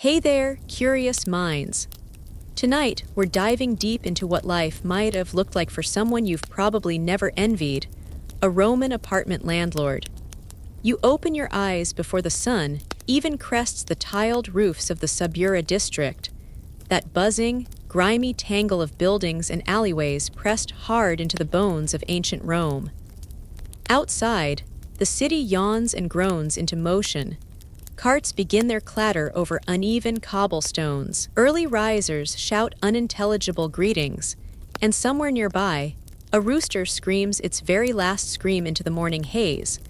Hey there, curious minds. Tonight, we're diving deep into what life might have looked like for someone you've probably never envied, a Roman apartment landlord. You open your eyes before the sun even crests the tiled roofs of the Subura district, that buzzing, grimy tangle of buildings and alleyways pressed hard into the bones of ancient Rome. Outside, the city yawns and groans into motion. Carts begin their clatter over uneven cobblestones. Early risers shout unintelligible greetings, and somewhere nearby, a rooster screams its very last scream into the morning haze,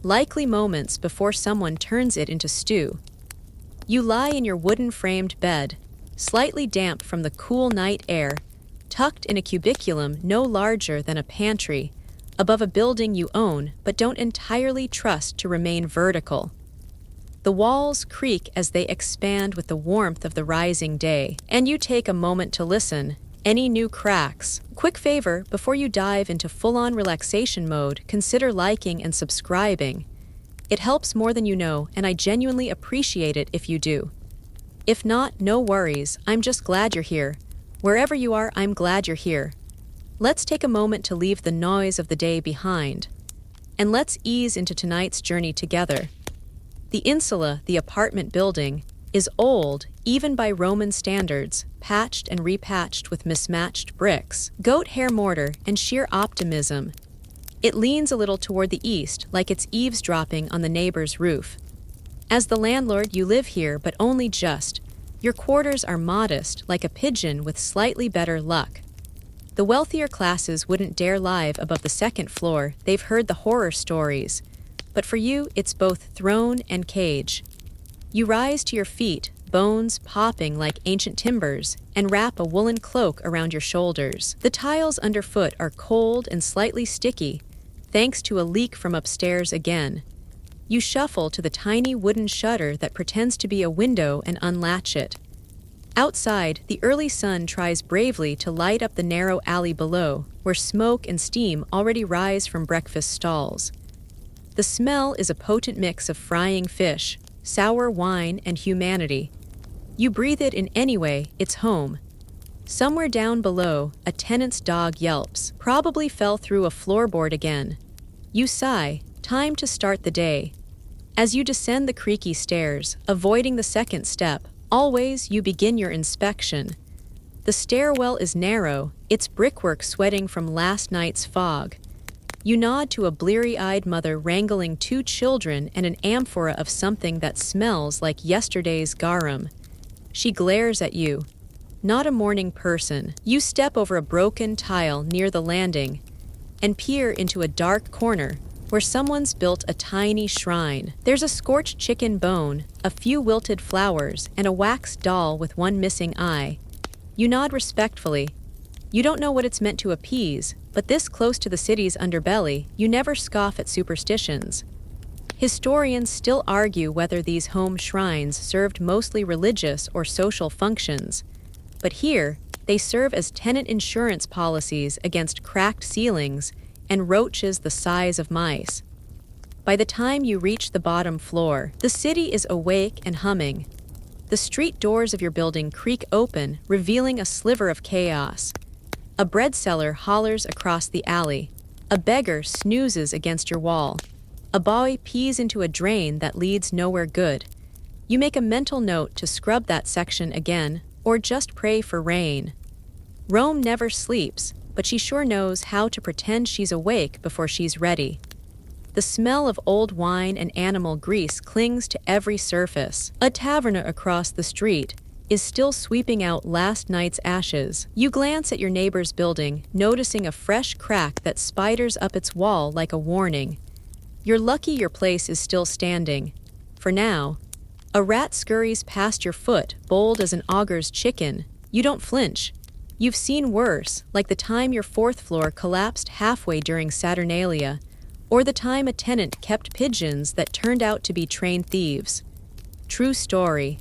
likely moments before someone turns it into stew. You lie in your wooden-framed bed, slightly damp from the cool night air, tucked in a cubiculum no larger than a pantry, above a building you own but don't entirely trust to remain vertical. The walls creak as they expand with the warmth of the rising day, and you take a moment to listen. Any new cracks? Quick favor, before you dive into full-on relaxation mode, consider liking and subscribing. It helps more than you know, and I genuinely appreciate it if you do. If not, no worries, I'm just glad you're here. Wherever you are, I'm glad you're here. Let's take a moment to leave the noise of the day behind, and let's ease into tonight's journey together. The insula, the apartment building, is old, even by Roman standards, patched and repatched with mismatched bricks, goat hair mortar, and sheer optimism. It leans a little toward the east, like it's eavesdropping on the neighbor's roof. As the landlord, you live here, but only just. Your quarters are modest, like a pigeon with slightly better luck. The wealthier classes wouldn't dare live above the second floor. They've heard the horror stories. But for you, it's both throne and cage. You rise to your feet, bones popping like ancient timbers, and wrap a woolen cloak around your shoulders. The tiles underfoot are cold and slightly sticky, thanks to a leak from upstairs again. You shuffle to the tiny wooden shutter that pretends to be a window and unlatch it. Outside, the early sun tries bravely to light up the narrow alley below, where smoke and steam already rise from breakfast stalls. The smell is a potent mix of frying fish, sour wine, and humanity. You breathe it in anyway, it's home. Somewhere down below, a tenant's dog yelps, probably fell through a floorboard again. You sigh, time to start the day. As you descend the creaky stairs, avoiding the second step, always you begin your inspection. The stairwell is narrow, its brickwork sweating from last night's fog. You nod to a bleary-eyed mother wrangling two children and an amphora of something that smells like yesterday's garum. She glares at you. Not a morning person. You step over a broken tile near the landing and peer into a dark corner where someone's built a tiny shrine. There's a scorched chicken bone, a few wilted flowers, and a wax doll with one missing eye. You nod respectfully. You don't know what it's meant to appease, but this close to the city's underbelly, you never scoff at superstitions. Historians still argue whether these home shrines served mostly religious or social functions. But here, they serve as tenant insurance policies against cracked ceilings and roaches the size of mice. By the time you reach the bottom floor, the city is awake and humming. The street doors of your building creak open, revealing a sliver of chaos. A bread seller hollers across the alley. A beggar snoozes against your wall. A boy pees into a drain that leads nowhere good. You make a mental note to scrub that section again, or just pray for rain. Rome never sleeps, but she sure knows how to pretend she's awake before she's ready. The smell of old wine and animal grease clings to every surface. A taverna across the street is still sweeping out last night's ashes. You glance at your neighbor's building, noticing a fresh crack that spiders up its wall like a warning. You're lucky your place is still standing. For now. A rat scurries past your foot, bold as an augur's chicken. You don't flinch. You've seen worse, like the time your fourth floor collapsed halfway during Saturnalia, or the time a tenant kept pigeons that turned out to be trained thieves. True story.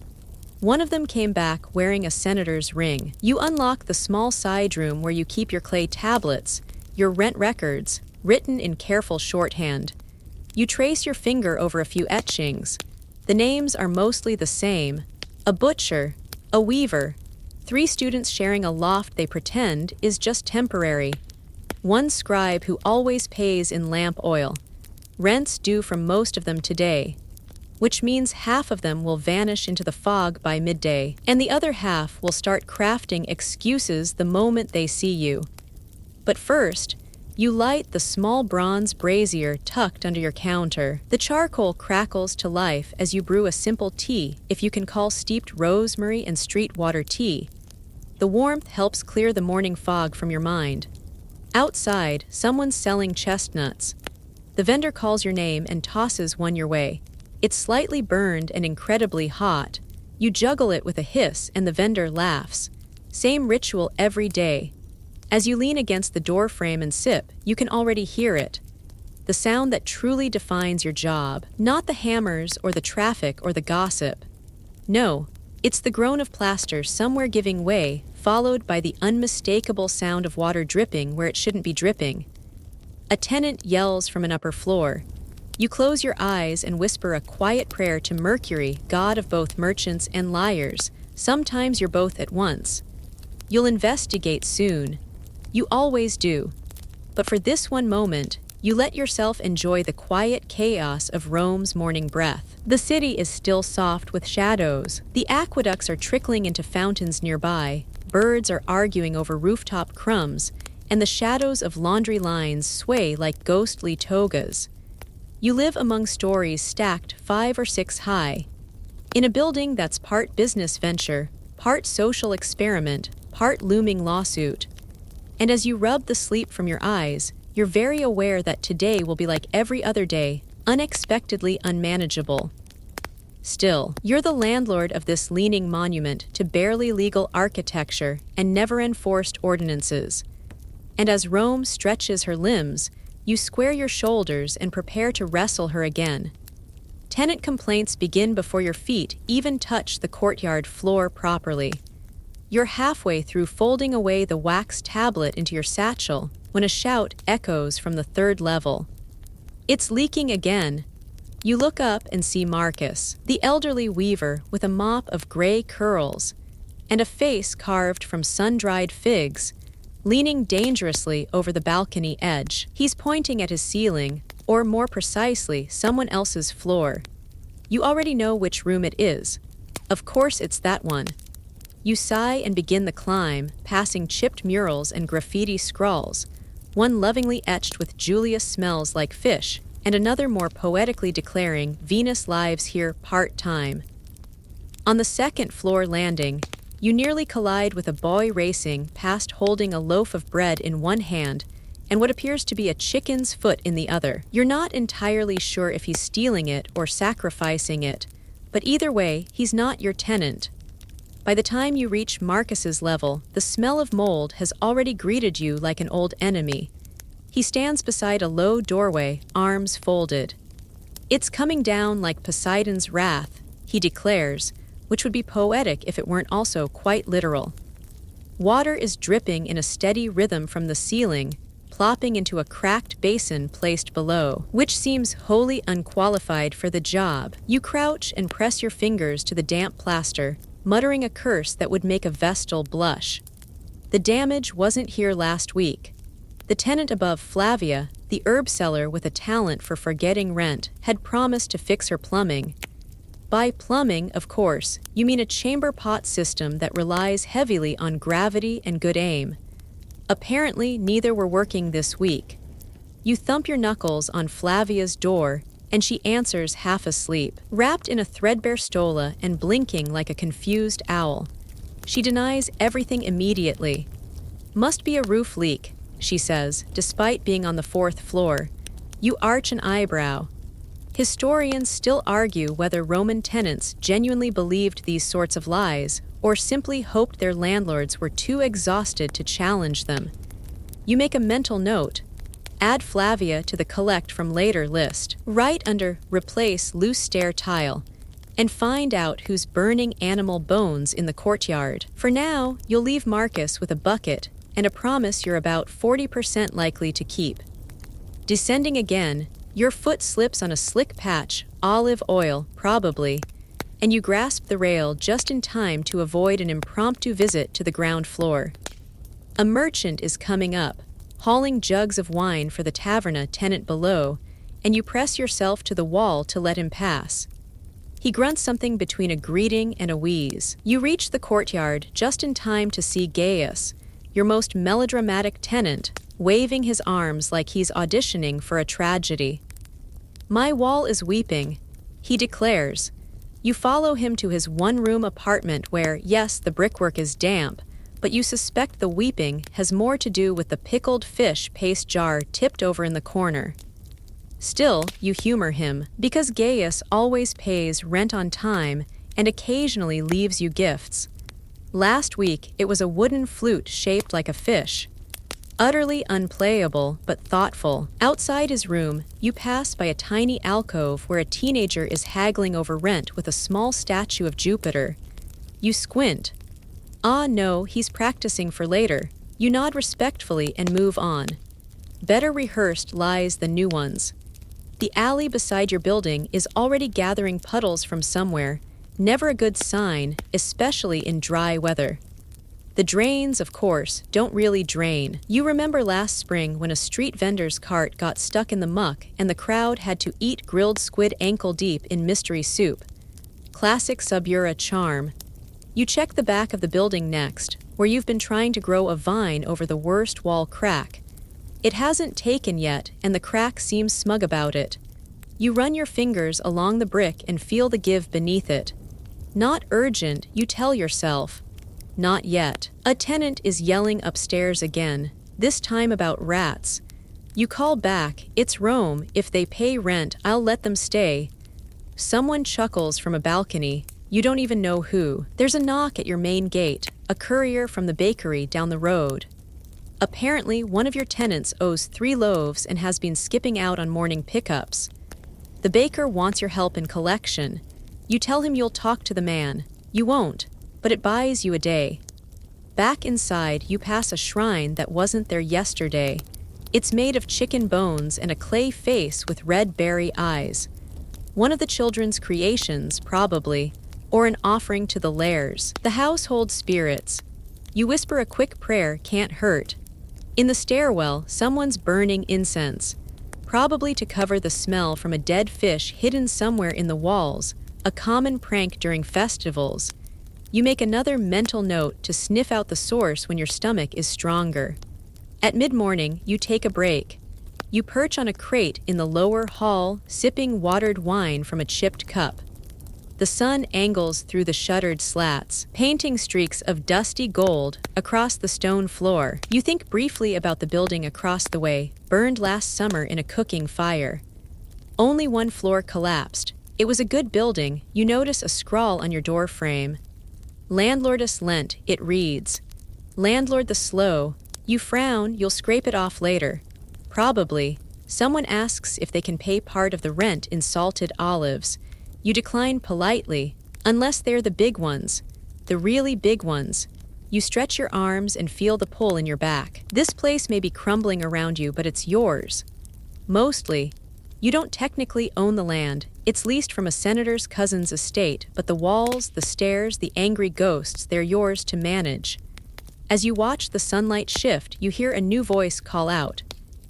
One of them came back wearing a senator's ring. You unlock the small side room where you keep your clay tablets, your rent records, written in careful shorthand. You trace your finger over a few etchings. The names are mostly the same. A butcher, a weaver, 3 students sharing a loft they pretend is just temporary. One scribe who always pays in lamp oil. Rents due from most of them today, which means half of them will vanish into the fog by midday, and the other half will start crafting excuses the moment they see you. But first, you light the small bronze brazier tucked under your counter. The charcoal crackles to life as you brew a simple tea, if you can call steeped rosemary and street water tea. The warmth helps clear the morning fog from your mind. Outside, someone's selling chestnuts. The vendor calls your name and tosses one your way. It's slightly burned and incredibly hot. You juggle it with a hiss and the vendor laughs. Same ritual every day. As you lean against the door frame and sip, you can already hear it. The sound that truly defines your job, not the hammers or the traffic or the gossip. No, it's the groan of plaster somewhere giving way, followed by the unmistakable sound of water dripping where it shouldn't be dripping. A tenant yells from an upper floor. You close your eyes and whisper a quiet prayer to Mercury, god of both merchants and liars. Sometimes you're both at once. You'll investigate soon. You always do. But for this one moment, you let yourself enjoy the quiet chaos of Rome's morning breath. The city is still soft with shadows. The aqueducts are trickling into fountains nearby. Birds are arguing over rooftop crumbs, and the shadows of laundry lines sway like ghostly togas. You live among stories stacked 5 or 6 high, in a building that's part business venture, part social experiment, part looming lawsuit. And as you rub the sleep from your eyes, you're very aware that today will be like every other day, unexpectedly unmanageable. Still, you're the landlord of this leaning monument to barely legal architecture and never-enforced ordinances. And as Rome stretches her limbs, you square your shoulders and prepare to wrestle her again. Tenant complaints begin before your feet even touch the courtyard floor properly. You're halfway through folding away the wax tablet into your satchel when a shout echoes from the 3rd level. It's leaking again. You look up and see Marcus, the elderly weaver with a mop of gray curls and a face carved from sun-dried figs, leaning dangerously over the balcony edge. He's pointing at his ceiling, or more precisely, someone else's floor. You already know which room it is. Of course it's that one. You sigh and begin the climb, passing chipped murals and graffiti scrawls, one lovingly etched with Julia smells like fish, and another more poetically declaring Venus lives here part-time. On the 2nd floor landing, you nearly collide with a boy racing past holding a loaf of bread in one hand and what appears to be a chicken's foot in the other. You're not entirely sure if he's stealing it or sacrificing it, but either way, he's not your tenant. By the time you reach Marcus's level, the smell of mold has already greeted you like an old enemy. He stands beside a low doorway, arms folded. It's coming down like Poseidon's wrath, he declares, which would be poetic if it weren't also quite literal. Water is dripping in a steady rhythm from the ceiling, plopping into a cracked basin placed below, which seems wholly unqualified for the job. You crouch and press your fingers to the damp plaster, muttering a curse that would make a Vestal blush. The damage wasn't here last week. The tenant above Flavia, the herb seller with a talent for forgetting rent, had promised to fix her plumbing. By plumbing, of course, you mean a chamber pot system that relies heavily on gravity and good aim. Apparently, neither were working this week. You thump your knuckles on Flavia's door, and she answers half asleep, wrapped in a threadbare stola and blinking like a confused owl. She denies everything immediately. Must be a roof leak, she says, despite being on the 4th floor. You arch an eyebrow. Historians still argue whether Roman tenants genuinely believed these sorts of lies or simply hoped their landlords were too exhausted to challenge them. You make a mental note. Add Flavia to the collect from later list, right under replace loose stair tile, and find out who's burning animal bones in the courtyard. For now, you'll leave Marcus with a bucket and a promise you're about 40% likely to keep. Descending again, your foot slips on a slick patch, olive oil, probably, and you grasp the rail just in time to avoid an impromptu visit to the ground floor. A merchant is coming up, hauling jugs of wine for the taverna tenant below, and you press yourself to the wall to let him pass. He grunts something between a greeting and a wheeze. You reach the courtyard just in time to see Gaius, your most melodramatic tenant, waving his arms like he's auditioning for a tragedy. "My wall is weeping," he declares. You follow him to his one-room apartment where, yes, the brickwork is damp, but you suspect the weeping has more to do with the pickled fish paste jar tipped over in the corner. Still, you humor him, because Gaius always pays rent on time and occasionally leaves you gifts. Last week, it was a wooden flute shaped like a fish. Utterly unplayable, but thoughtful. Outside his room, you pass by a tiny alcove where a teenager is haggling over rent with a small statue of Jupiter. You squint. Ah, no, he's practicing for later. You nod respectfully and move on. Better rehearsed lies the new ones. The alley beside your building is already gathering puddles from somewhere, never a good sign, especially in dry weather. The drains, of course, don't really drain. You remember last spring when a street vendor's cart got stuck in the muck and the crowd had to eat grilled squid ankle deep in mystery soup. Classic Subura charm. You check the back of the building next, where you've been trying to grow a vine over the worst wall crack. It hasn't taken yet, and the crack seems smug about it. You run your fingers along the brick and feel the give beneath it. Not urgent, you tell yourself. Not yet. A tenant is yelling upstairs again, this time about rats. You call back, "It's Rome, if they pay rent, I'll let them stay." Someone chuckles from a balcony, you don't even know who. There's a knock at your main gate, a courier from the bakery down the road. Apparently, one of your tenants owes 3 loaves and has been skipping out on morning pickups. The baker wants your help in collection. You tell him you'll talk to the man. You won't, but it buys you a day. Back inside, you pass a shrine that wasn't there yesterday. It's made of chicken bones and a clay face with red berry eyes. One of the children's creations, probably, or an offering to the Lairs, the household spirits. You whisper a quick prayer, can't hurt. In the stairwell, someone's burning incense, probably to cover the smell from a dead fish hidden somewhere in the walls, a common prank during festivals. You make another mental note to sniff out the source when your stomach is stronger. At mid-morning, you take a break. You perch on a crate in the lower hall, sipping watered wine from a chipped cup. The sun angles through the shuttered slats, painting streaks of dusty gold across the stone floor. You think briefly about the building across the way, burned last summer in a cooking fire. Only one floor collapsed. It was a good building. You notice a scrawl on your door frame. Landlordus lent, it reads. Landlord the slow. You frown, you'll scrape it off later. Probably. Someone asks if they can pay part of the rent in salted olives. You decline politely, unless they're the big ones, the really big ones. You stretch your arms and feel the pull in your back. This place may be crumbling around you, but it's yours. Mostly. You don't technically own the land. It's leased from a senator's cousin's estate, but the walls, the stairs, the angry ghosts, they're yours to manage. As you watch the sunlight shift, you hear a new voice call out.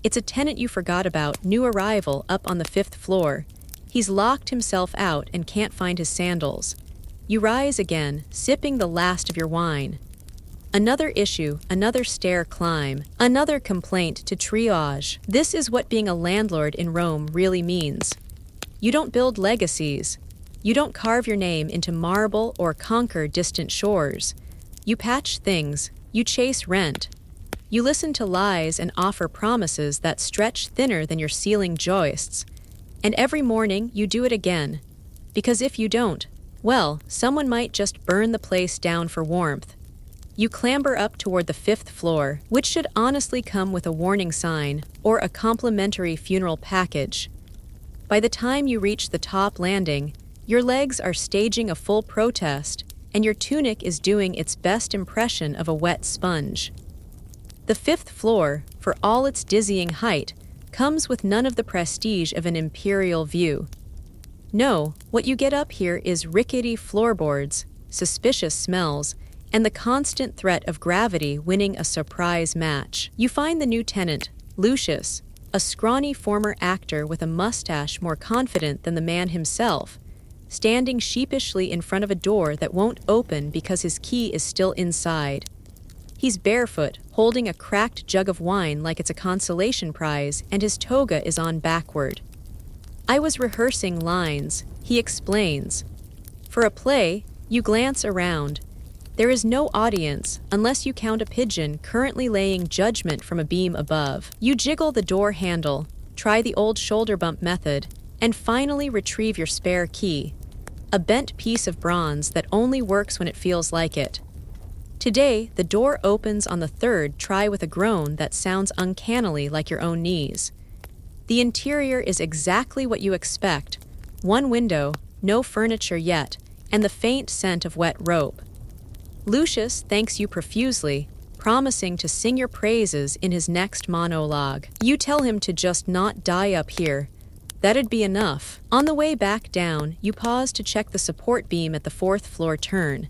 It's a tenant you forgot about, new arrival, up on the 5th floor. He's locked himself out and can't find his sandals. You rise again, sipping the last of your wine. Another issue, another stair climb, another complaint to triage. This is what being a landlord in Rome really means. You don't build legacies. You don't carve your name into marble or conquer distant shores. You patch things. You chase rent. You listen to lies and offer promises that stretch thinner than your ceiling joists. And every morning, you do it again. Because if you don't, well, someone might just burn the place down for warmth. You clamber up toward the 5th floor, which should honestly come with a warning sign or a complimentary funeral package. By the time you reach the top landing, your legs are staging a full protest, and your tunic is doing its best impression of a wet sponge. The 5th floor, for all its dizzying height, comes with none of the prestige of an imperial view. No, what you get up here is rickety floorboards, suspicious smells, and the constant threat of gravity winning a surprise match. You find the new tenant, Lucius, a scrawny former actor with a mustache more confident than the man himself, standing sheepishly in front of a door that won't open because his key is still inside. He's barefoot, holding a cracked jug of wine like it's a consolation prize, and his toga is on backward. I was rehearsing lines, he explains. For a play, you glance around. There is no audience unless you count a pigeon currently laying judgment from a beam above. You jiggle the door handle, try the old shoulder bump method, and finally retrieve your spare key, a bent piece of bronze that only works when it feels like it. Today, the door opens on the third try with a groan that sounds uncannily like your own knees. The interior is exactly what you expect. One window, no furniture yet, and the faint scent of wet rope. Lucius thanks you profusely, promising to sing your praises in his next monologue. You tell him to just not die up here. That'd be enough. On the way back down, you pause to check the support beam at the fourth floor turn.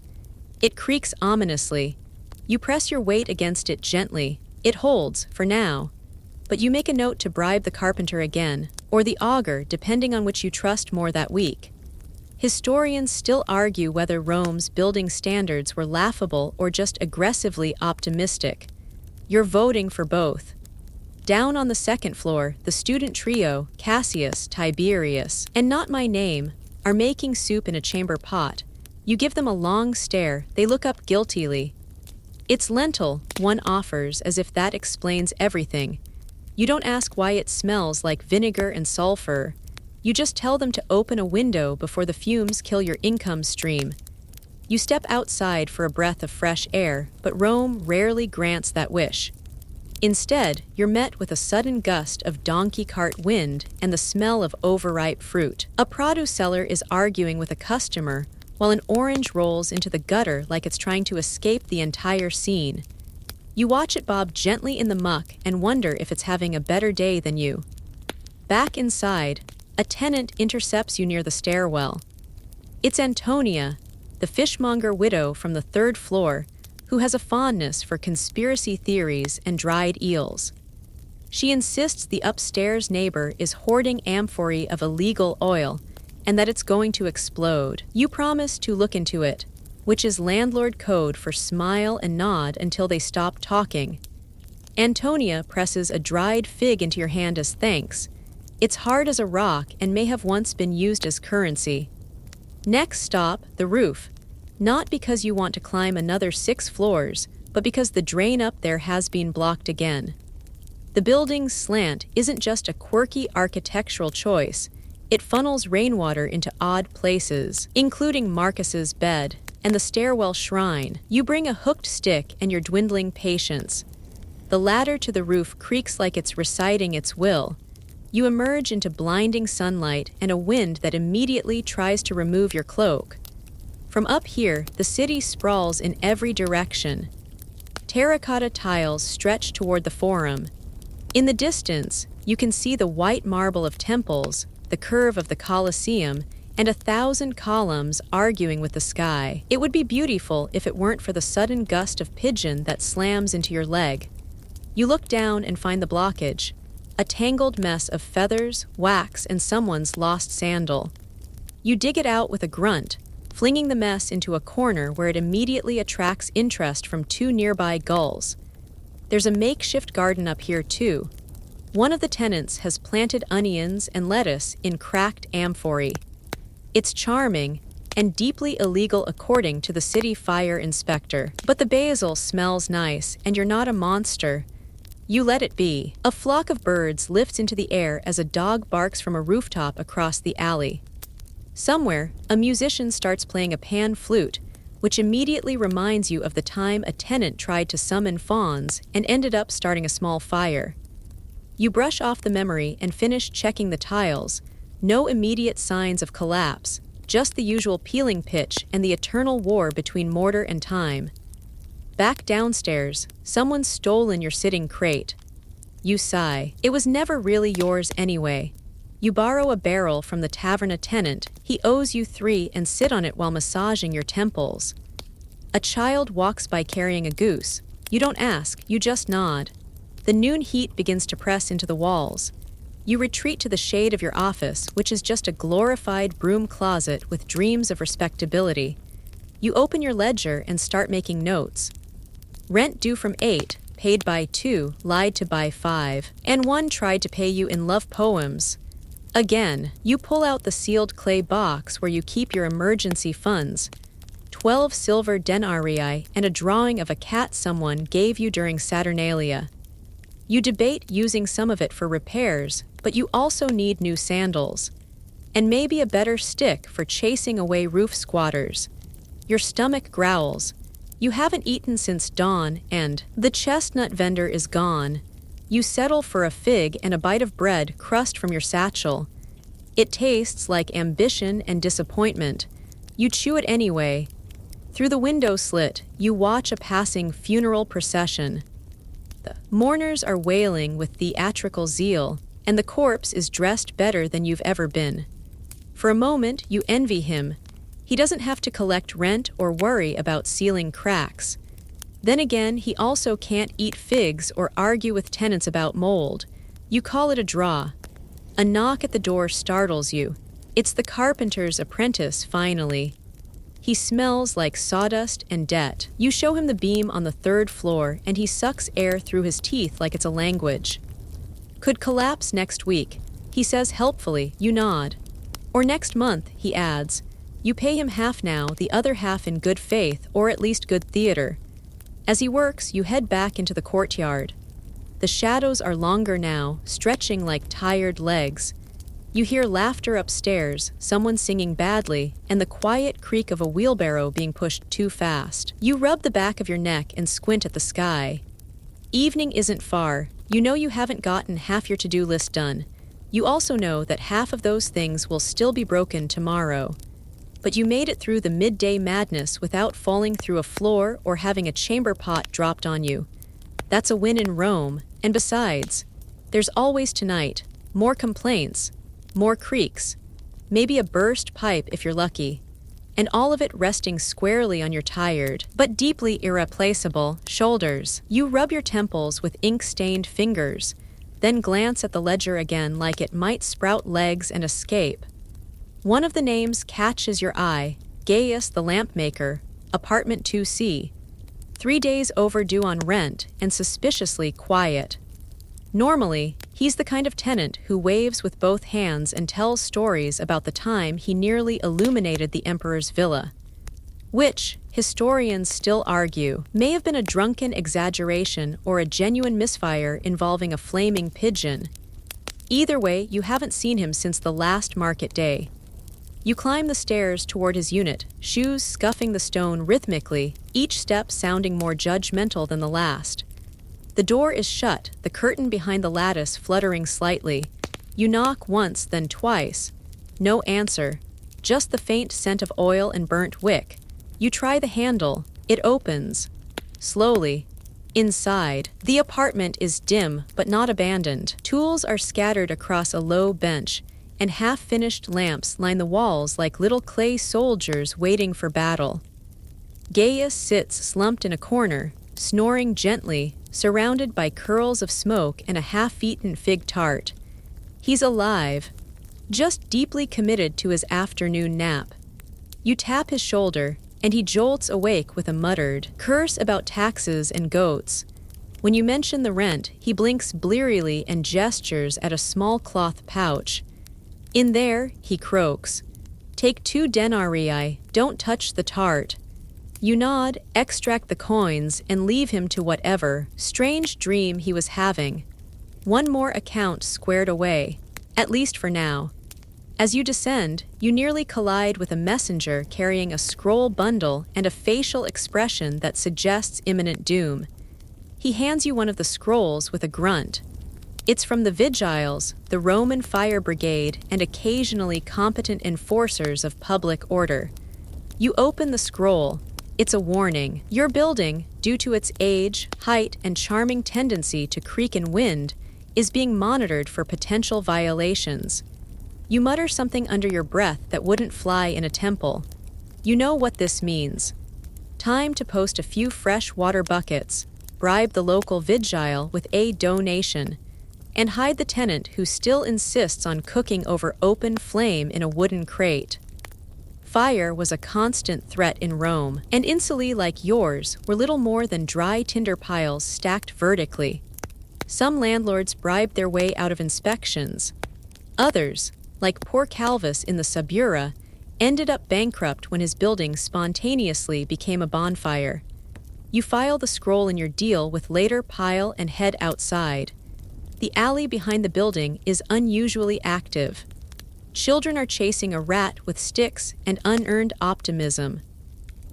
It creaks ominously. You press your weight against it gently. It holds, for now. But you make a note to bribe the carpenter again, or the augur, depending on which you trust more that week. Historians still argue whether Rome's building standards were laughable or just aggressively optimistic. You're voting for both. Down on the second floor, the student trio, Cassius, Tiberius, and Not My Name, are making soup in a chamber pot. You give them a long stare. They look up guiltily. It's lentil, one offers, as if that explains everything. You don't ask why it smells like vinegar and sulfur. You just tell them to open a window before the fumes kill your income stream. You step outside for a breath of fresh air, but Rome rarely grants that wish. Instead, you're met with a sudden gust of donkey cart wind and the smell of overripe fruit. A produce seller is arguing with a customer, while an orange rolls into the gutter like it's trying to escape the entire scene. You watch it bob gently in the muck and wonder if it's having a better day than you. Back inside, a tenant intercepts you near the stairwell. It's Antonia, the fishmonger widow from the third floor, who has a fondness for conspiracy theories and dried eels. She insists the upstairs neighbor is hoarding amphorae of illegal oil and that it's going to explode. You promise to look into it, which is landlord code for smile and nod until they stop talking. Antonia presses a dried fig into your hand as thanks. It's hard as a rock and may have once been used as currency. Next stop, the roof. Not because you want to climb another 6 floors, but because the drain up there has been blocked again. The building's slant isn't just a quirky architectural choice. It funnels rainwater into odd places, including Marcus's bed and the stairwell shrine. You bring a hooked stick and your dwindling patience. The ladder to the roof creaks like it's reciting its will. You emerge into blinding sunlight and a wind that immediately tries to remove your cloak. From up here, the city sprawls in every direction. Terracotta tiles stretch toward the Forum. In the distance, you can see the white marble of temples, the curve of the Colosseum, and 1,000 columns arguing with the sky. It would be beautiful if it weren't for the sudden gust of pigeon that slams into your leg. You look down and find the blockage. A tangled mess of feathers, wax, and someone's lost sandal. You dig it out with a grunt, flinging the mess into a corner where it immediately attracts interest from 2 nearby gulls. There's a makeshift garden up here, too. One of the tenants has planted onions and lettuce in cracked amphorae. It's charming and deeply illegal according to the city fire inspector. But the basil smells nice, and you're not a monster. You let it be. A flock of birds lifts into the air as a dog barks from a rooftop across the alley. Somewhere, a musician starts playing a pan flute, which immediately reminds you of the time a tenant tried to summon fawns and ended up starting a small fire. You brush off the memory and finish checking the tiles. No immediate signs of collapse, just the usual peeling pitch and the eternal war between mortar and time. Back downstairs, someone's stolen your sitting crate. You sigh. It was never really yours anyway. You borrow a barrel from the tavern attendant, he owes you 3 and sit on it while massaging your temples. A child walks by carrying a goose. You don't ask, you just nod. The noon heat begins to press into the walls. You retreat to the shade of your office, which is just a glorified broom closet with dreams of respectability. You open your ledger and start making notes. Rent due from 8, paid by 2, lied to by 5, and 1 tried to pay you in love poems. Again, you pull out the sealed clay box where you keep your emergency funds. 12 silver denarii and a drawing of a cat someone gave you during Saturnalia. You debate using some of it for repairs, but you also need new sandals. And maybe a better stick for chasing away roof squatters. Your stomach growls. You haven't eaten since dawn, and the chestnut vendor is gone. You settle for a fig and a bite of bread crust from your satchel. It tastes like ambition and disappointment. You chew it anyway. Through the window slit, you watch a passing funeral procession. The mourners are wailing with theatrical zeal, and the corpse is dressed better than you've ever been. For a moment, you envy him. He doesn't have to collect rent or worry about sealing cracks. Then again, he also can't eat figs or argue with tenants about mold. You call it a draw. A knock at the door startles you. It's the carpenter's apprentice, finally. He smells like sawdust and debt. You show him the beam on the 3rd floor, and he sucks air through his teeth like it's a language. Could collapse next week, he says helpfully. You nod. Or next month, he adds. You pay him half now, the other half in good faith, or at least good theater. As he works, you head back into the courtyard. The shadows are longer now, stretching like tired legs. You hear laughter upstairs, someone singing badly, and the quiet creak of a wheelbarrow being pushed too fast. You rub the back of your neck and squint at the sky. Evening isn't far. You know you haven't gotten half your to-do list done. You also know that half of those things will still be broken tomorrow. But you made it through the midday madness without falling through a floor or having a chamber pot dropped on you. That's a win in Rome, and besides, there's always tonight. More complaints. More creaks, maybe a burst pipe if you're lucky, and all of it resting squarely on your tired, but deeply irreplaceable, shoulders. You rub your temples with ink-stained fingers, then glance at the ledger again like it might sprout legs and escape. One of the names catches your eye, Gaius the lampmaker, apartment 2C. 3 days overdue on rent and suspiciously quiet. Normally, he's the kind of tenant who waves with both hands and tells stories about the time he nearly illuminated the emperor's villa, which, historians still argue, may have been a drunken exaggeration or a genuine misfire involving a flaming pigeon. Either way, you haven't seen him since the last market day. You climb the stairs toward his unit, shoes scuffing the stone rhythmically, each step sounding more judgmental than the last. The door is shut, the curtain behind the lattice fluttering slightly. You knock once, then twice. No answer. Just the faint scent of oil and burnt wick. You try the handle. It opens. Slowly. Inside, the apartment is dim but not abandoned. Tools are scattered across a low bench, and half-finished lamps line the walls like little clay soldiers waiting for battle. Gaius sits slumped in a corner, snoring gently, surrounded by curls of smoke and a half-eaten fig tart. He's alive, just deeply committed to his afternoon nap. You tap his shoulder, and he jolts awake with a muttered curse about taxes and goats. When you mention the rent, he blinks blearily and gestures at a small cloth pouch. In there, he croaks. Take 2 denarii, don't touch the tart. You nod, extract the coins, and leave him to whatever strange dream he was having. One more account squared away, at least for now. As you descend, you nearly collide with a messenger carrying a scroll bundle and a facial expression that suggests imminent doom. He hands you one of the scrolls with a grunt. It's from the Vigiles, the Roman fire brigade, and occasionally competent enforcers of public order. You open the scroll. It's a warning. Your building, due to its age, height, and charming tendency to creak in wind, is being monitored for potential violations. You mutter something under your breath that wouldn't fly in a temple. You know what this means. Time to post a few fresh water buckets, bribe the local vigile with a donation, and hide the tenant who still insists on cooking over open flame in a wooden crate. Fire was a constant threat in Rome, and insulae like yours were little more than dry tinder piles stacked vertically. Some landlords bribed their way out of inspections. Others, like poor Calvus in the Subura, ended up bankrupt when his building spontaneously became a bonfire. You file the scroll in your deal with later pile and head outside. The alley behind the building is unusually active. Children are chasing a rat with sticks and unearned optimism.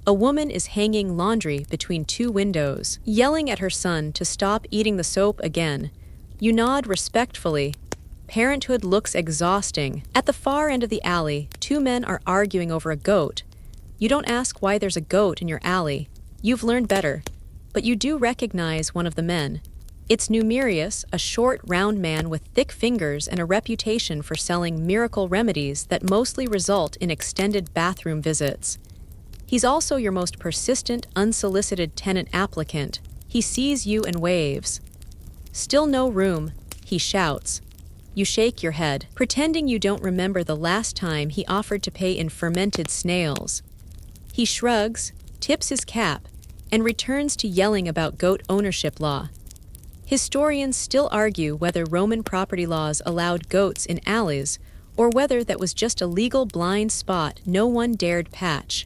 A woman is hanging laundry between two windows, yelling at her son to stop eating the soap again. You nod respectfully. Parenthood looks exhausting. At the far end of the alley, two men are arguing over a goat. You don't ask why there's a goat in your alley. You've learned better. But you do recognize one of the men. It's Numerius, a short, round man with thick fingers and a reputation for selling miracle remedies that mostly result in extended bathroom visits. He's also your most persistent, unsolicited tenant applicant. He sees you and waves. "Still no room," he shouts. You shake your head, pretending you don't remember the last time he offered to pay in fermented snails. He shrugs, tips his cap, and returns to yelling about goat ownership law. Historians still argue whether Roman property laws allowed goats in alleys, or whether that was just a legal blind spot no one dared patch.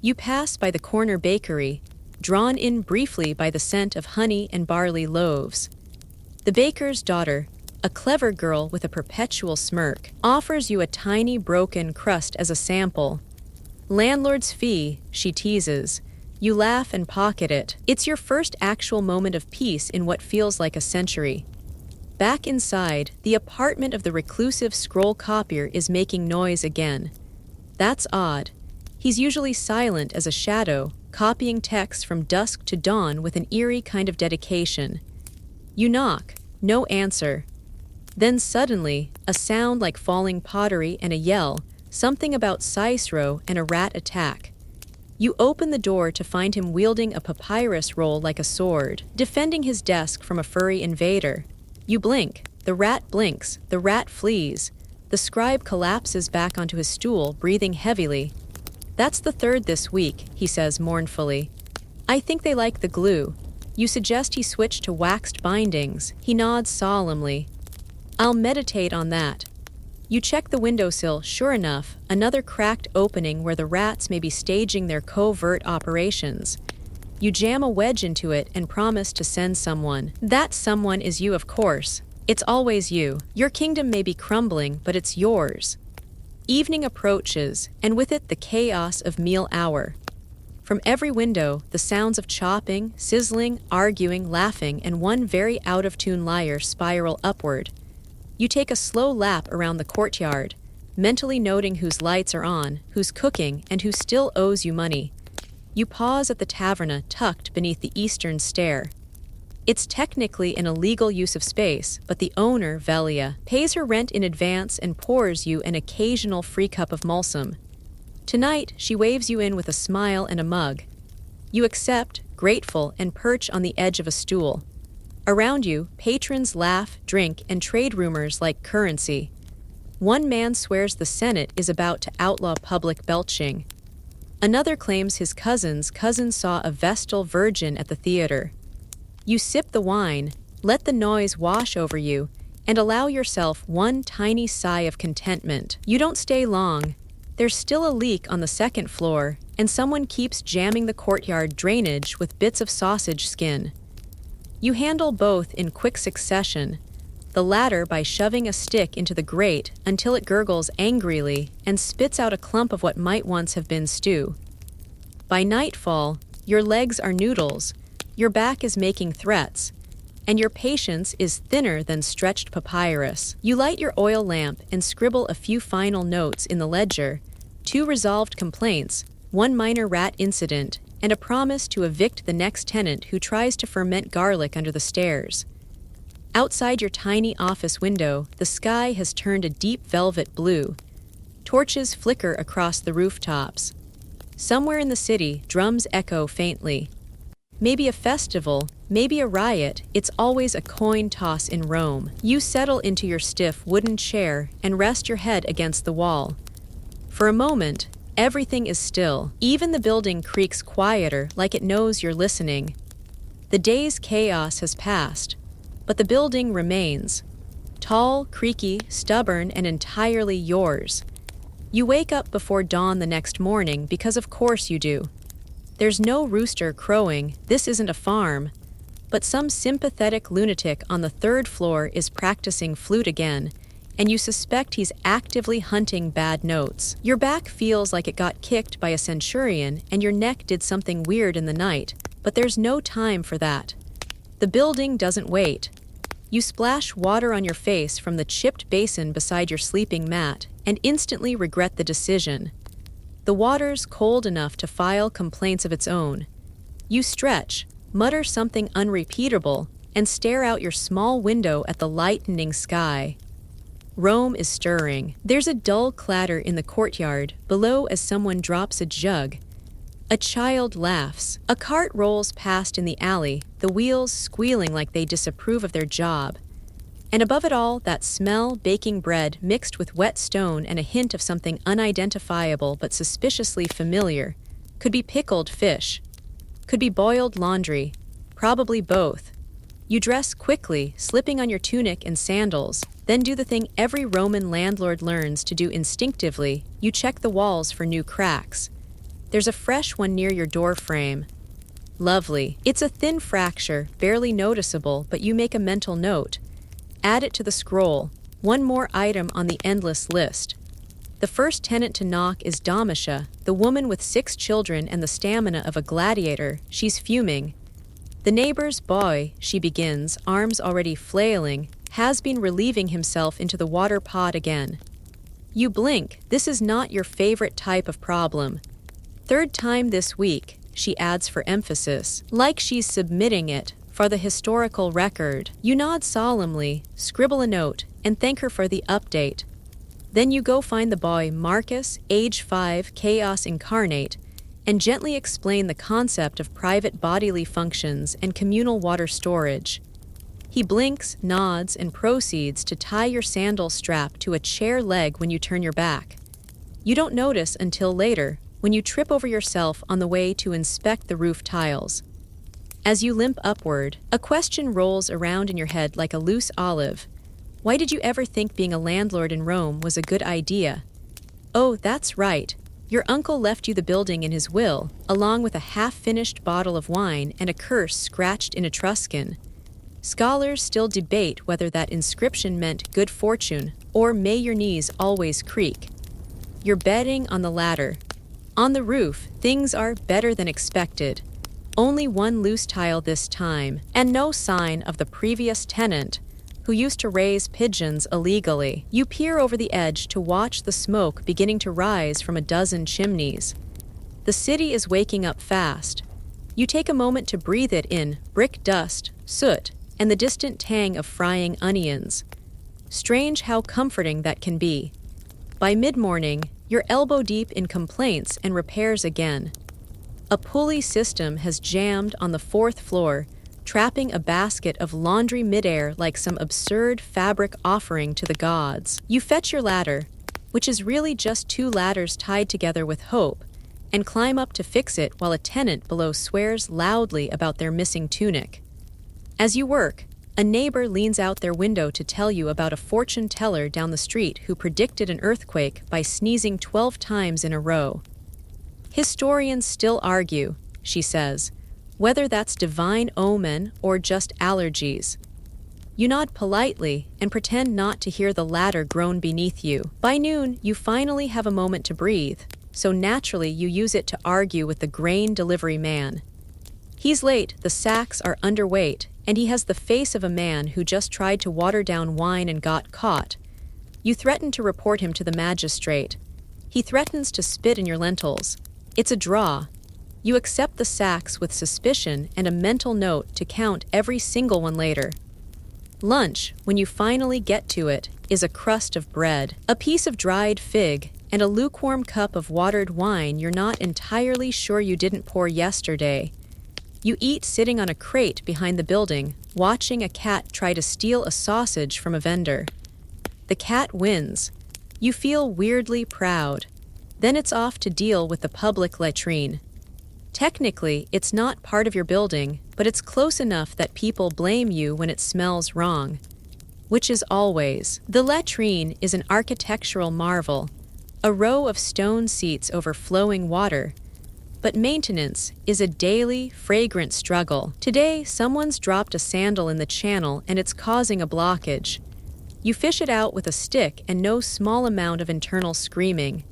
You pass by the corner bakery, drawn in briefly by the scent of honey and barley loaves. The baker's daughter, a clever girl with a perpetual smirk, offers you a tiny broken crust as a sample. "Landlord's fee," she teases. You laugh and pocket it. It's your first actual moment of peace in what feels like a century. Back inside, the apartment of the reclusive scroll copier is making noise again. That's odd. He's usually silent as a shadow, copying text from dusk to dawn with an eerie kind of dedication. You knock, no answer. Then suddenly, a sound like falling pottery and a yell, something about Cicero and a rat attack. You open the door to find him wielding a papyrus roll like a sword, defending his desk from a furry invader. You blink, the rat blinks, the rat flees. The scribe collapses back onto his stool, breathing heavily. "That's the third this week," he says mournfully. "I think they like the glue." You suggest he switch to waxed bindings. He nods solemnly. "I'll meditate on that." You check the windowsill, sure enough, another cracked opening where the rats may be staging their covert operations. You jam a wedge into it and promise to send someone. That someone is you, of course. It's always you. Your kingdom may be crumbling, but it's yours. Evening approaches, and with it the chaos of meal hour. From every window, the sounds of chopping, sizzling, arguing, laughing, and one very out-of-tune liar spiral upward. You take a slow lap around the courtyard, mentally noting whose lights are on, who's cooking, and who still owes you money. You pause at the taverna tucked beneath the eastern stair. It's technically an illegal use of space, but the owner, Velia, pays her rent in advance and pours you an occasional free cup of Mulsum. Tonight, she waves you in with a smile and a mug. You accept, grateful, and perch on the edge of a stool. Around you, patrons laugh, drink, and trade rumors like currency. One man swears the Senate is about to outlaw public belching. Another claims his cousin saw a Vestal Virgin at the theater. You sip the wine, let the noise wash over you, and allow yourself one tiny sigh of contentment. You don't stay long. There's still a leak on the second floor, and someone keeps jamming the courtyard drainage with bits of sausage skin. You handle both in quick succession, the latter by shoving a stick into the grate until it gurgles angrily and spits out a clump of what might once have been stew. By nightfall, your legs are noodles, your back is making threats, and your patience is thinner than stretched papyrus. You light your oil lamp and scribble a few final notes in the ledger, 2 resolved complaints, 1 minor rat incident, and a promise to evict the next tenant who tries to ferment garlic under the stairs. Outside your tiny office window, the sky has turned a deep velvet blue. Torches flicker across the rooftops. Somewhere in the city, drums echo faintly. Maybe a festival, maybe a riot, it's always a coin toss in Rome. You settle into your stiff wooden chair and rest your head against the wall. For a moment, everything is still. Even the building creaks quieter, like it knows you're listening. The day's chaos has passed, but the building remains. Tall, creaky, stubborn, and entirely yours. You wake up before dawn the next morning because of course you do. There's no rooster crowing, this isn't a farm. But some sympathetic lunatic on the third floor is practicing flute again, and you suspect he's actively hunting bad notes. Your back feels like it got kicked by a centurion and your neck did something weird in the night, but there's no time for that. The building doesn't wait. You splash water on your face from the chipped basin beside your sleeping mat and instantly regret the decision. The water's cold enough to file complaints of its own. You stretch, mutter something unrepeatable, and stare out your small window at the lightening sky. Rome is stirring. There's a dull clatter in the courtyard below as someone drops a jug. A child laughs. A cart rolls past in the alley, the wheels squealing like they disapprove of their job. And above it all, that smell, baking bread mixed with wet stone and a hint of something unidentifiable but suspiciously familiar. Could be pickled fish. Could be boiled laundry. Probably both. You dress quickly, slipping on your tunic and sandals, then do the thing every Roman landlord learns to do instinctively. You check the walls for new cracks. There's a fresh one near your door frame. Lovely. It's a thin fracture, barely noticeable, but you make a mental note. Add it to the scroll, one more item on the endless list. The first tenant to knock is Domitia, the woman with 6 children and the stamina of a gladiator. She's fuming. The neighbor's boy, she begins, arms already flailing, has been relieving himself into the water pot again. You blink. This is not your favorite type of problem. Third time this week, she adds for emphasis, like she's submitting it for the historical record. You nod solemnly, scribble a note, and thank her for the update. Then you go find the boy Marcus, age 5, chaos incarnate, and gently explain the concept of private bodily functions and communal water storage. He blinks, nods, and proceeds to tie your sandal strap to a chair leg when you turn your back. You don't notice until later, when you trip over yourself on the way to inspect the roof tiles. As you limp upward, a question rolls around in your head like a loose olive. Why did you ever think being a landlord in Rome was a good idea? Oh, that's right. Your uncle left you the building in his will, along with a half-finished bottle of wine and a curse scratched in Etruscan. Scholars still debate whether that inscription meant good fortune or may your knees always creak. You're betting on the latter. On the roof, things are better than expected. Only one loose tile this time, and no sign of the previous tenant, who used to raise pigeons illegally. You peer over the edge to watch the smoke beginning to rise from a dozen chimneys. The city is waking up fast. You take a moment to breathe it in, brick dust, soot, and the distant tang of frying onions. Strange how comforting that can be. By mid-morning, you're elbow-deep in complaints and repairs again. A pulley system has jammed on the 4th floor, trapping a basket of laundry midair like some absurd fabric offering to the gods. You fetch your ladder, which is really just 2 ladders tied together with hope, and climb up to fix it while a tenant below swears loudly about their missing tunic. As you work, a neighbor leans out their window to tell you about a fortune teller down the street who predicted an earthquake by sneezing 12 times in a row. Historians still argue, she says, whether that's divine omen or just allergies. You nod politely and pretend not to hear the ladder groan beneath you. By noon, you finally have a moment to breathe, so naturally you use it to argue with the grain delivery man. He's late, the sacks are underweight, and he has the face of a man who just tried to water down wine and got caught. You threaten to report him to the magistrate. He threatens to spit in your lentils. It's a draw. You accept the sacks with suspicion and a mental note to count every single one later. Lunch, when you finally get to it, is a crust of bread, a piece of dried fig, and a lukewarm cup of watered wine you're not entirely sure you didn't pour yesterday. You eat sitting on a crate behind the building, watching a cat try to steal a sausage from a vendor. The cat wins. You feel weirdly proud. Then it's off to deal with the public latrine. Technically, it's not part of your building, but it's close enough that people blame you when it smells wrong. Which is always. The latrine is an architectural marvel, a row of stone seats over flowing water. But maintenance is a daily, fragrant struggle. Today, someone's dropped a sandal in the channel and it's causing a blockage. You fish it out with a stick and no small amount of internal screaming.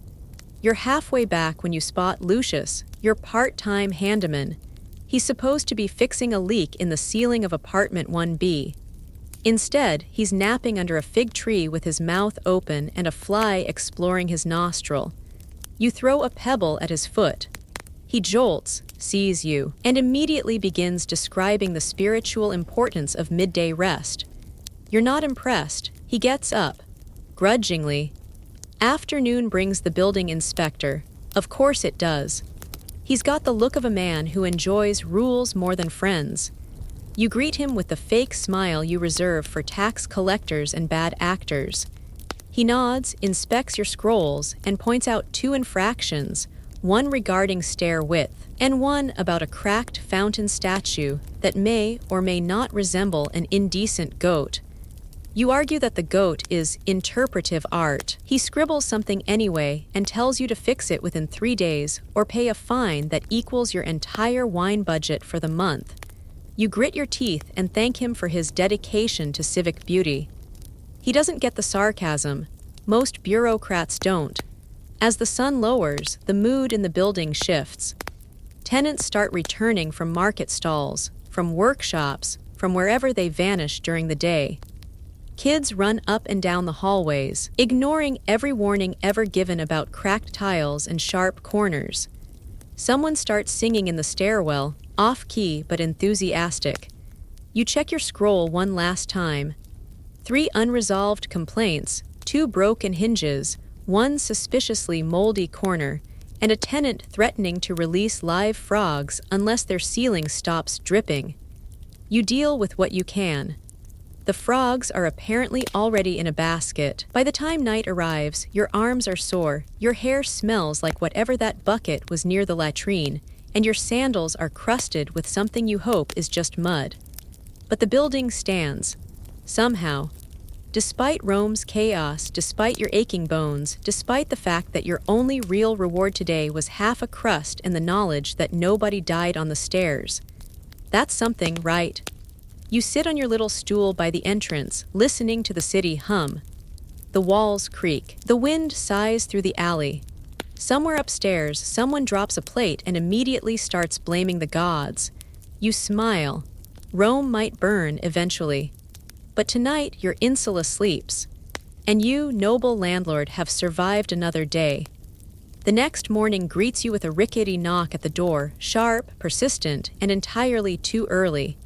You're halfway back when you spot Lucius, your part-time handyman. He's supposed to be fixing a leak in the ceiling of apartment 1B. Instead, he's napping under a fig tree with his mouth open and a fly exploring his nostril. You throw a pebble at his foot. He jolts, sees you, and immediately begins describing the spiritual importance of midday rest. You're not impressed. He gets up. Grudgingly. Afternoon brings the building inspector. Of course it does. He's got the look of a man who enjoys rules more than friends. You greet him with the fake smile you reserve for tax collectors and bad actors. He nods, inspects your scrolls, and points out 2 infractions, one regarding stair width, and one about a cracked fountain statue that may or may not resemble an indecent goat. You argue that the goat is interpretive art. He scribbles something anyway and tells you to fix it within 3 days or pay a fine that equals your entire wine budget for the month. You grit your teeth and thank him for his dedication to civic beauty. He doesn't get the sarcasm. Most bureaucrats don't. As the sun lowers, the mood in the building shifts. Tenants start returning from market stalls, from workshops, from wherever they vanish during the day. Kids run up and down the hallways, ignoring every warning ever given about cracked tiles and sharp corners. Someone starts singing in the stairwell, off-key but enthusiastic. You check your scroll one last time. 3 unresolved complaints, 2 broken hinges, 1 suspiciously moldy corner, and a tenant threatening to release live frogs unless their ceiling stops dripping. You deal with what you can. The frogs are apparently already in a basket. By the time night arrives, your arms are sore, your hair smells like whatever that bucket was near the latrine, and your sandals are crusted with something you hope is just mud. But the building stands. Somehow. Despite Rome's chaos, despite your aching bones, despite the fact that your only real reward today was half a crust and the knowledge that nobody died on the stairs. That's something, right? You sit on your little stool by the entrance, listening to the city hum. The walls creak. The wind sighs through the alley. Somewhere upstairs, someone drops a plate and immediately starts blaming the gods. You smile. Rome might burn eventually. But tonight, your insula sleeps. And you, noble landlord, have survived another day. The next morning greets you with a rickety knock at the door, sharp, persistent, and entirely too early.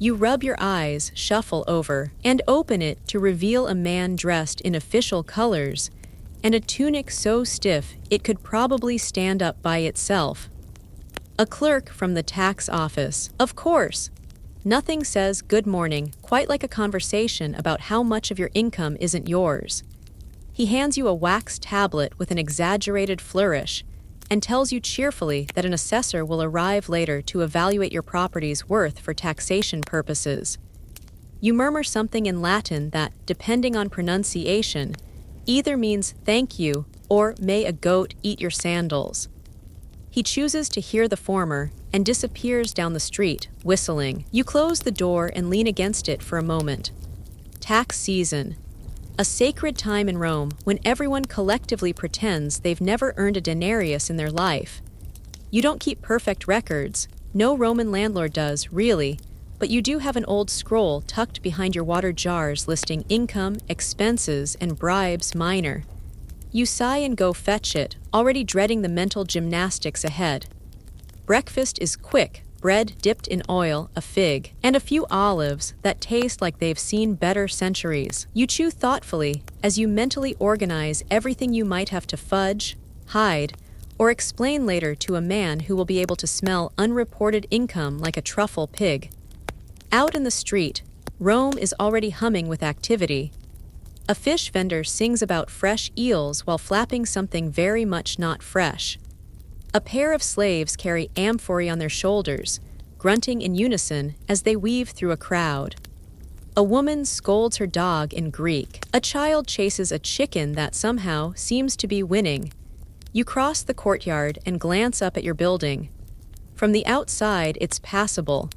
You rub your eyes, shuffle over, and open it to reveal a man dressed in official colors, and a tunic so stiff it could probably stand up by itself. A clerk from the tax office. Of course. Nothing says good morning quite like a conversation about how much of your income isn't yours. He hands you a wax tablet with an exaggerated flourish and tells you cheerfully that an assessor will arrive later to evaluate your property's worth for taxation purposes. You murmur something in Latin that, depending on pronunciation, either means thank you or may a goat eat your sandals. He chooses to hear the former and disappears down the street, whistling. You close the door and lean against it for a moment. Tax season. A sacred time in Rome when everyone collectively pretends they've never earned a denarius in their life. You don't keep perfect records. No Roman landlord does, really, but you do have an old scroll tucked behind your water jars listing income, expenses, and bribes minor. You sigh and go fetch it, already dreading the mental gymnastics ahead. Breakfast is quick, bread dipped in oil, a fig, and a few olives that taste like they've seen better centuries. You chew thoughtfully as you mentally organize everything you might have to fudge, hide, or explain later to a man who will be able to smell unreported income like a truffle pig. Out in the street, Rome is already humming with activity. A fish vendor sings about fresh eels while flapping something very much not fresh. A pair of slaves carry amphorae on their shoulders, grunting in unison as they weave through a crowd. A woman scolds her dog in Greek. A child chases a chicken that somehow seems to be winning. You cross the courtyard and glance up at your building. From the outside, it's passable.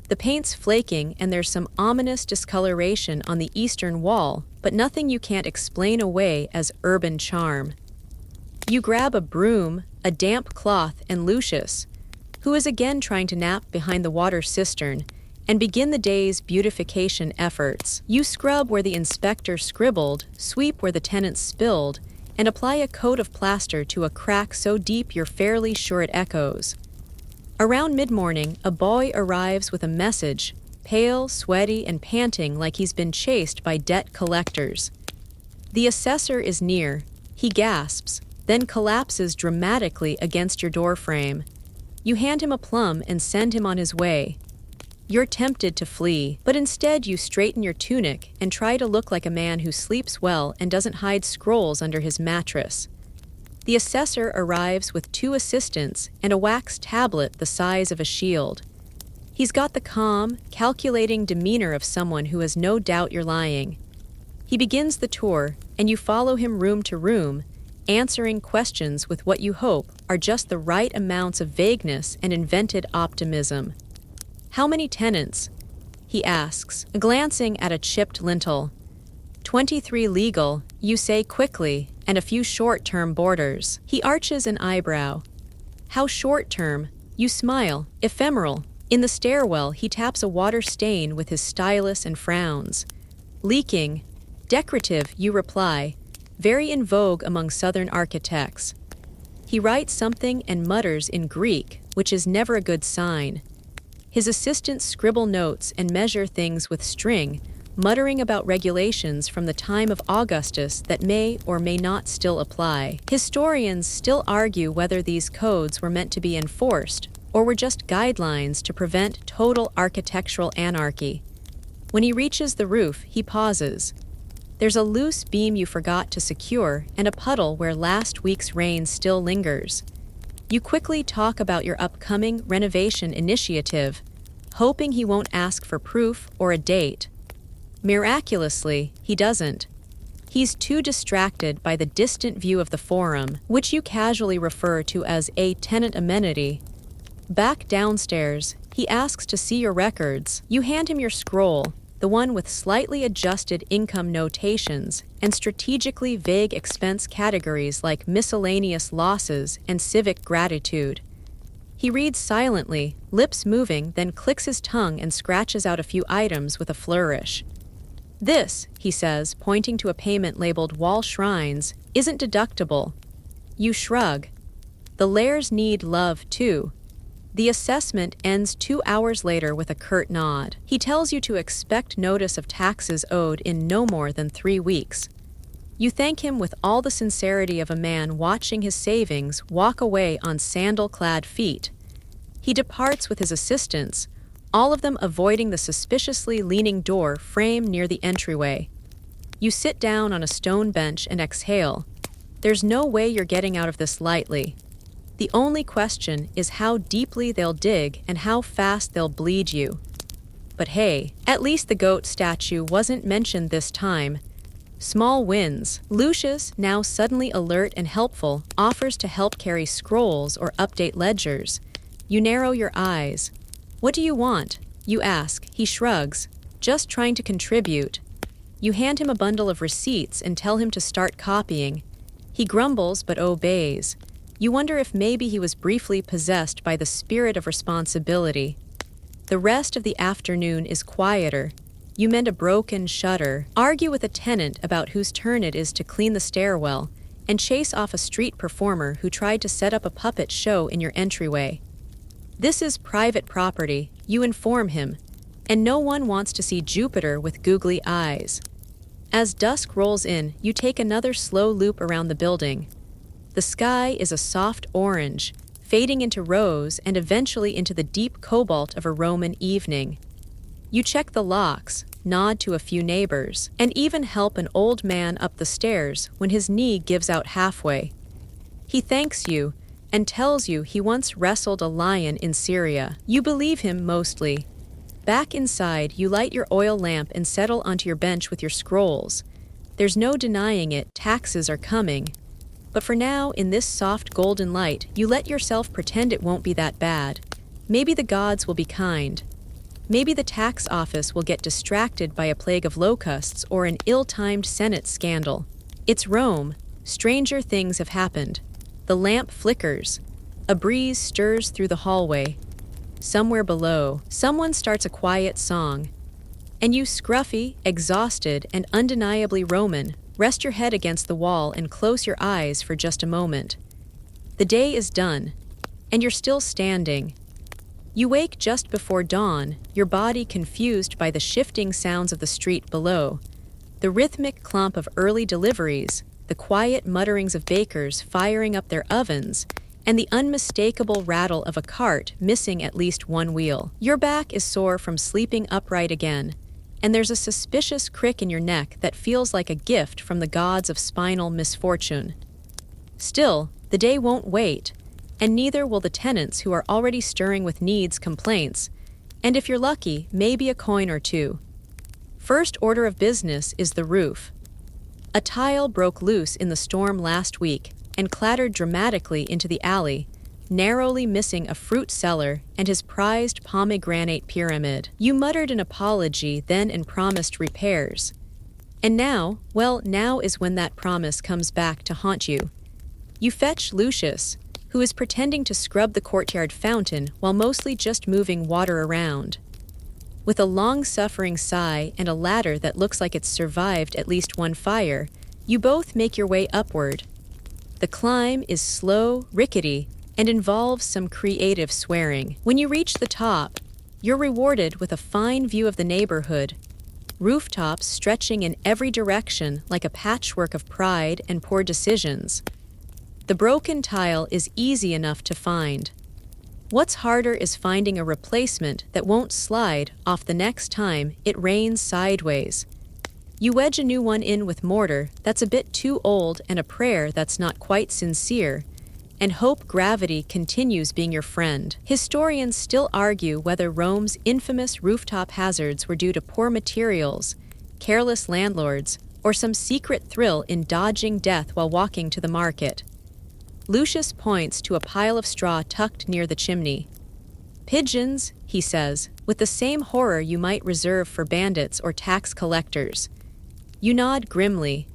The paint's flaking and there's some ominous discoloration on the eastern wall, but nothing you can't explain away as urban charm. You grab a broom, a damp cloth, and Lucius, who is again trying to nap behind the water cistern, and begin the day's beautification efforts. You scrub where the inspector scribbled, sweep where the tenant spilled, and apply a coat of plaster to a crack so deep you're fairly sure it echoes. Around mid-morning, a boy arrives with a message, pale, sweaty, and panting like he's been chased by debt collectors. The assessor is near. He gasps, then collapses dramatically against your doorframe. You hand him a plum and send him on his way. You're tempted to flee, but instead you straighten your tunic and try to look like a man who sleeps well and doesn't hide scrolls under his mattress. The assessor arrives with 2 assistants and a wax tablet the size of a shield. He's got the calm, calculating demeanor of someone who has no doubt you're lying. He begins the tour, and you follow him room to room, answering questions with what you hope are just the right amounts of vagueness and invented optimism. "How many tenants?" he asks, glancing at a chipped lintel. 23 legal, you say quickly, and a few short-term boarders. He arches an eyebrow. "How short-term?" You smile, ephemeral. In the stairwell, he taps a water stain with his stylus and frowns. "Leaking." "Decorative," you reply, very in vogue among Southern architects. He writes something and mutters in Greek, which is never a good sign. His assistants scribble notes and measure things with string, muttering about regulations from the time of Augustus that may or may not still apply. Historians still argue whether these codes were meant to be enforced or were just guidelines to prevent total architectural anarchy. When he reaches the roof, he pauses. There's a loose beam you forgot to secure and a puddle where last week's rain still lingers. You quickly talk about your upcoming renovation initiative, hoping he won't ask for proof or a date. Miraculously, he doesn't. He's too distracted by the distant view of the forum, which you casually refer to as a tenant amenity. Back downstairs, he asks to see your records. You hand him your scroll, the one with slightly adjusted income notations and strategically vague expense categories like miscellaneous losses and civic gratitude. He reads silently, lips moving, then clicks his tongue and scratches out a few items with a flourish. "This," he says, pointing to a payment labeled Wall Shrines, "isn't deductible." You shrug. The Lairs need love, too. The assessment ends 2 hours later with a curt nod. He tells you to expect notice of taxes owed in no more than 3 weeks. You thank him with all the sincerity of a man watching his savings walk away on sandal-clad feet. He departs with his assistants, all of them avoiding the suspiciously leaning door framed near the entryway. You sit down on a stone bench and exhale. There's no way you're getting out of this lightly. The only question is how deeply they'll dig and how fast they'll bleed you. But hey, at least the goat statue wasn't mentioned this time. Small wins. Lucius, now suddenly alert and helpful, offers to help carry scrolls or update ledgers. You narrow your eyes. "What do you want?" you ask. He shrugs. "Just trying to contribute." You hand him a bundle of receipts and tell him to start copying. He grumbles but obeys. You wonder if maybe he was briefly possessed by the spirit of responsibility. The rest of the afternoon is quieter. You mend a broken shutter, argue with a tenant about whose turn it is to clean the stairwell, and chase off a street performer who tried to set up a puppet show in your entryway. This is private property, you inform him, and no one wants to see Jupiter with googly eyes. As dusk rolls in, you take another slow loop around the building. The sky is a soft orange, fading into rose and eventually into the deep cobalt of a Roman evening. You check the locks, nod to a few neighbors, and even help an old man up the stairs when his knee gives out halfway. He thanks you and tells you he once wrestled a lion in Syria. You believe him mostly. Back inside, you light your oil lamp and settle onto your bench with your scrolls. There's no denying it, taxes are coming. But for now, in this soft golden light, you let yourself pretend it won't be that bad. Maybe the gods will be kind. Maybe the tax office will get distracted by a plague of locusts or an ill-timed Senate scandal. It's Rome. Stranger things have happened. The lamp flickers. A breeze stirs through the hallway. Somewhere below, someone starts a quiet song. And you, scruffy, exhausted, and undeniably Roman, rest your head against the wall and close your eyes for just a moment. The day is done, and you're still standing. You wake just before dawn, your body confused by the shifting sounds of the street below, the rhythmic clomp of early deliveries, the quiet mutterings of bakers firing up their ovens, and the unmistakable rattle of a cart missing at least one wheel. Your back is sore from sleeping upright again, and there's a suspicious crick in your neck that feels like a gift from the gods of spinal misfortune. Still, the day won't wait, and neither will the tenants who are already stirring with needs complaints, and if you're lucky, maybe a coin or two. First order of business is the roof. A tile broke loose in the storm last week and clattered dramatically into the alley, narrowly missing a fruit cellar and his prized pomegranate pyramid. You muttered an apology then and promised repairs. And now, well, now is when that promise comes back to haunt you. You fetch Lucius, who is pretending to scrub the courtyard fountain while mostly just moving water around. With a long-suffering sigh and a ladder that looks like it's survived at least one fire, you both make your way upward. The climb is slow, rickety, and involves some creative swearing. When you reach the top, you're rewarded with a fine view of the neighborhood, rooftops stretching in every direction like a patchwork of pride and poor decisions. The broken tile is easy enough to find. What's harder is finding a replacement that won't slide off the next time it rains sideways. You wedge a new one in with mortar that's a bit too old and a prayer that's not quite sincere, and hope gravity continues being your friend. Historians still argue whether Rome's infamous rooftop hazards were due to poor materials, careless landlords, or some secret thrill in dodging death while walking to the market. Lucius points to a pile of straw tucked near the chimney. Pigeons, he says, with the same horror you might reserve for bandits or tax collectors. You nod grimly.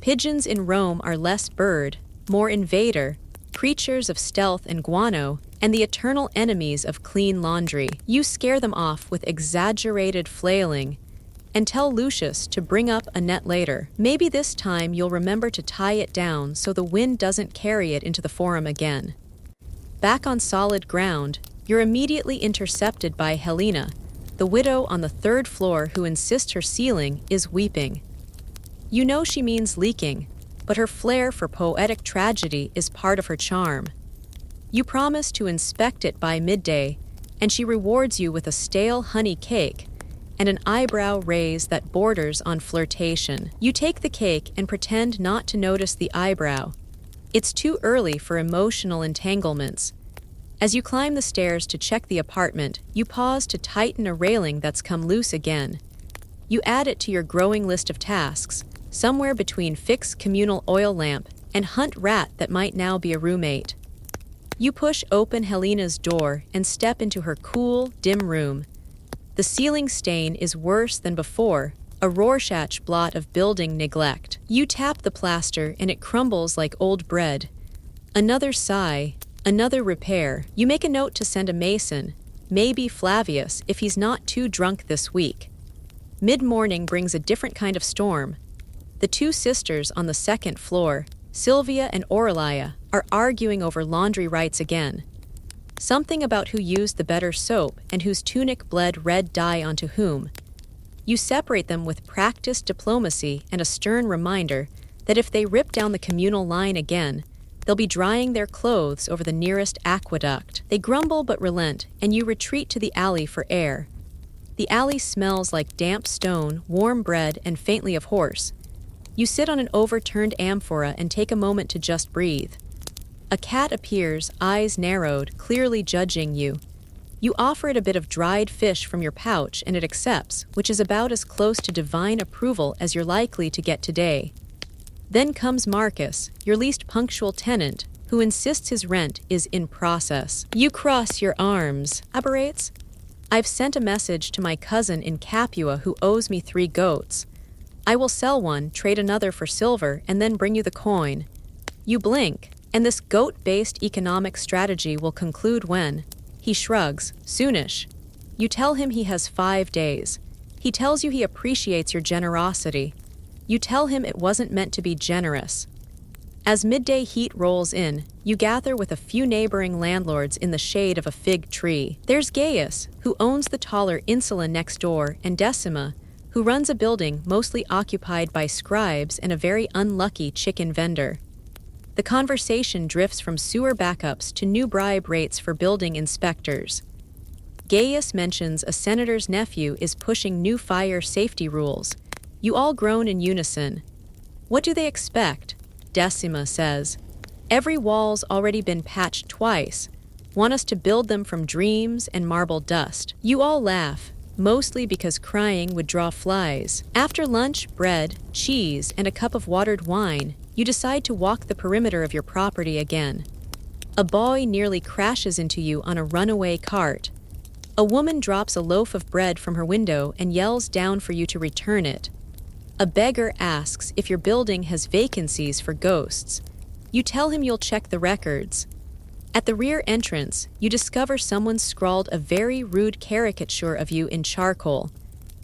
Pigeons in Rome are less bird, more invader, creatures of stealth and guano, and the eternal enemies of clean laundry. You scare them off with exaggerated flailing and tell Lucius to bring up a net later. Maybe this time you'll remember to tie it down so the wind doesn't carry it into the forum again. Back on solid ground, you're immediately intercepted by Helena, the widow on the third floor who insists her ceiling is weeping. You know she means leaking, but her flair for poetic tragedy is part of her charm. You promise to inspect it by midday, and she rewards you with a stale honey cake and an eyebrow raise that borders on flirtation. You take the cake and pretend not to notice the eyebrow. It's too early for emotional entanglements. As you climb the stairs to check the apartment, you pause to tighten a railing that's come loose again. You add it to your growing list of tasks, somewhere between fix communal oil lamp and hunt rat that might now be a roommate. You push open Helena's door and step into her cool, dim room. The ceiling stain is worse than before, a Rorschach blot of building neglect. You tap the plaster and it crumbles like old bread. Another sigh, another repair. You make a note to send a mason, maybe Flavius if he's not too drunk this week. Mid-morning brings a different kind of storm. The two sisters on the second floor, Sylvia and Aurelia, are arguing over laundry rights again. Something about who used the better soap and whose tunic bled red dye onto whom. You separate them with practiced diplomacy and a stern reminder that if they rip down the communal line again, they'll be drying their clothes over the nearest aqueduct. They grumble but relent, and you retreat to the alley for air. The alley smells like damp stone, warm bread, and faintly of horse. You sit on an overturned amphora and take a moment to just breathe. A cat appears, eyes narrowed, clearly judging you. You offer it a bit of dried fish from your pouch and it accepts, which is about as close to divine approval as you're likely to get today. Then comes Marcus, your least punctual tenant, who insists his rent is in process. You cross your arms. Aberrates? I've sent a message to my cousin in Capua who owes me 3 goats. I will sell one, trade another for silver, and then bring you the coin. You blink, and this goat-based economic strategy will conclude when. He shrugs, soonish. You tell him he has 5 days. He tells you he appreciates your generosity. You tell him it wasn't meant to be generous. As midday heat rolls in, you gather with a few neighboring landlords in the shade of a fig tree. There's Gaius, who owns the taller Insula next door, and Decima, who runs a building mostly occupied by scribes and a very unlucky chicken vendor. The conversation drifts from sewer backups to new bribe rates for building inspectors. Gaius mentions a senator's nephew is pushing new fire safety rules. You all groan in unison. What do they expect? Decima says. Every wall's already been patched twice. Want us to build them from dreams and marble dust. You all laugh, mostly because crying would draw flies. After lunch, bread, cheese, and a cup of watered wine, you decide to walk the perimeter of your property again. A boy nearly crashes into you on a runaway cart. A woman drops a loaf of bread from her window and yells down for you to return it. A beggar asks if your building has vacancies for ghosts. You tell him you'll check the records. At the rear entrance, you discover someone scrawled a very rude caricature of you in charcoal.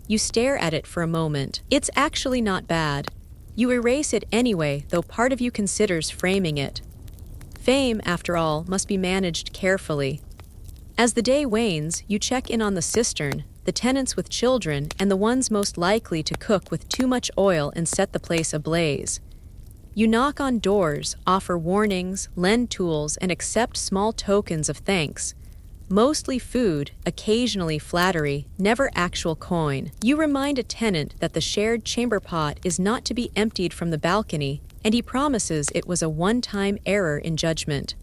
You stare at it for a moment. It's actually not bad. You erase it anyway, though part of you considers framing it. Fame, after all, must be managed carefully. As the day wanes, you check in on the cistern, the tenants with children, and the ones most likely to cook with too much oil and set the place ablaze. You knock on doors, offer warnings, lend tools, and accept small tokens of thanks. Mostly food, occasionally flattery, never actual coin. You remind a tenant that the shared chamber pot is not to be emptied from the balcony, and he promises it was a one-time error in judgment.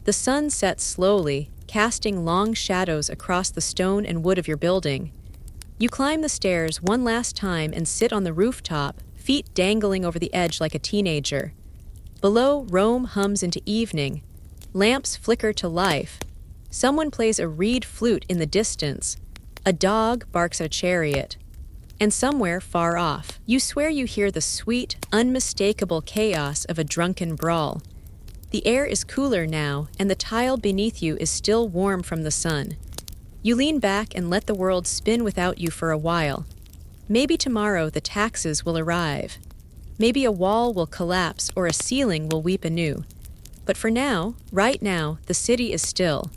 The sun sets slowly, casting long shadows across the stone and wood of your building. You climb the stairs one last time and sit on the rooftop, feet dangling over the edge like a teenager. Below, Rome hums into evening. Lamps flicker to life. Someone plays a reed flute in the distance. A dog barks at a chariot. And somewhere far off, you swear you hear the sweet, unmistakable chaos of a drunken brawl. The air is cooler now, and the tile beneath you is still warm from the sun. You lean back and let the world spin without you for a while. Maybe tomorrow the taxes will arrive. Maybe a wall will collapse or a ceiling will weep anew. But for now, right now, the city is still.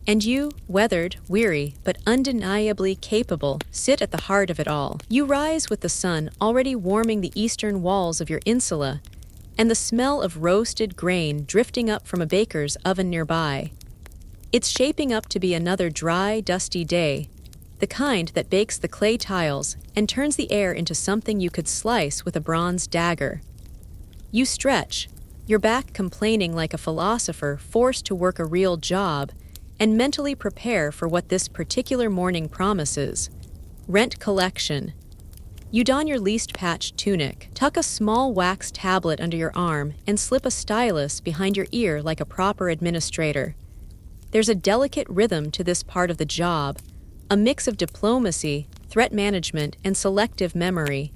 And you, weathered, weary, but undeniably capable, sit at the heart of it all. You rise with the sun already warming the eastern walls of your insula, and the smell of roasted grain drifting up from a baker's oven nearby. It's shaping up to be another dry, dusty day, the kind that bakes the clay tiles and turns the air into something you could slice with a bronze dagger. You stretch, your back complaining like a philosopher forced to work a real job, and mentally prepare for what this particular morning promises. Rent collection. You don your least patched tunic, tuck a small wax tablet under your arm, and slip a stylus behind your ear like a proper administrator. There's a delicate rhythm to this part of the job, a mix of diplomacy, threat management, and selective memory.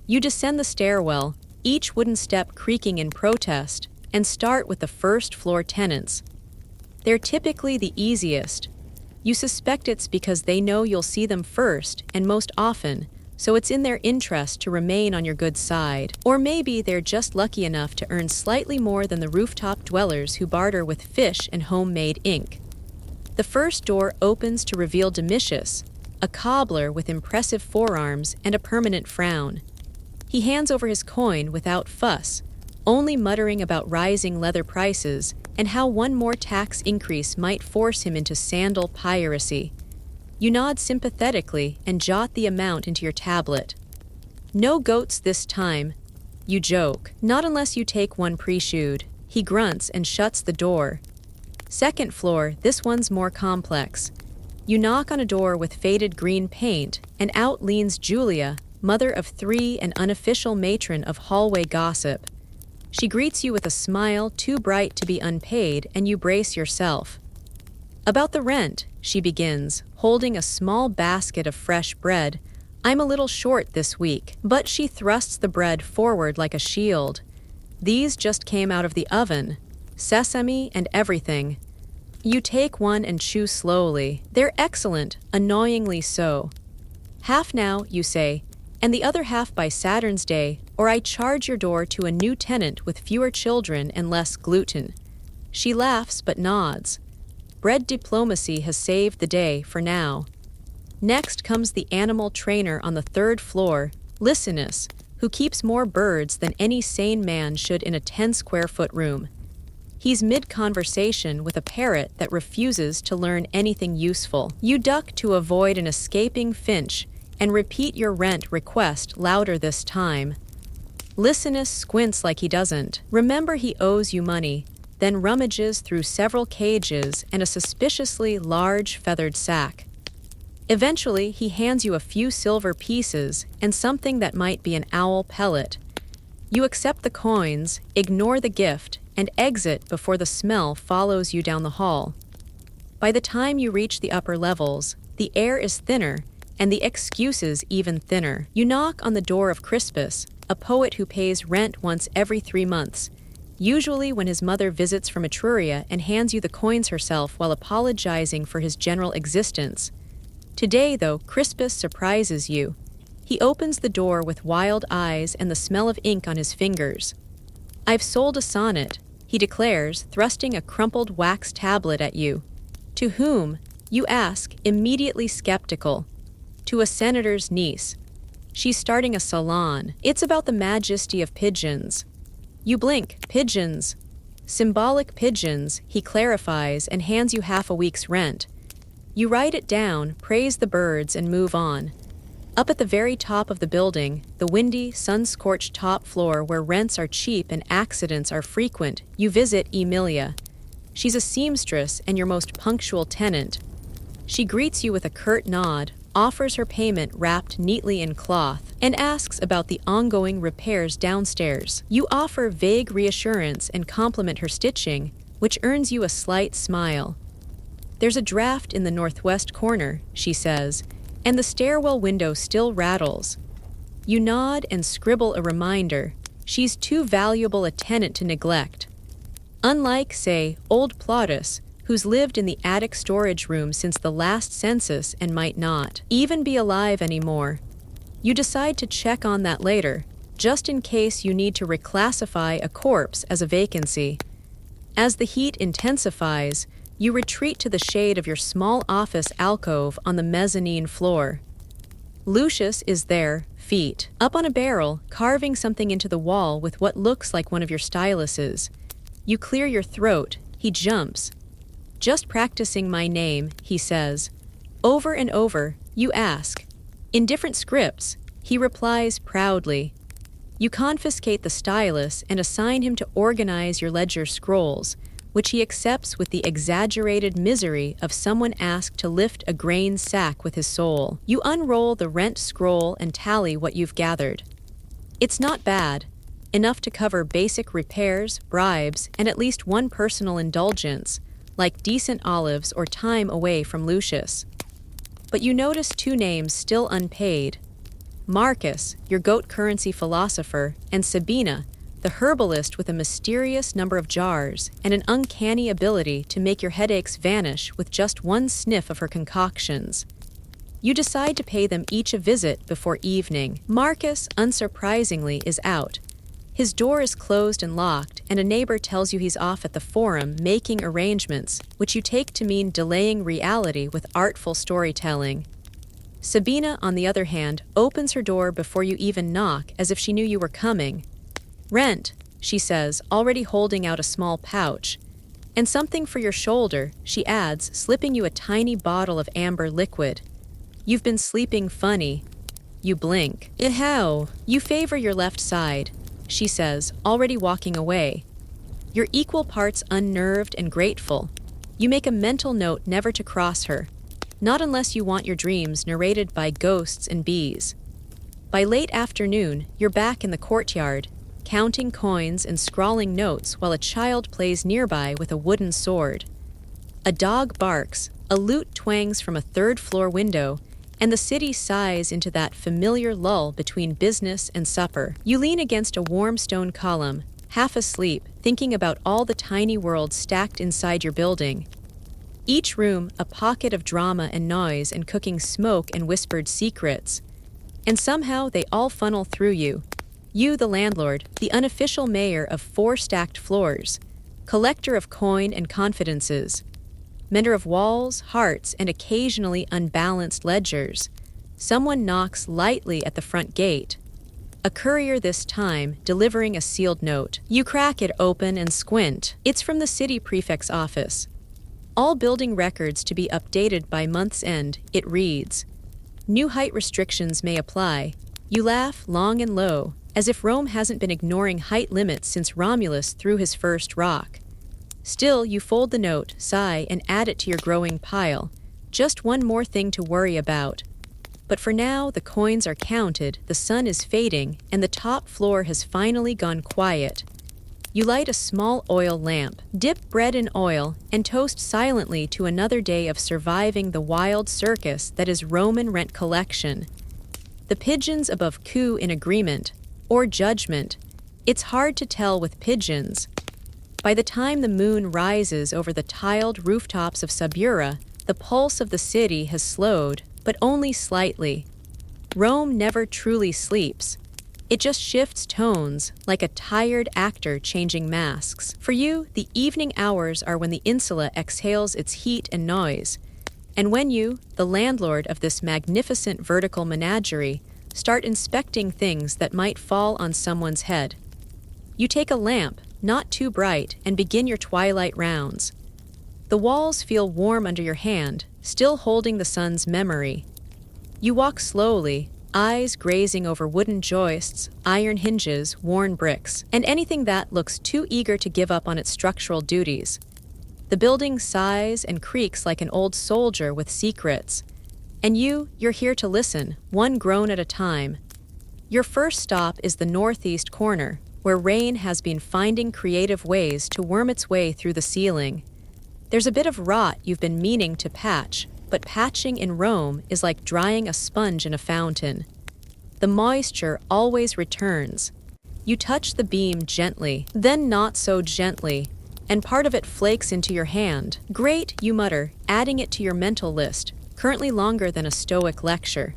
You descend the stairwell, each wooden step creaking in protest, and start with the first-floor tenants. They're typically the easiest. You suspect it's because they know you'll see them first and most often, so it's in their interest to remain on your good side. Or maybe they're just lucky enough to earn slightly more than the rooftop dwellers who barter with fish and homemade ink. The first door opens to reveal Domitius, a cobbler with impressive forearms and a permanent frown. He hands over his coin without fuss, only muttering about rising leather prices and how one more tax increase might force him into sandal piracy. You nod sympathetically and jot the amount into your tablet. No goats this time, you joke, not unless you take one pre-shoed. He grunts and shuts the door. Second floor, this one's more complex. You knock on a door with faded green paint, and out leans Julia, mother of 3 and unofficial matron of hallway gossip. She greets you with a smile too bright to be unpaid, and you brace yourself. About the rent, she begins, holding a small basket of fresh bread. I'm a little short this week, but she thrusts the bread forward like a shield. These just came out of the oven. Sesame and everything. You take one and chew slowly. They're excellent, annoyingly so. Half now, you say, and the other half by Saturn's Day, or I charge your door to a new tenant with fewer children and less gluten. She laughs but nods. Bread diplomacy has saved the day for now. Next comes the animal trainer on the 3rd floor, Licinus, who keeps more birds than any sane man should in a 10-square-foot room. He's mid-conversation with a parrot that refuses to learn anything useful. You duck to avoid an escaping finch and repeat your rent request louder this time. Licinus squints like he doesn't. Remember he owes you money, then rummages through several cages and a suspiciously large feathered sack. Eventually, he hands you a few silver pieces and something that might be an owl pellet. You accept the coins, ignore the gift, and exit before the smell follows you down the hall. By the time you reach the upper levels, the air is thinner and the excuses even thinner. You knock on the door of Crispus, a poet who pays rent once every 3 months, usually when his mother visits from Etruria and hands you the coins herself while apologizing for his general existence. Today, though, Crispus surprises you. He opens the door with wild eyes and the smell of ink on his fingers. I've sold a sonnet, he declares, thrusting a crumpled wax tablet at you. To whom? You ask, immediately skeptical. To a senator's niece. She's starting a salon. It's about the majesty of pigeons. You blink. Pigeons. Symbolic pigeons, he clarifies and hands you half a week's rent. You write it down, praise the birds, and move on. Up at the very top of the building, the windy, sun-scorched top floor where rents are cheap and accidents are frequent, you visit Emilia. She's a seamstress and your most punctual tenant. She greets you with a curt nod, offers her payment wrapped neatly in cloth, and asks about the ongoing repairs downstairs. You offer vague reassurance and compliment her stitching, which earns you a slight smile. There's a draft in the northwest corner, she says, and the stairwell window still rattles. You nod and scribble a reminder. She's too valuable a tenant to neglect. Unlike, say, old Plautus, who's lived in the attic storage room since the last census and might not even be alive anymore. You decide to check on that later, just in case you need to reclassify a corpse as a vacancy. As the heat intensifies, you retreat to the shade of your small office alcove on the mezzanine floor. Lucius is there, feet up on a barrel, carving something into the wall with what looks like one of your styluses. You clear your throat. He jumps. Just practicing my name, he says. Over and over, you ask. In different scripts, he replies proudly. You confiscate the stylus and assign him to organize your ledger scrolls, which he accepts with the exaggerated misery of someone asked to lift a grain sack with his soul. You unroll the rent scroll and tally what you've gathered. It's not bad, enough to cover basic repairs, bribes, and at least one personal indulgence, like decent olives or time away from Lucius. But you notice 2 names still unpaid. Marcus, your goat currency philosopher, and Sabina, the herbalist with a mysterious number of jars and an uncanny ability to make your headaches vanish with just one sniff of her concoctions. You decide to pay them each a visit before evening. Marcus, unsurprisingly, is out. His door is closed and locked, and a neighbor tells you he's off at the forum making arrangements, which you take to mean delaying reality with artful storytelling. Sabina, on the other hand, opens her door before you even knock, as if she knew you were coming. "Rent," she says, already holding out a small pouch. "And something for your shoulder," she adds, slipping you a tiny bottle of amber liquid. "You've been sleeping funny." You blink. "How?" "You favor your left side," she says, already walking away. You're equal parts unnerved and grateful. You make a mental note never to cross her. Not unless you want your dreams narrated by ghosts and bees. By late afternoon, you're back in the courtyard, counting coins and scrawling notes while a child plays nearby with a wooden sword. A dog barks, a lute twangs from a third-floor window, and the city sighs into that familiar lull between business and supper. You lean against a warm stone column, half asleep, thinking about all the tiny worlds stacked inside your building. Each room a pocket of drama and noise and cooking smoke and whispered secrets. And somehow they all funnel through you. You, the landlord, the unofficial mayor of 4 stacked floors, collector of coin and confidences, mender of walls, hearts, and occasionally unbalanced ledgers. Someone knocks lightly at the front gate. A courier this time, delivering a sealed note. You crack it open and squint. It's from the city prefect's office. All building records to be updated by month's end, it reads. New height restrictions may apply. You laugh long and low, as if Rome hasn't been ignoring height limits since Romulus threw his first rock. Still, you fold the note, sigh, and add it to your growing pile. Just one more thing to worry about. But for now, the coins are counted, the sun is fading, and the top floor has finally gone quiet. You light a small oil lamp, dip bread in oil, and toast silently to another day of surviving the wild circus that is Roman rent collection. The pigeons above coo in agreement, or judgment. It's hard to tell with pigeons. By the time the moon rises over the tiled rooftops of Subura, the pulse of the city has slowed, but only slightly. Rome never truly sleeps. It just shifts tones, like a tired actor changing masks. For you, the evening hours are when the insula exhales its heat and noise, and when you, the landlord of this magnificent vertical menagerie, start inspecting things that might fall on someone's head. You take a lamp, not too bright, and begin your twilight rounds. The walls feel warm under your hand, still holding the sun's memory. You walk slowly, eyes grazing over wooden joists, iron hinges, worn bricks, and anything that looks too eager to give up on its structural duties. The building sighs and creaks like an old soldier with secrets. And you're here to listen, one groan at a time. Your first stop is the northeast corner, where rain has been finding creative ways to worm its way through the ceiling. There's a bit of rot you've been meaning to patch, but patching in Rome is like drying a sponge in a fountain. The moisture always returns. You touch the beam gently, then not so gently, and part of it flakes into your hand. Great, you mutter, adding it to your mental list, currently longer than a Stoic lecture.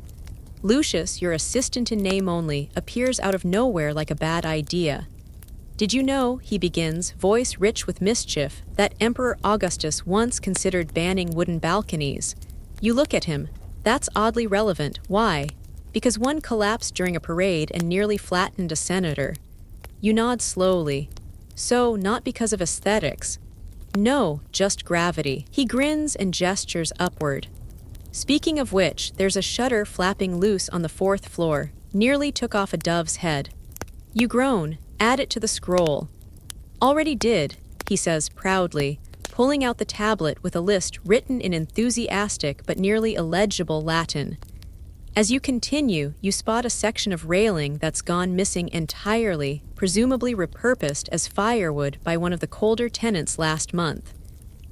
Lucius, your assistant in name only, appears out of nowhere like a bad idea. Did you know, he begins, voice rich with mischief, that Emperor Augustus once considered banning wooden balconies? You look at him. That's oddly relevant. Why? Because one collapsed during a parade and nearly flattened a senator. You nod slowly. So, not because of aesthetics. No, just gravity. He grins and gestures upward. Speaking of which, there's a shutter flapping loose on the 4th floor. Nearly took off a dove's head. You groan. Add it to the scroll. Already did, he says proudly, pulling out the tablet with a list written in enthusiastic but nearly illegible Latin. As you continue, you spot a section of railing that's gone missing entirely, presumably repurposed as firewood by one of the colder tenants last month.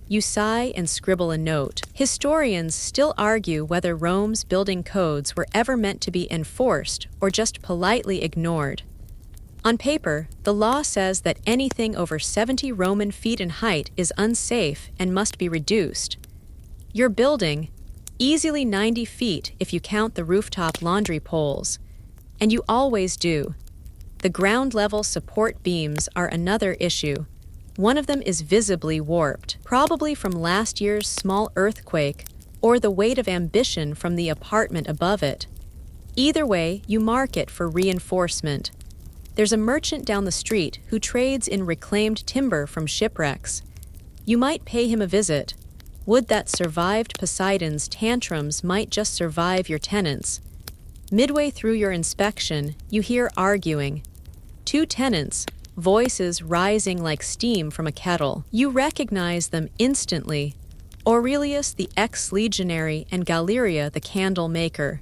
You sigh and scribble a note. Historians still argue whether Rome's building codes were ever meant to be enforced or just politely ignored. On paper, the law says that anything over 70 Roman feet in height is unsafe and must be reduced. Your building, easily 90 feet if you count the rooftop laundry poles, and you always do. The ground-level support beams are another issue. One of them is visibly warped, probably from last year's small earthquake or the weight of ambition from the apartment above it. Either way, you mark it for reinforcement. There's a merchant down the street who trades in reclaimed timber from shipwrecks. You might pay him a visit. Would that survived Poseidon's tantrums might just survive your tenants. Midway through your inspection, you hear arguing. Two tenants, voices rising like steam from a kettle. You recognize them instantly. Aurelius the ex-legionary and Galeria the candle maker.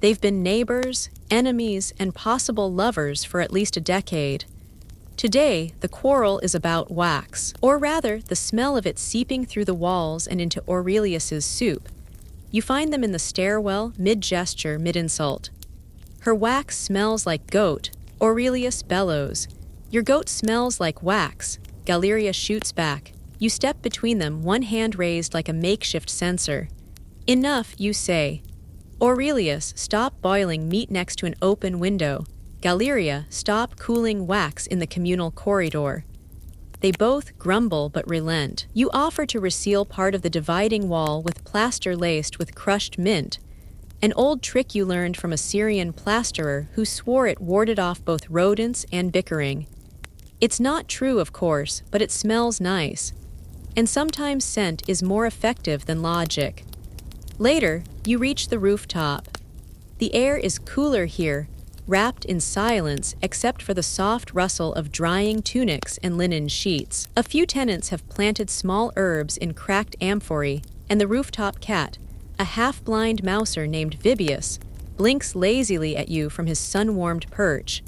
They've been neighbors, enemies, and possible lovers for at least a decade. Today, the quarrel is about wax, or rather, the smell of it seeping through the walls and into Aurelius's soup. You find them in the stairwell, mid-gesture, mid-insult. Her wax smells like goat, Aurelius bellows. Your goat smells like wax, Galeria shoots back. You step between them, one hand raised like a makeshift censer. Enough, you say. Aurelius, stop boiling meat next to an open window. Galeria, stop cooling wax in the communal corridor. They both grumble but relent. You offer to reseal part of the dividing wall with plaster laced with crushed mint, an old trick you learned from a Syrian plasterer who swore it warded off both rodents and bickering. It's not true, of course, but it smells nice. And sometimes scent is more effective than logic. Later, you reach the rooftop. The air is cooler here, wrapped in silence except for the soft rustle of drying tunics and linen sheets. A few tenants have planted small herbs in cracked amphorae, and the rooftop cat, a half-blind mouser named Vibius, blinks lazily at you from his sun-warmed perch.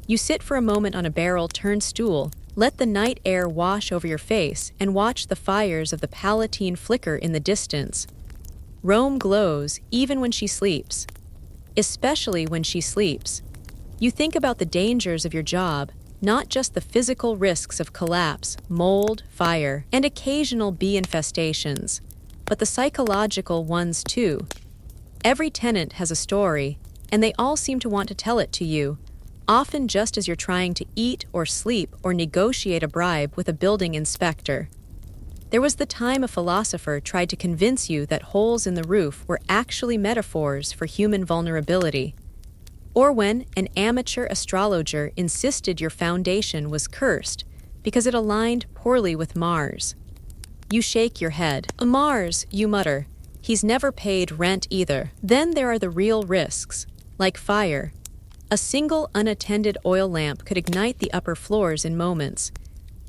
You sit for a moment on a barrel-turned stool, let the night air wash over your face, and watch the fires of the Palatine flicker in the distance. Rome glows even when she sleeps. Especially when she sleeps. You think about the dangers of your job, not just the physical risks of collapse, mold, fire, and occasional bee infestations, but the psychological ones too. Every tenant has a story, and they all seem to want to tell it to you, often just as you're trying to eat or sleep or negotiate a bribe with a building inspector. There was the time a philosopher tried to convince you that holes in the roof were actually metaphors for human vulnerability. Or when an amateur astrologer insisted your foundation was cursed because it aligned poorly with Mars. You shake your head. Mars, you mutter. He's never paid rent either. Then there are the real risks, like fire. A single unattended oil lamp could ignite the upper floors in moments.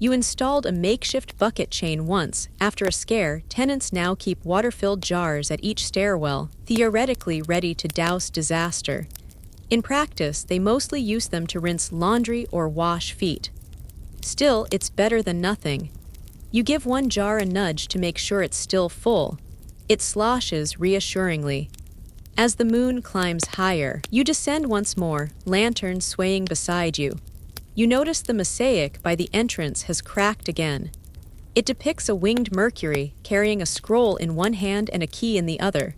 You installed a makeshift bucket chain once. After a scare, tenants now keep water-filled jars at each stairwell, theoretically ready to douse disaster. In practice, they mostly use them to rinse laundry or wash feet. Still, it's better than nothing. You give one jar a nudge to make sure it's still full. It sloshes reassuringly. As the moon climbs higher, you descend once more, lantern swaying beside you. You notice the mosaic by the entrance has cracked again. It depicts a winged Mercury carrying a scroll in one hand and a key in the other.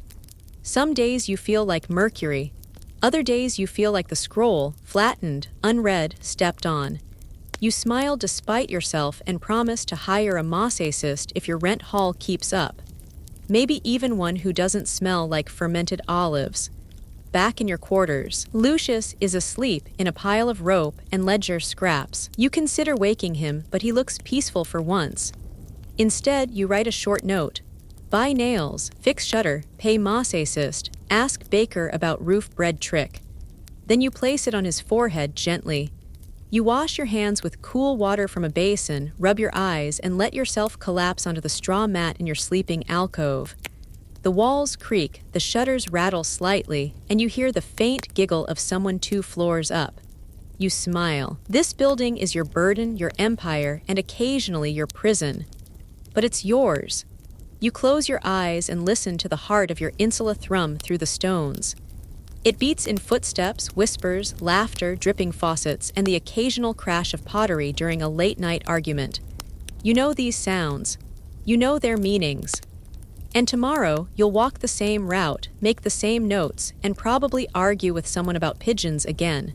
Some days you feel like Mercury. Other days you feel like the scroll, flattened, unread, stepped on. You smile despite yourself and promise to hire a mosaicist if your rent haul keeps up. Maybe even one who doesn't smell like fermented olives. Back in your quarters, Lucius is asleep in a pile of rope and ledger scraps. You consider waking him, but he looks peaceful for once. Instead, you write a short note. Buy nails, fix shutter, pay mosaicist, ask baker about roof bread trick. Then you place it on his forehead gently. You wash your hands with cool water from a basin, rub your eyes, and let yourself collapse onto the straw mat in your sleeping alcove. The walls creak, the shutters rattle slightly, and you hear the faint giggle of someone 2 floors up. You smile. This building is your burden, your empire, and occasionally your prison. But it's yours. You close your eyes and listen to the heart of your insula thrum through the stones. It beats in footsteps, whispers, laughter, dripping faucets, and the occasional crash of pottery during a late-night argument. You know these sounds. You know their meanings. And tomorrow, you'll walk the same route, make the same notes, and probably argue with someone about pigeons again.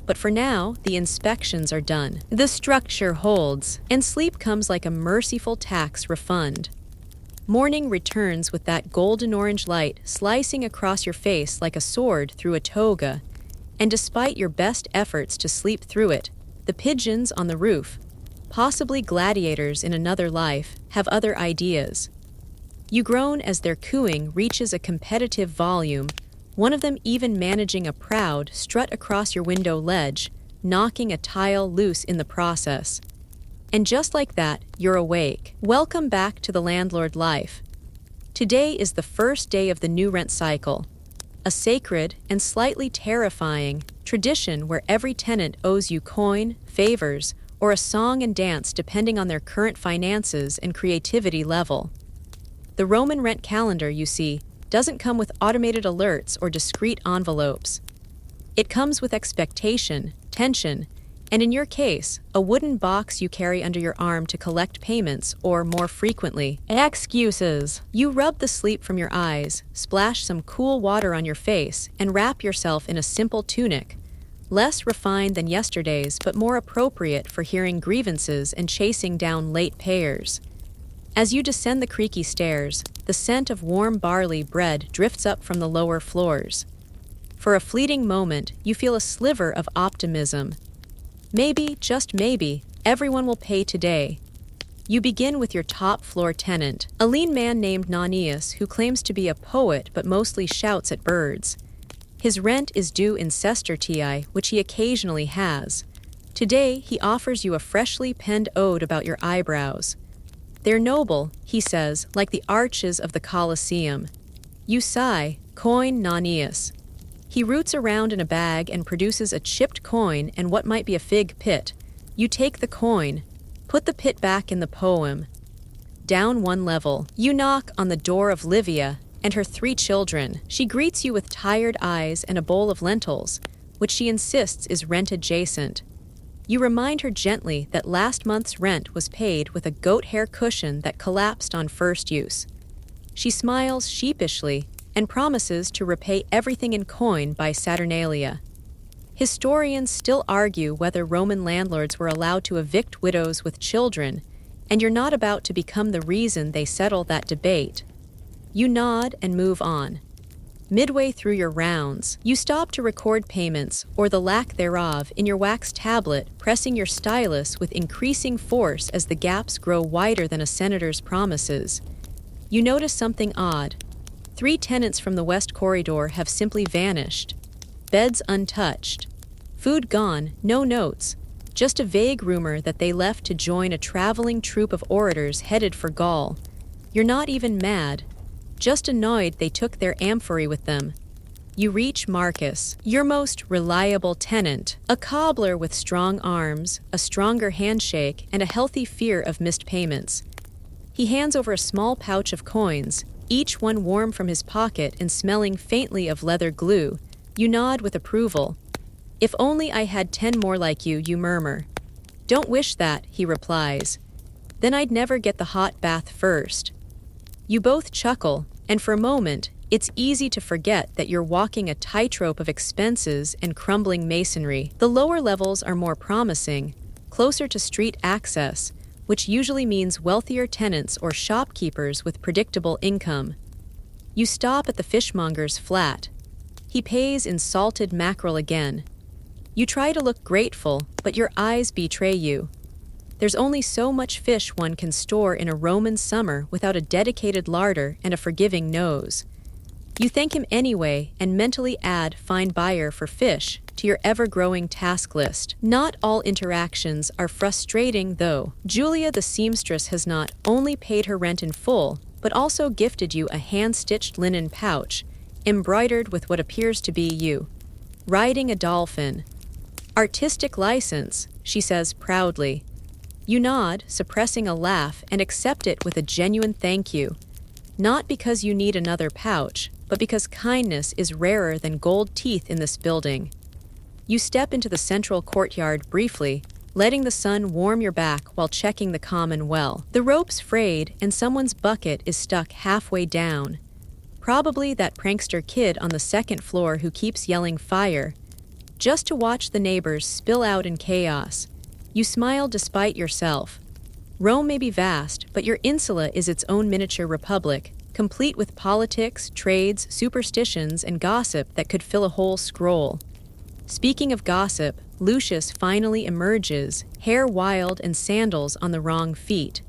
But for now, the inspections are done. The structure holds, and sleep comes like a merciful tax refund. Morning returns with that golden orange light slicing across your face like a sword through a toga, and despite your best efforts to sleep through it, the pigeons on the roof, possibly gladiators in another life, have other ideas. You groan as their cooing reaches a competitive volume, one of them even managing a proud strut across your window ledge, knocking a tile loose in the process. And just like that, you're awake. Welcome back to the landlord life. Today is the first day of the new rent cycle, a sacred and slightly terrifying tradition where every tenant owes you coin, favors, or a song and dance depending on their current finances and creativity level. The Roman rent calendar, you see, doesn't come with automated alerts or discrete envelopes. It comes with expectation, tension, and in your case, a wooden box you carry under your arm to collect payments or, more frequently, excuses. You rub the sleep from your eyes, splash some cool water on your face, and wrap yourself in a simple tunic, less refined than yesterday's but more appropriate for hearing grievances and chasing down late payers. As you descend the creaky stairs, the scent of warm barley bread drifts up from the lower floors. For a fleeting moment, you feel a sliver of optimism. Maybe, just maybe, everyone will pay today. You begin with your top floor tenant, a lean man named Nanias who claims to be a poet but mostly shouts at birds. His rent is due in sestertii, which he occasionally has. Today, he offers you a freshly penned ode about your eyebrows. They're noble, he says, like the arches of the Colosseum. You sigh, coin Nanias. He roots around in a bag and produces a chipped coin and what might be a fig pit. You take the coin, put the pit back in the poem. Down one level, you knock on the door of Livia and her 3 children. She greets you with tired eyes and a bowl of lentils, which she insists is rent adjacent. You remind her gently that last month's rent was paid with a goat hair cushion that collapsed on first use. She smiles sheepishly and promises to repay everything in coin by Saturnalia. Historians still argue whether Roman landlords were allowed to evict widows with children, and you're not about to become the reason they settle that debate. You nod and move on. Midway through your rounds, you stop to record payments, or the lack thereof, in your wax tablet, pressing your stylus with increasing force as the gaps grow wider than a senator's promises. You notice something odd. 3 tenants from the west corridor have simply vanished. Beds untouched. Food gone, no notes. Just a vague rumor that they left to join a traveling troupe of orators headed for Gaul. You're not even mad. Just annoyed they took their amphory with them. You reach Marcus, your most reliable tenant, a cobbler with strong arms, a stronger handshake, and a healthy fear of missed payments. He hands over a small pouch of coins, each one warm from his pocket and smelling faintly of leather glue. You nod with approval. If only I had 10 more like you, you murmur. Don't wish that, he replies. Then I'd never get the hot bath first. You both chuckle, and for a moment, it's easy to forget that you're walking a tightrope of expenses and crumbling masonry. The lower levels are more promising, closer to street access, which usually means wealthier tenants or shopkeepers with predictable income. You stop at the fishmonger's flat. He pays in salted mackerel again. You try to look grateful, but your eyes betray you. There's only so much fish one can store in a Roman summer without a dedicated larder and a forgiving nose. You thank him anyway and mentally add "find buyer for fish" to your ever-growing task list. Not all interactions are frustrating, though. Julia the seamstress has not only paid her rent in full, but also gifted you a hand-stitched linen pouch, embroidered with what appears to be you. Riding a dolphin. Artistic license, she says proudly. You nod, suppressing a laugh, and accept it with a genuine thank you. Not because you need another pouch, but because kindness is rarer than gold teeth in this building. You step into the central courtyard briefly, letting the sun warm your back while checking the common well. The rope's frayed, and someone's bucket is stuck halfway down. Probably that prankster kid on the second floor who keeps yelling fire. just to watch the neighbors spill out in chaos. You smile despite yourself. Rome may be vast, but your insula is its own miniature republic, complete with politics, trades, superstitions, and gossip that could fill a whole scroll. Speaking of gossip, Lucius finally emerges, hair wild and sandals on the wrong feet.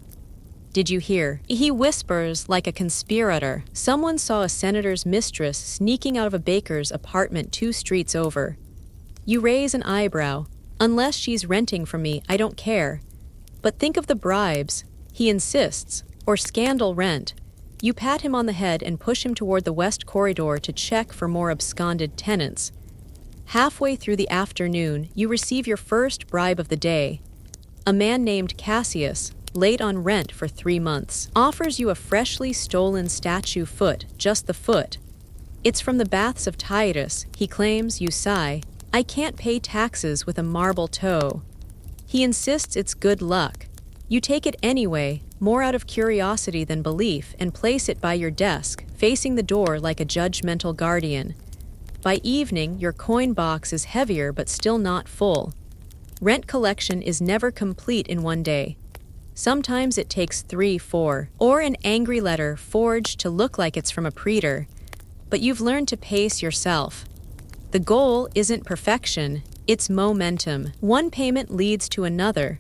Did you hear? He whispers like a conspirator. Someone saw a senator's mistress sneaking out of a baker's apartment 2 streets over. You raise an eyebrow. Unless she's renting from me, I don't care. But think of the bribes. He insists, or scandal rent. You pat him on the head and push him toward the west corridor to check for more absconded tenants. Halfway through the afternoon, you receive your first bribe of the day. A man named Cassius, late on rent for 3 months, offers you a freshly stolen statue foot, just the foot. It's from the baths of Titus, he claims. You sigh. I can't pay taxes with a marble toe. He insists it's good luck. You take it anyway, more out of curiosity than belief, and place it by your desk, facing the door like a judgmental guardian. By evening, your coin box is heavier but still not full. Rent collection is never complete in one day. Sometimes it takes 3, 4, or an angry letter forged to look like it's from a praetor. But you've learned to pace yourself. The goal isn't perfection, it's momentum. One payment leads to another.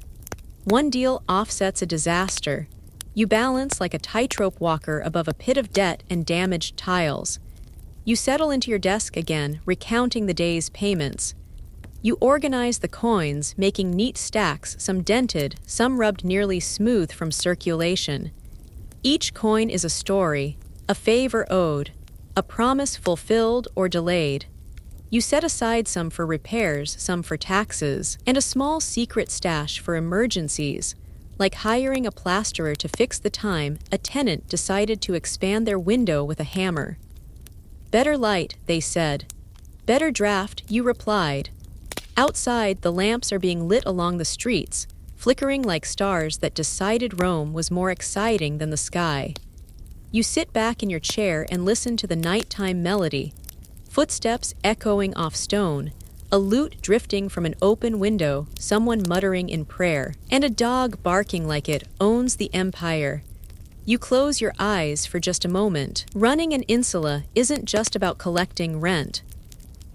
One deal offsets a disaster. You balance like a tightrope walker above a pit of debt and damaged tiles. You settle into your desk again, recounting the day's payments. You organize the coins, making neat stacks, some dented, some rubbed nearly smooth from circulation. Each coin is a story, a favor owed, a promise fulfilled or delayed. You set aside some for repairs, some for taxes, and a small secret stash for emergencies, like hiring a plasterer to fix the time a tenant decided to expand their window with a hammer. Better light, they said. Better draft, you replied. Outside, the lamps are being lit along the streets, flickering like stars that decided Rome was more exciting than the sky. You sit back in your chair and listen to the nighttime melody, footsteps echoing off stone, a lute drifting from an open window, someone muttering in prayer, and a dog barking like it owns the empire. You close your eyes for just a moment. Running an insula isn't just about collecting rent.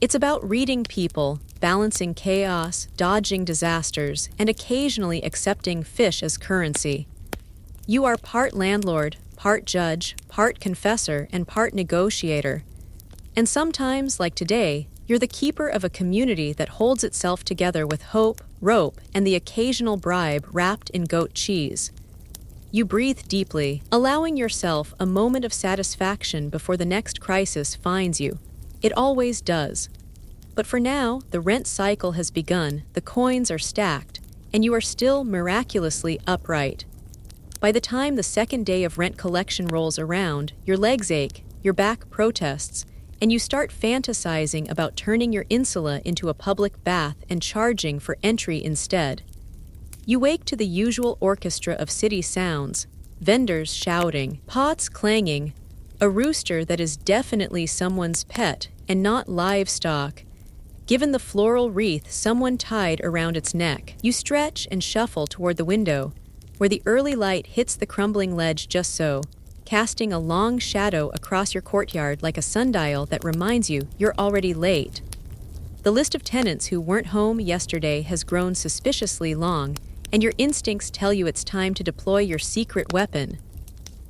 It's about reading people, balancing chaos, dodging disasters, and occasionally accepting fish as currency. You are part landlord, part judge, part confessor, and part negotiator. And sometimes, like today, you're the keeper of a community that holds itself together with hope, rope, and the occasional bribe wrapped in goat cheese. You breathe deeply, allowing yourself a moment of satisfaction before the next crisis finds you. It always does. But for now, the rent cycle has begun, the coins are stacked, and you are still miraculously upright. By the time the second day of rent collection rolls around, your legs ache, your back protests, and you start fantasizing about turning your insula into a public bath and charging for entry instead. You wake to the usual orchestra of city sounds, vendors shouting, pots clanging, a rooster that is definitely someone's pet and not livestock, given the floral wreath someone tied around its neck. You stretch and shuffle toward the window, where the early light hits the crumbling ledge just so, casting a long shadow across your courtyard like a sundial that reminds you you're already late. The list of tenants who weren't home yesterday has grown suspiciously long, and your instincts tell you it's time to deploy your secret weapon.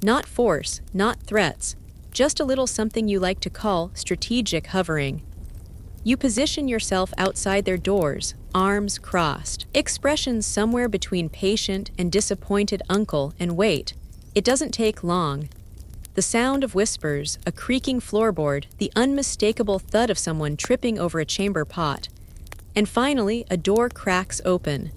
Not force, not threats, just a little something you like to call strategic hovering. You position yourself outside their doors, arms crossed, expressions somewhere between patient and disappointed uncle, and wait. It doesn't take long. The sound of whispers, a creaking floorboard, the unmistakable thud of someone tripping over a chamber pot. And finally, a door cracks open.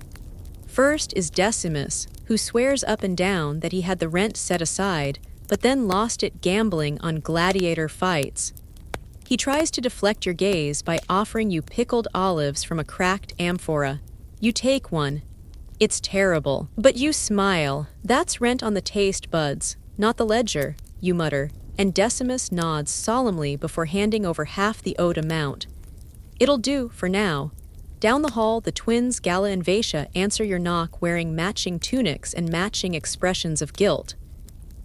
First is Decimus, who swears up and down that he had the rent set aside, but then lost it gambling on gladiator fights. He tries to deflect your gaze by offering you pickled olives from a cracked amphora. You take one. It's terrible, but you smile. That's rent on the taste buds, not the ledger, you mutter, and Decimus nods solemnly before handing over half the owed amount. It'll do, for now. Down the hall, the twins Gala and Vaisha answer your knock wearing matching tunics and matching expressions of guilt.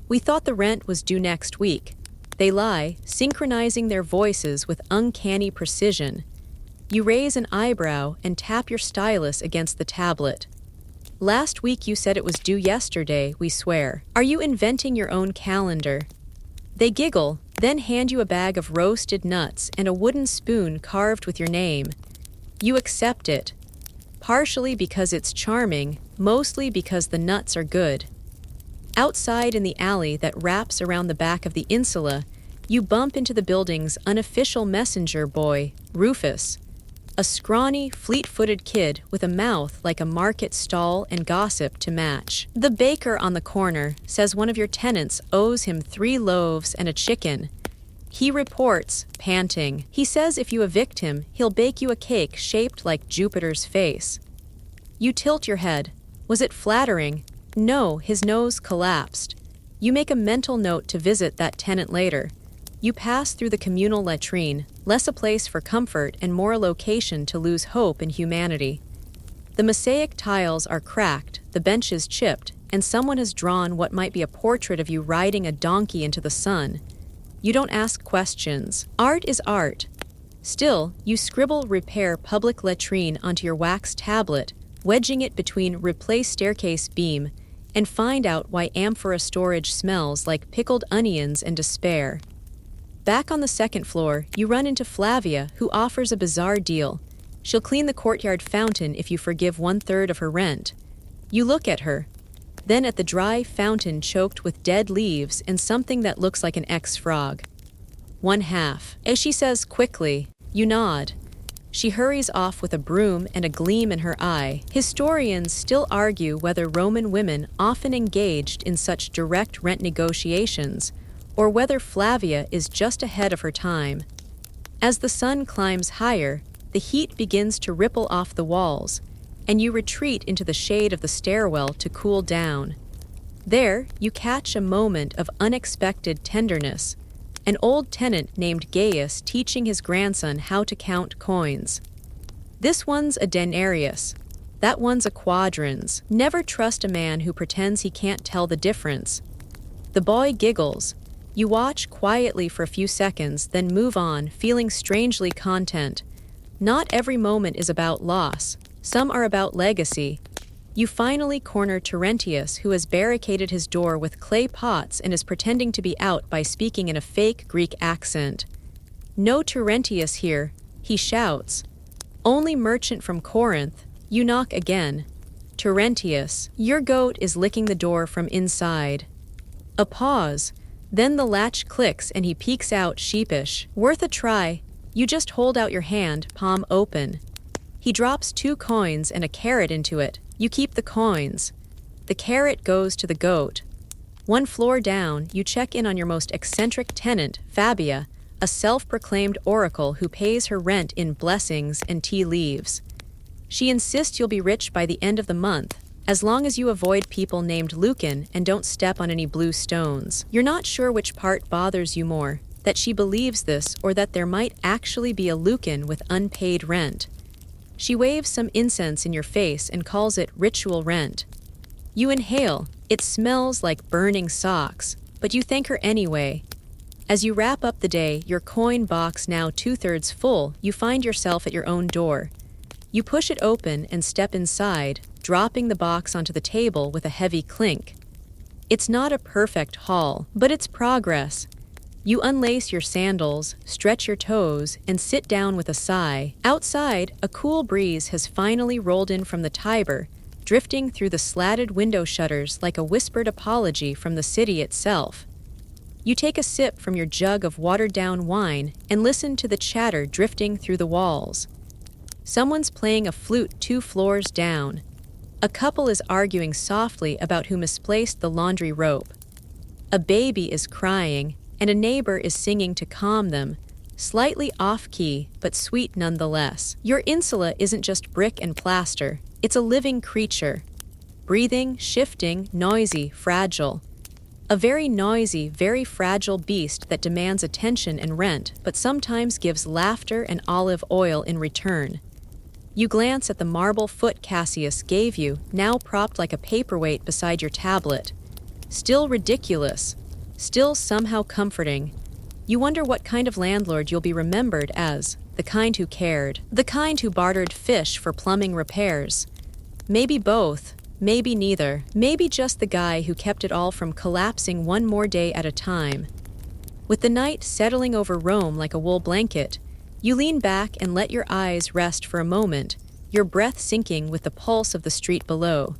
We thought the rent was due next week. They lie, synchronizing their voices with uncanny precision. You raise an eyebrow and tap your stylus against the tablet. Last week you said it was due yesterday, we swear. Are you inventing your own calendar? They giggle, then hand you a bag of roasted nuts and a wooden spoon carved with your name. You accept it, partially because it's charming, mostly because the nuts are good. Outside in the alley that wraps around the back of the insula, you bump into the building's unofficial messenger boy, Rufus, a scrawny, fleet-footed kid with a mouth like a market stall and gossip to match. The baker on the corner says one of your tenants owes him 3 loaves and a chicken. He reports, panting. He says if you evict him, he'll bake you a cake shaped like Jupiter's face. You tilt your head. Was it flattering? No, his nose collapsed. You make a mental note to visit that tenant later. You pass through the communal latrine, less a place for comfort and more a location to lose hope in humanity. The mosaic tiles are cracked, the benches chipped, and someone has drawn what might be a portrait of you riding a donkey into the sun. You don't ask questions. Art is art. Still, you scribble repair public latrine onto your wax tablet, wedging it between replace staircase beam, and find out why amphora storage smells like pickled onions and despair. Back on the second floor, you run into Flavia, who offers a bizarre deal. She'll clean the courtyard fountain if you forgive 1/3 of her rent. You look at her, then at the dry fountain choked with dead leaves and something that looks like an ex-frog. 1/2. As she says quickly, you nod. She hurries off with a broom and a gleam in her eye. Historians still argue whether Roman women often engaged in such direct rent negotiations, or whether Flavia is just ahead of her time. As the sun climbs higher, the heat begins to ripple off the walls, and you retreat into the shade of the stairwell to cool down. There, you catch a moment of unexpected tenderness, an old tenant named Gaius teaching his grandson how to count coins. This one's a denarius, that one's a quadrans. Never trust a man who pretends he can't tell the difference. The boy giggles. You watch quietly for a few seconds, then move on, feeling strangely content. Not every moment is about loss. Some are about legacy. You finally corner Terentius, who has barricaded his door with clay pots and is pretending to be out by speaking in a fake Greek accent. No Terentius here, he shouts. Only merchant from Corinth. You knock again. Terentius, your goat is licking the door from inside. A pause. Then the latch clicks and he peeks out sheepish. Worth a try. You just hold out your hand, palm open. He drops 2 coins and a carrot into it. You keep the coins. The carrot goes to the goat. 1 floor down, you check in on your most eccentric tenant, Fabia, a self-proclaimed oracle who pays her rent in blessings and tea leaves. She insists you'll be rich by the end of the month, as long as you avoid people named Lucan and don't step on any blue stones. You're not sure which part bothers you more, that she believes this or that there might actually be a Lucan with unpaid rent. She waves some incense in your face and calls it ritual rent. You inhale. It smells like burning socks, but you thank her anyway. As you wrap up the day, your coin box now 2/3 full, you find yourself at your own door. You push it open and step inside, dropping the box onto the table with a heavy clink. It's not a perfect haul, but it's progress. You unlace your sandals, stretch your toes, and sit down with a sigh. Outside, a cool breeze has finally rolled in from the Tiber, drifting through the slatted window shutters like a whispered apology from the city itself. You take a sip from your jug of watered-down wine and listen to the chatter drifting through the walls. Someone's playing a flute 2 floors down. A couple is arguing softly about who misplaced the laundry rope. A baby is crying, and a neighbor is singing to calm them, slightly off-key, but sweet nonetheless. Your insula isn't just brick and plaster, it's a living creature. Breathing, shifting, noisy, fragile. A very noisy, very fragile beast that demands attention and rent, but sometimes gives laughter and olive oil in return. You glance at the marble foot Cassius gave you, now propped like a paperweight beside your tablet. Still ridiculous, still somehow comforting. You wonder what kind of landlord you'll be remembered as, the kind who cared, the kind who bartered fish for plumbing repairs. Maybe both, maybe neither, maybe just the guy who kept it all from collapsing one more day at a time. With the night settling over Rome like a wool blanket, you lean back and let your eyes rest for a moment, your breath sinking with the pulse of the street below.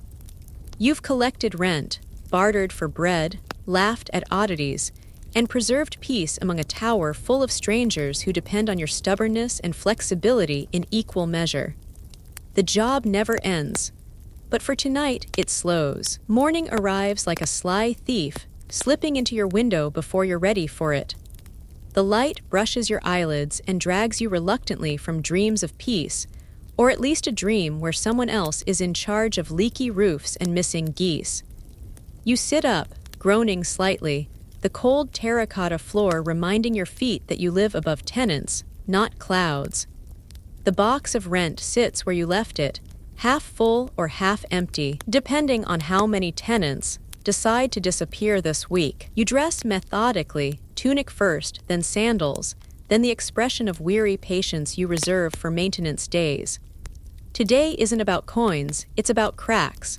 You've collected rent, bartered for bread, laughed at oddities, and preserved peace among a tower full of strangers who depend on your stubbornness and flexibility in equal measure. The job never ends, but for tonight it slows. Morning arrives like a sly thief, slipping into your window before you're ready for it. The light brushes your eyelids and drags you reluctantly from dreams of peace, or at least a dream where someone else is in charge of leaky roofs and missing geese. You sit up, groaning slightly, the cold terracotta floor reminding your feet that you live above tenants, not clouds. The box of rent sits where you left it, half full or half empty, depending on how many tenants decide to disappear this week. You dress methodically, tunic first, then sandals, then the expression of weary patience you reserve for maintenance days. Today isn't about coins, it's about cracks.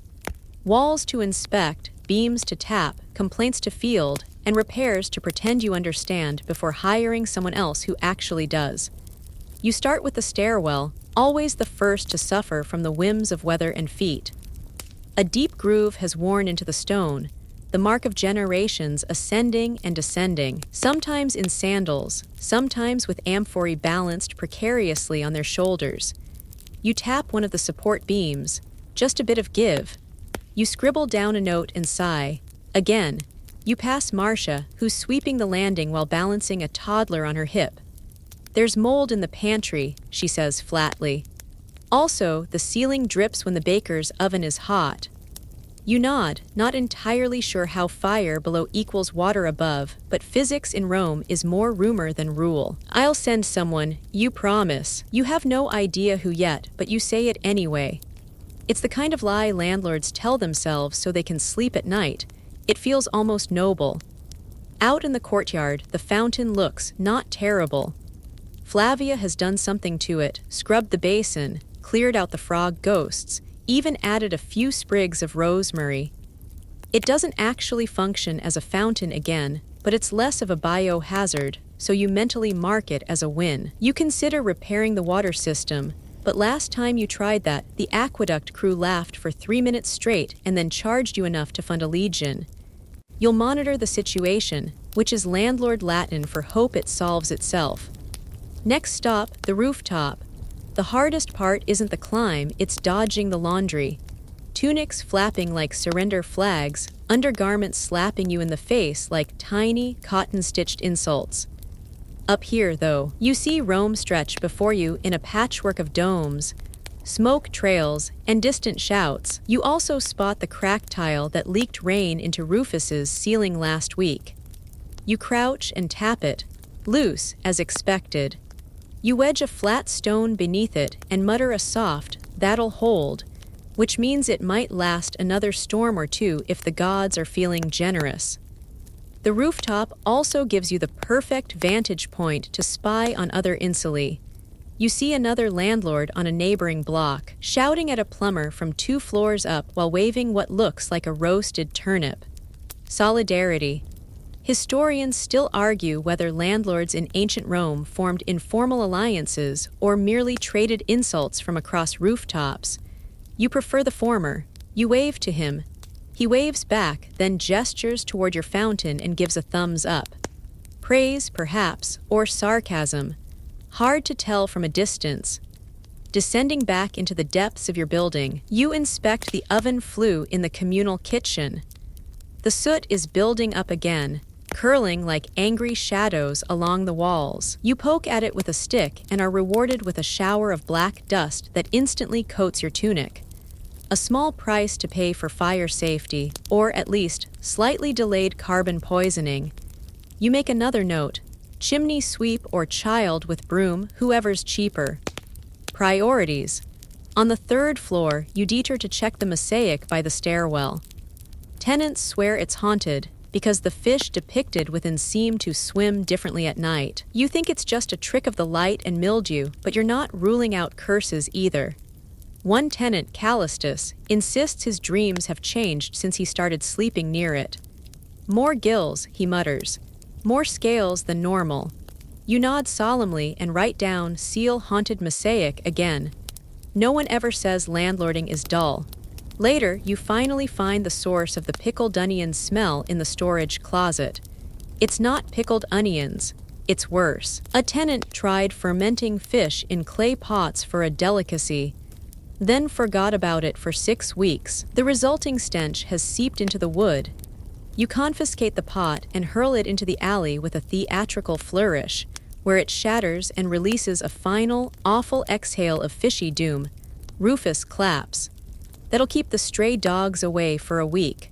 Walls to inspect, beams to tap, complaints to field, and repairs to pretend you understand before hiring someone else who actually does. You start with the stairwell, always the first to suffer from the whims of weather and feet. A deep groove has worn into the stone, the mark of generations ascending and descending, sometimes in sandals, sometimes with amphorae balanced precariously on their shoulders. You tap one of the support beams, just a bit of give. You scribble down a note and sigh. Again, you pass Marcia, who's sweeping the landing while balancing a toddler on her hip. "There's mold in the pantry," she says flatly. "Also, the ceiling drips when the baker's oven is hot." You nod, not entirely sure how fire below equals water above, but physics in Rome is more rumor than rule. "I'll send someone, you promise." You have no idea who yet, but you say it anyway. It's the kind of lie landlords tell themselves so they can sleep at night. It feels almost noble. Out in the courtyard, the fountain looks not terrible. Flavia has done something to it, scrubbed the basin, cleared out the frog ghosts, even added a few sprigs of rosemary. It doesn't actually function as a fountain again, but it's less of a biohazard, so you mentally mark it as a win. You consider repairing the water system, but last time you tried that, the aqueduct crew laughed for 3 minutes straight and then charged you enough to fund a legion. You'll monitor the situation, which is landlord Latin for hope it solves itself. Next stop, the rooftop. The hardest part isn't the climb, it's dodging the laundry. Tunics flapping like surrender flags, undergarments slapping you in the face like tiny, cotton-stitched insults. Up here, though, you see Rome stretch before you in a patchwork of domes, smoke trails, and distant shouts. You also spot the cracked tile that leaked rain into Rufus's ceiling last week. You crouch and tap it, loose as expected. You wedge a flat stone beneath it and mutter a soft, "That'll hold," which means it might last another storm or two if the gods are feeling generous. The rooftop also gives you the perfect vantage point to spy on other insuli. You see another landlord on a neighboring block, shouting at a plumber from 2 floors up while waving what looks like a roasted turnip. Solidarity. Historians still argue whether landlords in ancient Rome formed informal alliances or merely traded insults from across rooftops. You prefer the former. You wave to him. He waves back, then gestures toward your fountain and gives a thumbs up. Praise, perhaps, or sarcasm. Hard to tell from a distance. Descending back into the depths of your building, you inspect the oven flue in the communal kitchen. The soot is building up again, curling like angry shadows along the walls. You poke at it with a stick and are rewarded with a shower of black dust that instantly coats your tunic. a small price to pay for fire safety, or at least slightly delayed carbon poisoning. You make another note: chimney sweep or child with broom, whoever's cheaper. Priorities. On the third floor, you detour to check the mosaic by the stairwell. Tenants swear it's haunted because the fish depicted within seem to swim differently at night. You think it's just a trick of the light and mildew, but you're not ruling out curses either. One tenant, Callistus, insists his dreams have changed since he started sleeping near it. More gills, he mutters. More scales than normal. You nod solemnly and write down seal haunted mosaic again. No one ever says landlording is dull. Later, you finally find the source of the pickled onion smell in the storage closet. It's not pickled onions. It's worse. A tenant tried fermenting fish in clay pots for a delicacy, then forgot about it for 6 weeks. The resulting stench has seeped into the wood. You confiscate the pot and hurl it into the alley with a theatrical flourish, where it shatters and releases a final, awful exhale of fishy doom. Rufus claps. That'll keep the stray dogs away for a week.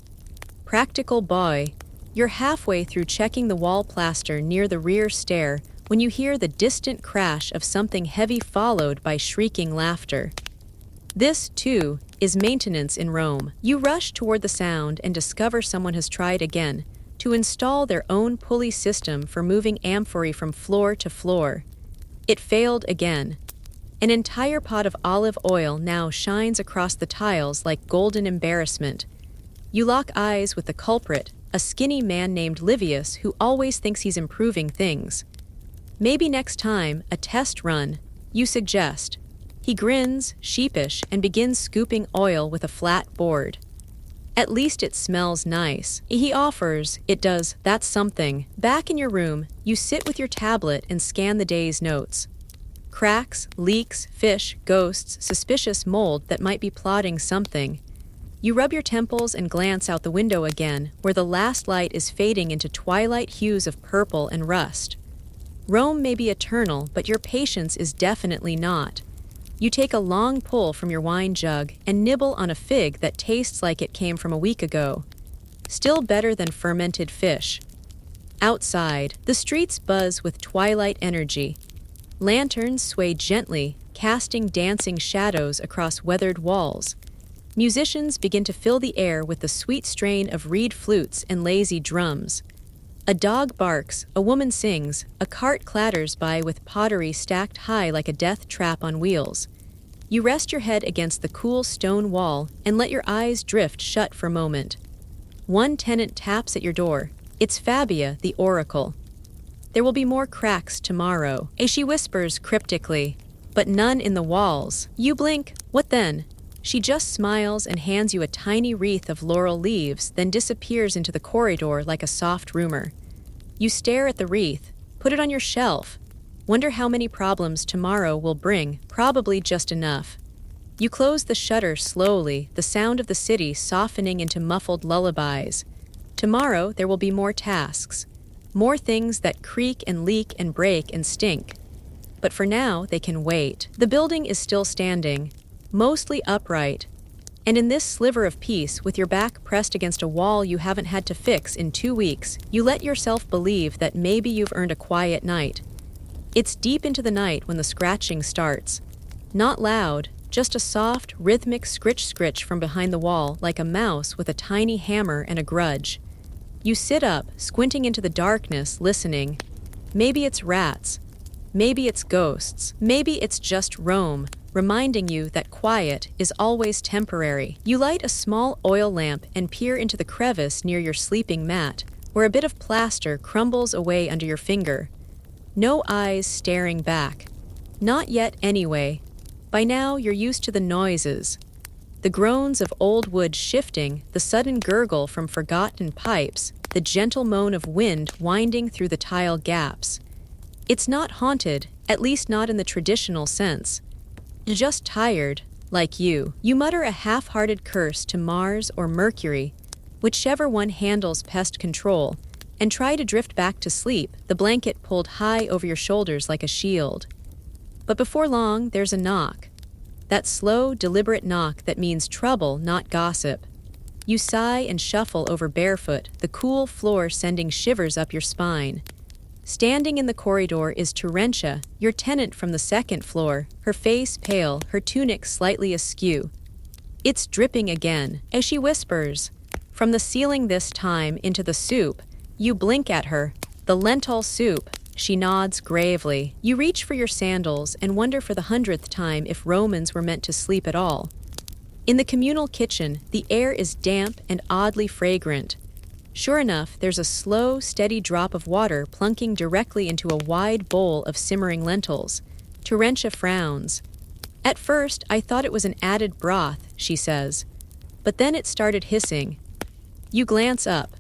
Practical boy. You're halfway through checking the wall plaster near the rear stair when you hear the distant crash of something heavy followed by shrieking laughter. This, too, is maintenance in Rome. You rush toward the sound and discover someone has tried again to install their own pulley system for moving amphorae from floor to floor. It failed again. An entire pot of olive oil now shines across the tiles like golden embarrassment. You lock eyes with the culprit, a skinny man named Livius who always thinks he's improving things. Maybe next time, a test run, you suggest. He grins, sheepish, and begins scooping oil with a flat board. At least it smells nice. He offers, it does, that's something. Back in your room, you sit with your tablet and scan the day's notes. Cracks, leaks, fish, ghosts, suspicious mold that might be plotting something. You rub your temples and glance out the window again, where the last light is fading into twilight hues of purple and rust. Rome may be eternal, but your patience is definitely not. You take a long pull from your wine jug and nibble on a fig that tastes like it came from a week ago. Still better than fermented fish. Outside, the streets buzz with twilight energy. Lanterns sway gently, casting dancing shadows across weathered walls. Musicians begin to fill the air with the sweet strain of reed flutes and lazy drums. A dog barks, a woman sings, a cart clatters by with pottery stacked high like a death trap on wheels. You rest your head against the cool stone wall and let your eyes drift shut for a moment. One tenant taps at your door. It's Fabia, the oracle. There will be more cracks tomorrow, she whispers cryptically, but none in the walls. You blink. What then? She just smiles and hands you a tiny wreath of laurel leaves, then disappears into the corridor like a soft rumor. You stare at the wreath, put it on your shelf. Wonder how many problems tomorrow will bring, probably just enough. You close the shutter slowly, the sound of the city softening into muffled lullabies. Tomorrow there will be more tasks. More things that creak and leak and break and stink. But for now, they can wait. The building is still standing, mostly upright. And in this sliver of peace, with your back pressed against a wall you haven't had to fix in 2 weeks, you let yourself believe that maybe you've earned a quiet night. It's deep into the night when the scratching starts. Not loud, just a soft, rhythmic scritch-scritch from behind the wall like a mouse with a tiny hammer and a grudge. You sit up, squinting into the darkness, listening. Maybe it's rats. Maybe it's ghosts. Maybe it's just Rome, reminding you that quiet is always temporary. You light a small oil lamp and peer into the crevice near your sleeping mat, where a bit of plaster crumbles away under your finger. No eyes staring back. Not yet anyway. By now, you're used to the noises. The groans of old wood shifting, the sudden gurgle from forgotten pipes, the gentle moan of wind winding through the tile gaps. It's not haunted, at least not in the traditional sense. Just tired, like you. You mutter a half-hearted curse to Mars or Mercury, whichever one handles pest control, and try to drift back to sleep, the blanket pulled high over your shoulders like a shield. But before long, there's a knock. that slow, deliberate knock that means trouble, not gossip. You sigh and shuffle over barefoot, the cool floor sending shivers up your spine. Standing in the corridor is Terentia, your tenant from the second floor, her face pale, her tunic slightly askew. It's dripping again, as she whispers. From the ceiling this time into the soup. You blink at her. The lentil soup. She nods gravely. You reach for your sandals and wonder for the 100th time if Romans were meant to sleep at all. In the communal kitchen, the air is damp and oddly fragrant. Sure enough, there's a slow, steady drop of water plunking directly into a wide bowl of simmering lentils. Terentia frowns. At first, I thought it was an added broth, she says. But then it started hissing. You glance up.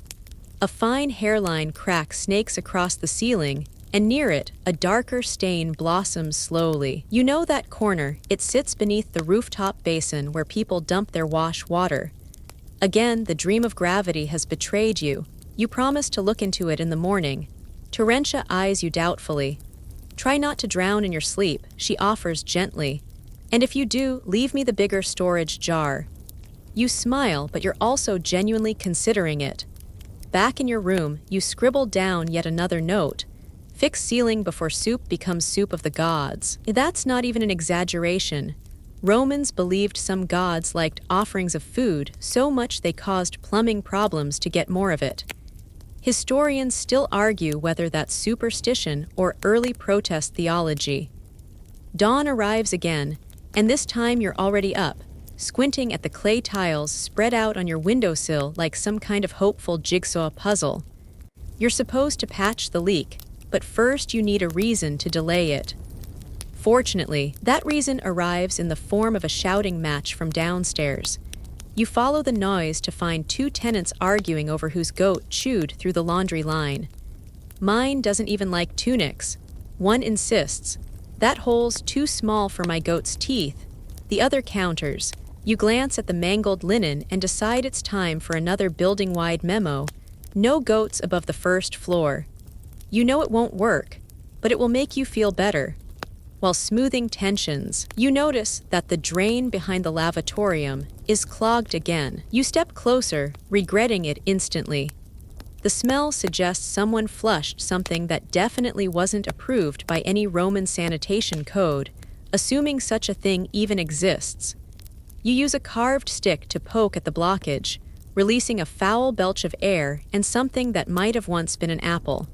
A fine hairline crack snakes across the ceiling, and near it, a darker stain blossoms slowly. You know that corner. It sits beneath the rooftop basin where people dump their wash water. Again, the dream of gravity has betrayed you. You promise to look into it in the morning. Terentia eyes you doubtfully. Try not to drown in your sleep, she offers gently. And if you do, leave me the bigger storage jar. You smile, but you're also genuinely considering it. Back in your room, you scribble down yet another note. Fix ceiling before soup becomes soup of the gods. That's not even an exaggeration. Romans believed some gods liked offerings of food so much they caused plumbing problems to get more of it. Historians still argue whether that's superstition or early protest theology. Dawn arrives again, and this time you're already up, squinting at the clay tiles spread out on your windowsill like some kind of hopeful jigsaw puzzle. You're supposed to patch the leak, but first you need a reason to delay it. Fortunately, that reason arrives in the form of a shouting match from downstairs. You follow the noise to find two tenants arguing over whose goat chewed through the laundry line. Mine doesn't even like tunics. One insists, "That hole's too small for my goat's teeth." The other counters. You glance at the mangled linen and decide it's time for another building-wide memo. No goats above the first floor. You know it won't work, but it will make you feel better. While smoothing tensions, you notice that the drain behind the lavatorium is clogged again. You step closer, regretting it instantly. The smell suggests someone flushed something that definitely wasn't approved by any Roman sanitation code, assuming such a thing even exists. You use a carved stick to poke at the blockage, releasing a foul belch of air and something that might have once been an apple.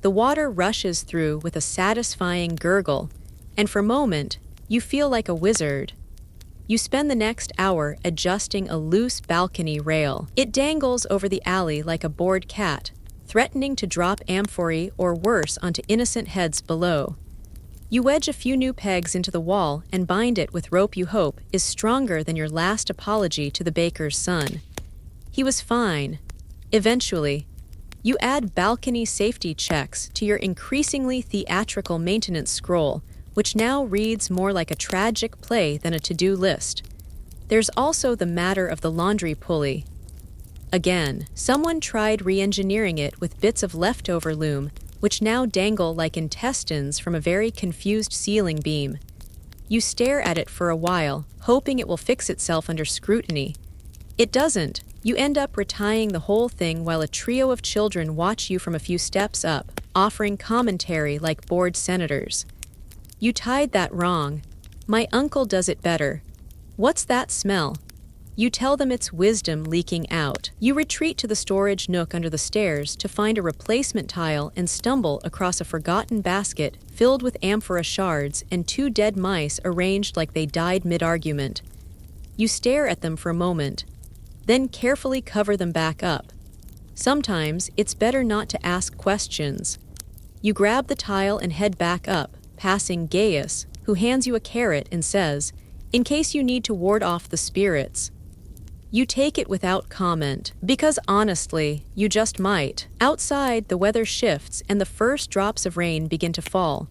The water rushes through with a satisfying gurgle, and for a moment, you feel like a wizard. You spend the next hour adjusting a loose balcony rail. It dangles over the alley like a bored cat, threatening to drop amphorae or worse onto innocent heads below. You wedge a few new pegs into the wall and bind it with rope you hope is stronger than your last apology to the baker's son. He was fine. Eventually, you add balcony safety checks to your increasingly theatrical maintenance scroll, which now reads more like a tragic play than a to-do list. There's also the matter of the laundry pulley. Again, someone tried re-engineering it with bits of leftover loom, which now dangle like intestines from a very confused ceiling beam. You stare at it for a while, hoping it will fix itself under scrutiny. It doesn't. You end up retying the whole thing while a trio of children watch you from a few steps up, offering commentary like bored senators. You tied that wrong. My uncle does it better. What's that smell? You tell them it's wisdom leaking out. You retreat to the storage nook under the stairs to find a replacement tile and stumble across a forgotten basket filled with amphora shards and two dead mice arranged like they died mid-argument. You stare at them for a moment, then carefully cover them back up. Sometimes it's better not to ask questions. You grab the tile and head back up, passing Gaius, who hands you a carrot and says, "In case you need to ward off the spirits." You take it without comment, because honestly, you just might. Outside, the weather shifts and the first drops of rain begin to fall.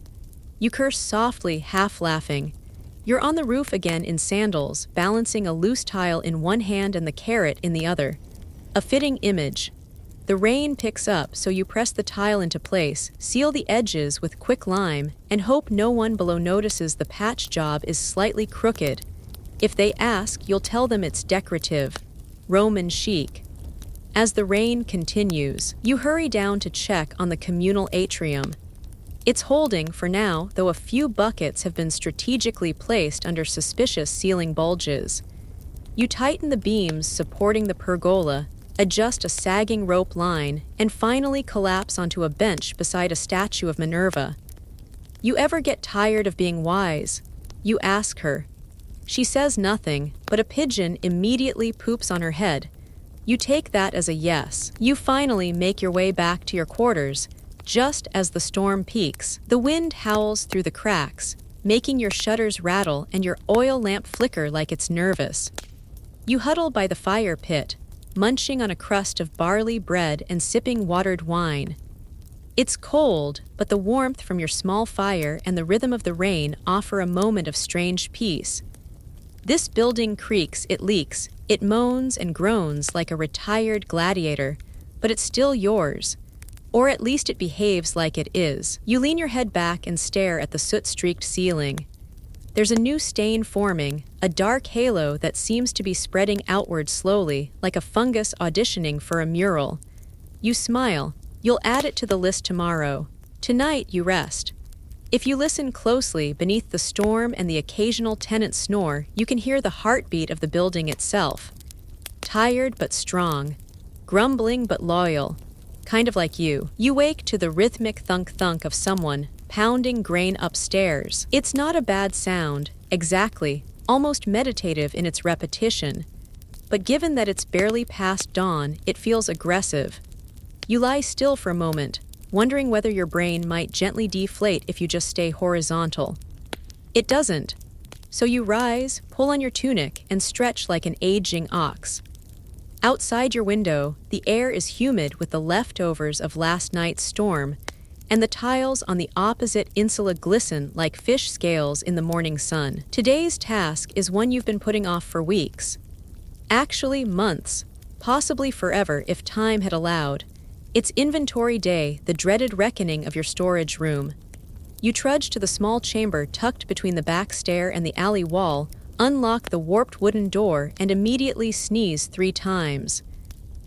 You curse softly, half laughing. You're on the roof again in sandals, balancing a loose tile in one hand and the carrot in the other. A fitting image. The The rain picks up, so you press the tile into place, seal the edges with quick lime, and hope no one below notices the patch job is slightly crooked. If they ask, you'll tell them it's decorative, Roman chic. As the rain continues, you hurry down to check on the communal atrium. It's holding for now, though a few buckets have been strategically placed under suspicious ceiling bulges. You tighten the beams supporting the pergola, adjust a sagging rope line, and finally collapse onto a bench beside a statue of Minerva. You ever get tired of being wise? You ask her. She says nothing, but a pigeon immediately poops on her head. You take that as a yes. You finally make your way back to your quarters, just as the storm peaks. The wind howls through the cracks, making your shutters rattle and your oil lamp flicker like it's nervous. You huddle by the fire pit, munching on a crust of barley bread and sipping watered wine. It's cold, but the warmth from your small fire and the rhythm of the rain offer a moment of strange peace. This building creaks, it leaks, it moans and groans like a retired gladiator, but it's still yours. Or at least it behaves like it is. You lean your head back and stare at the soot-streaked ceiling. There's a new stain forming, a dark halo that seems to be spreading outward slowly, like a fungus auditioning for a mural. You smile. You'll add it to the list tomorrow. Tonight, you rest. If you listen closely beneath the storm and the occasional tenant snore, you can hear the heartbeat of the building itself. Tired but strong. Grumbling but loyal. Kind of like you. You wake to the rhythmic thunk-thunk of someone pounding grain upstairs. It's not a bad sound, exactly, almost meditative in its repetition. But given that it's barely past dawn, it feels aggressive. You lie still for a moment, wondering whether your brain might gently deflate if you just stay horizontal. It doesn't. So you rise, pull on your tunic, and stretch like an aging ox. Outside your window, the air is humid with the leftovers of last night's storm, and the tiles on the opposite insula glisten like fish scales in the morning sun. Today's task is one you've been putting off for weeks. Actually, months, possibly forever if time had allowed. It's inventory day, the dreaded reckoning of your storage room. You trudge to the small chamber tucked between the back stair and the alley wall, unlock the warped wooden door, and immediately sneeze 3 times.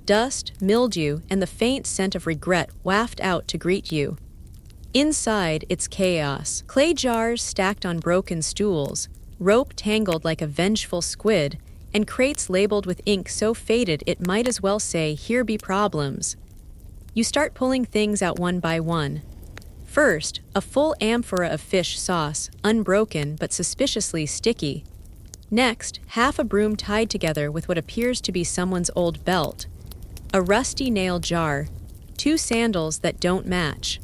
Dust, mildew, and the faint scent of regret waft out to greet you. Inside, it's chaos. Clay jars stacked on broken stools, rope tangled like a vengeful squid, and crates labeled with ink so faded it might as well say, "Here be problems." You start pulling things out one by one. First, a full amphora of fish sauce, unbroken but suspiciously sticky. Next, half a broom tied together with what appears to be someone's old belt. A rusty nail jar. 2 sandals that don't match.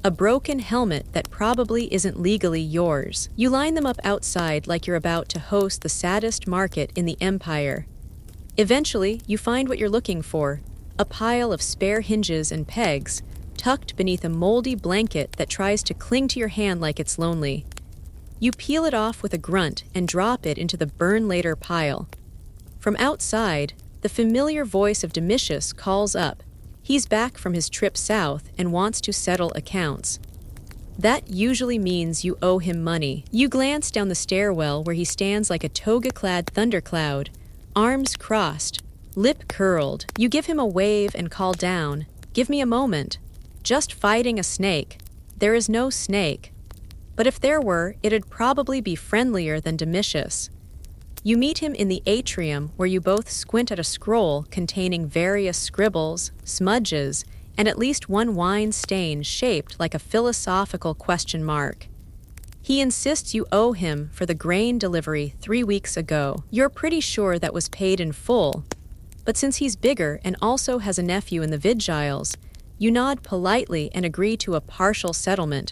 A broken helmet that probably isn't legally yours. You line them up outside like you're about to host the saddest market in the empire. Eventually, you find what you're looking for, a pile of spare hinges and pegs, tucked beneath a moldy blanket that tries to cling to your hand like it's lonely. You peel it off with a grunt and drop it into the burn-later pile. From outside, the familiar voice of Domitius calls up. He's back from his trip south and wants to settle accounts. That usually means you owe him money. You glance down the stairwell where he stands like a toga-clad thundercloud, arms crossed, lip curled. You give him a wave and call down, "Give me a moment. Just fighting a snake. There is no snake." But if there were, it'd probably be friendlier than Domitius. You meet him in the atrium where you both squint at a scroll containing various scribbles, smudges, and at least one wine stain shaped like a philosophical question mark. He insists you owe him for the grain delivery 3 weeks ago. You're pretty sure that was paid in full, but since he's bigger and also has a nephew in the Vigiles, you nod politely and agree to a partial settlement,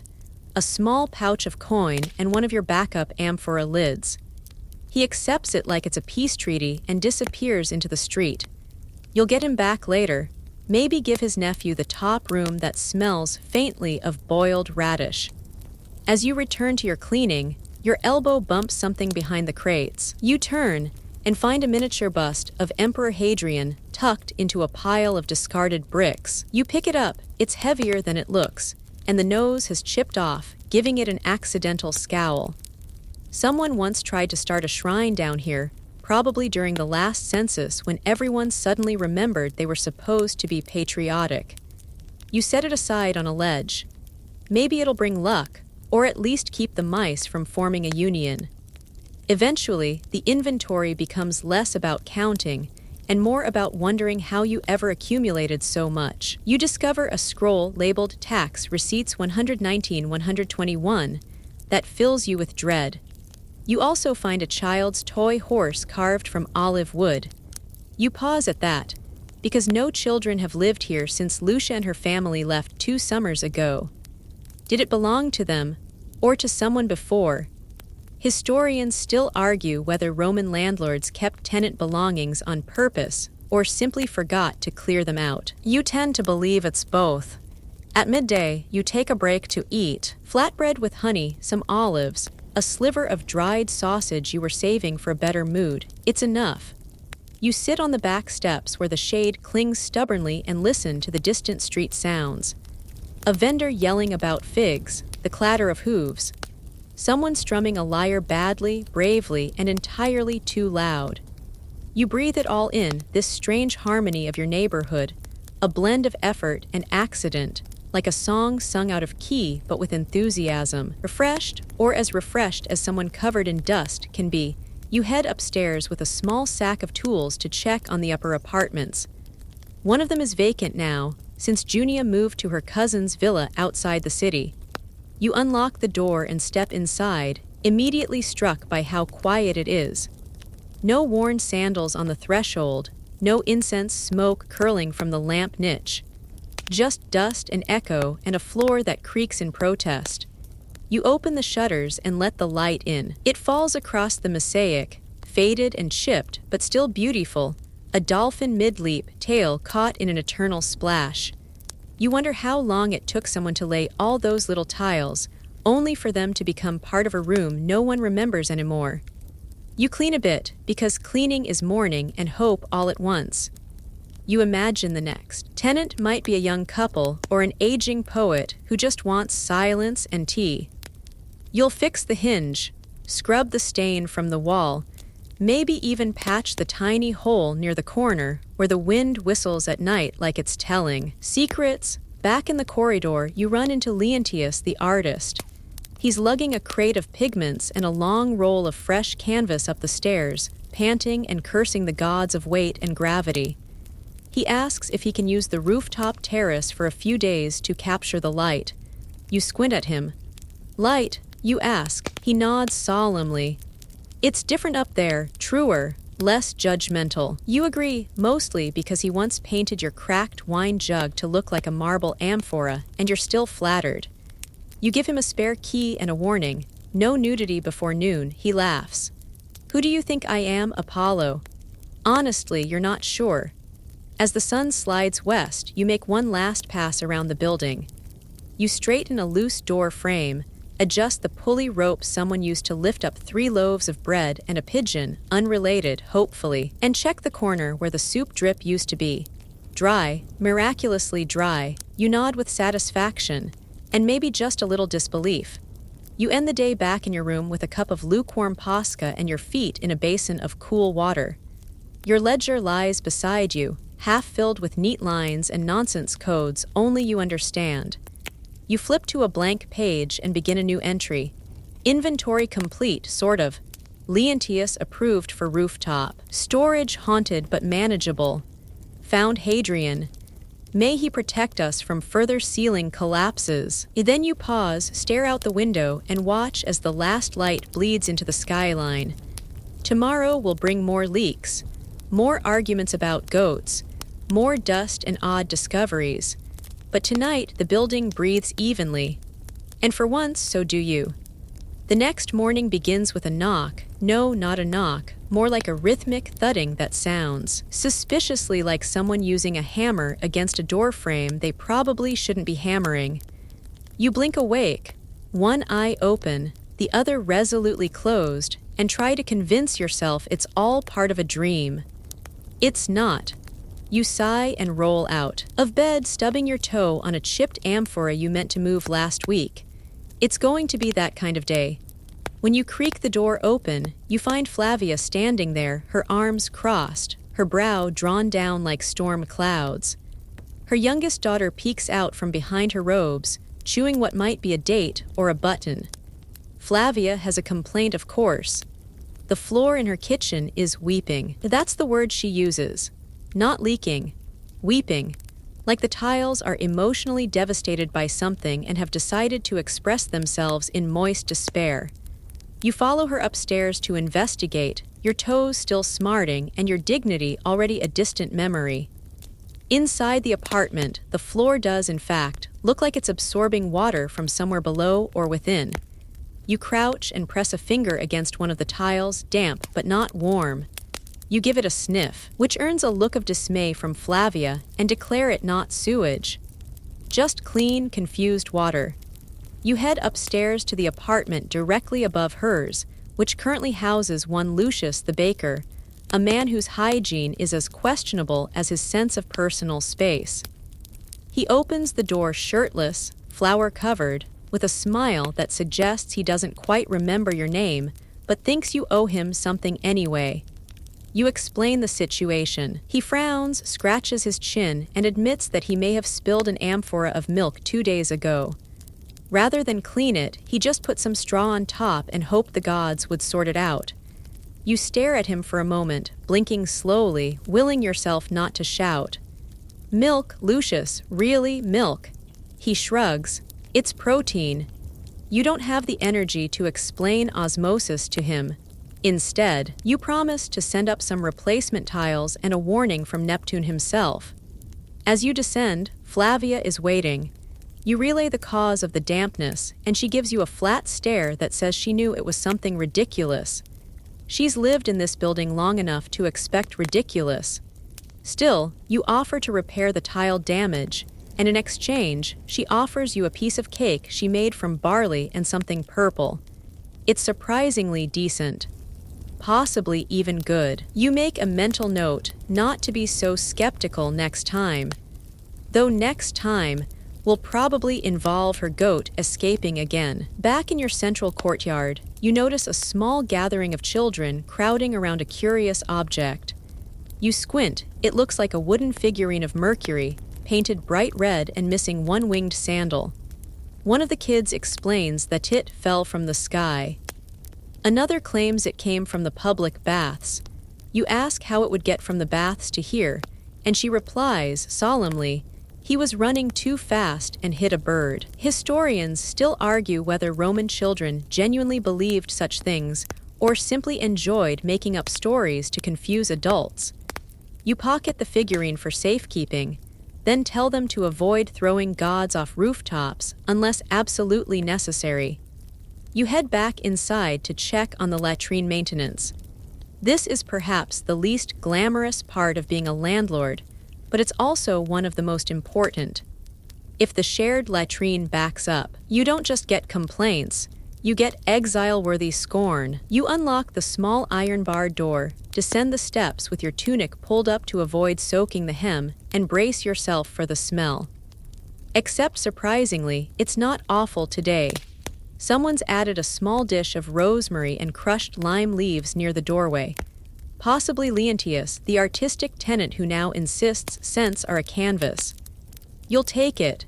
a small pouch of coin and one of your backup amphora lids. He accepts it like it's a peace treaty and disappears into the street. You'll get him back later, maybe give his nephew the top room that smells faintly of boiled radish. As you return to your cleaning, your elbow bumps something behind the crates. You turn and find a miniature bust of Emperor Hadrian tucked into a pile of discarded bricks. You pick it up, it's heavier than it looks, and the nose has chipped off, giving it an accidental scowl. Someone once tried to start a shrine down here, probably during the last census when everyone suddenly remembered they were supposed to be patriotic. You set it aside on a ledge. Maybe it'll bring luck, or at least keep the mice from forming a union. Eventually, the inventory becomes less about counting and more about wondering how you ever accumulated so much. You discover a scroll labeled Tax Receipts 119-121 that fills you with dread. You also find a child's toy horse carved from olive wood. You pause at that, because no children have lived here since Lucia and her family left 2 summers ago. Did it belong to them, or to someone before? Historians still argue whether Roman landlords kept tenant belongings on purpose or simply forgot to clear them out. You tend to believe it's both. At midday, you take a break to eat flatbread with honey, some olives, a sliver of dried sausage you were saving for a better mood. It's enough. You sit on the back steps where the shade clings stubbornly and listen to the distant street sounds. A vendor yelling about figs, the clatter of hooves. Someone strumming a lyre badly, bravely, and entirely too loud. You breathe it all in, this strange harmony of your neighborhood, a blend of effort and accident, like a song sung out of key but with enthusiasm. Refreshed, or as refreshed as someone covered in dust can be, you head upstairs with a small sack of tools to check on the upper apartments. One of them is vacant now, since Junia moved to her cousin's villa outside the city. You unlock the door and step inside, immediately struck by how quiet it is. No worn sandals on the threshold, no incense smoke curling from the lamp niche. Just dust and echo and a floor that creaks in protest. You open the shutters and let the light in. It falls across the mosaic, faded and chipped, but still beautiful, a dolphin mid-leap, tail caught in an eternal splash. You wonder how long it took someone to lay all those little tiles, only for them to become part of a room no one remembers anymore. You clean a bit, because cleaning is mourning and hope all at once. You imagine the next. Tenant might be a young couple or an aging poet who just wants silence and tea. You'll fix the hinge, scrub the stain from the wall, maybe even patch the tiny hole near the corner where the wind whistles at night like it's telling. Secrets. Back in the corridor, you run into Leontius, the artist. He's lugging a crate of pigments and a long roll of fresh canvas up the stairs, panting and cursing the gods of weight and gravity. He asks if he can use the rooftop terrace for a few days to capture the light. You squint at him. Light, you ask. He nods solemnly. It's different up there, truer, less judgmental. You agree, mostly because he once painted your cracked wine jug to look like a marble amphora, and you're still flattered. You give him a spare key and a warning. No nudity before noon. He laughs. Who do you think I am, Apollo? Honestly, you're not sure. As the sun slides west, you make one last pass around the building. You straighten a loose door frame, adjust the pulley rope someone used to lift up 3 loaves of bread and a pigeon, unrelated, hopefully, and check the corner where the soup drip used to be. Dry, miraculously dry, you nod with satisfaction, and maybe just a little disbelief. You end the day back in your room with a cup of lukewarm pasca and your feet in a basin of cool water. Your ledger lies beside you, half filled with neat lines and nonsense codes only you understand. You flip to a blank page and begin a new entry. Inventory complete, sort of. Leontius approved for rooftop. Storage haunted but manageable. Found Hadrian. May he protect us from further ceiling collapses. Then you pause, stare out the window, and watch as the last light bleeds into the skyline. Tomorrow will bring more leaks, more arguments about goats, more dust and odd discoveries. But tonight, the building breathes evenly. And for once, so do you. The next morning begins with a knock. No, not a knock. More like a rhythmic thudding that sounds suspiciously like someone using a hammer against a door frame they probably shouldn't be hammering. You blink awake, one eye open, the other resolutely closed, and try to convince yourself it's all part of a dream. It's not. You sigh and roll out of bed, stubbing your toe on a chipped amphora you meant to move last week. It's going to be that kind of day. When you creak the door open, you find Flavia standing there, her arms crossed, her brow drawn down like storm clouds. Her youngest daughter peeks out from behind her robes, chewing what might be a date or a button. Flavia has a complaint, of course. The floor in her kitchen is weeping. That's the word she uses. Not leaking. Weeping. Like the tiles are emotionally devastated by something and have decided to express themselves in moist despair. You follow her upstairs to investigate, your toes still smarting and your dignity already a distant memory. Inside the apartment, the floor does, in fact, look like it's absorbing water from somewhere below or within. You crouch and press a finger against one of the tiles, damp but not warm. You give it a sniff, which earns a look of dismay from Flavia, and declare it not sewage. Just clean, confused water. You head upstairs to the apartment directly above hers, which currently houses one Lucius the baker, a man whose hygiene is as questionable as his sense of personal space. He opens the door shirtless, flower-covered, with a smile that suggests he doesn't quite remember your name, but thinks you owe him something anyway. You explain the situation. He frowns, scratches his chin, and admits that he may have spilled an amphora of milk 2 days ago. Rather than clean it, he just put some straw on top and hoped the gods would sort it out. You stare at him for a moment, blinking slowly, willing yourself not to shout. Milk, Lucius, really, milk. He shrugs. It's protein. You don't have the energy to explain osmosis to him. Instead, you promise to send up some replacement tiles and a warning from Neptune himself. As you descend, Flavia is waiting. You relay the cause of the dampness, and she gives you a flat stare that says she knew it was something ridiculous. She's lived in this building long enough to expect ridiculous. Still, you offer to repair the tile damage, and in exchange, she offers you a piece of cake she made from barley and something purple. It's surprisingly decent. Possibly even good. You make a mental note not to be so skeptical next time. Though next time will probably involve her goat escaping again. Back in your central courtyard, you notice a small gathering of children crowding around a curious object. You squint. It looks like a wooden figurine of Mercury, painted bright red and missing one winged sandal. One of the kids explains that it fell from the sky. Another claims it came from the public baths. You ask how it would get from the baths to here, and she replies solemnly, he was running too fast and hit a bird. Historians still argue whether Roman children genuinely believed such things or simply enjoyed making up stories to confuse adults. You pocket the figurine for safekeeping, then tell them to avoid throwing gods off rooftops unless absolutely necessary. You head back inside to check on the latrine maintenance. This is perhaps the least glamorous part of being a landlord, but it's also one of the most important. If the shared latrine backs up, you don't just get complaints, you get exile-worthy scorn. You unlock the small iron-barred door, descend the steps with your tunic pulled up to avoid soaking the hem, and brace yourself for the smell. Except surprisingly, it's not awful today. Someone's added a small dish of rosemary and crushed lime leaves near the doorway. Possibly Leontius, the artistic tenant who now insists scents are a canvas. You'll take it.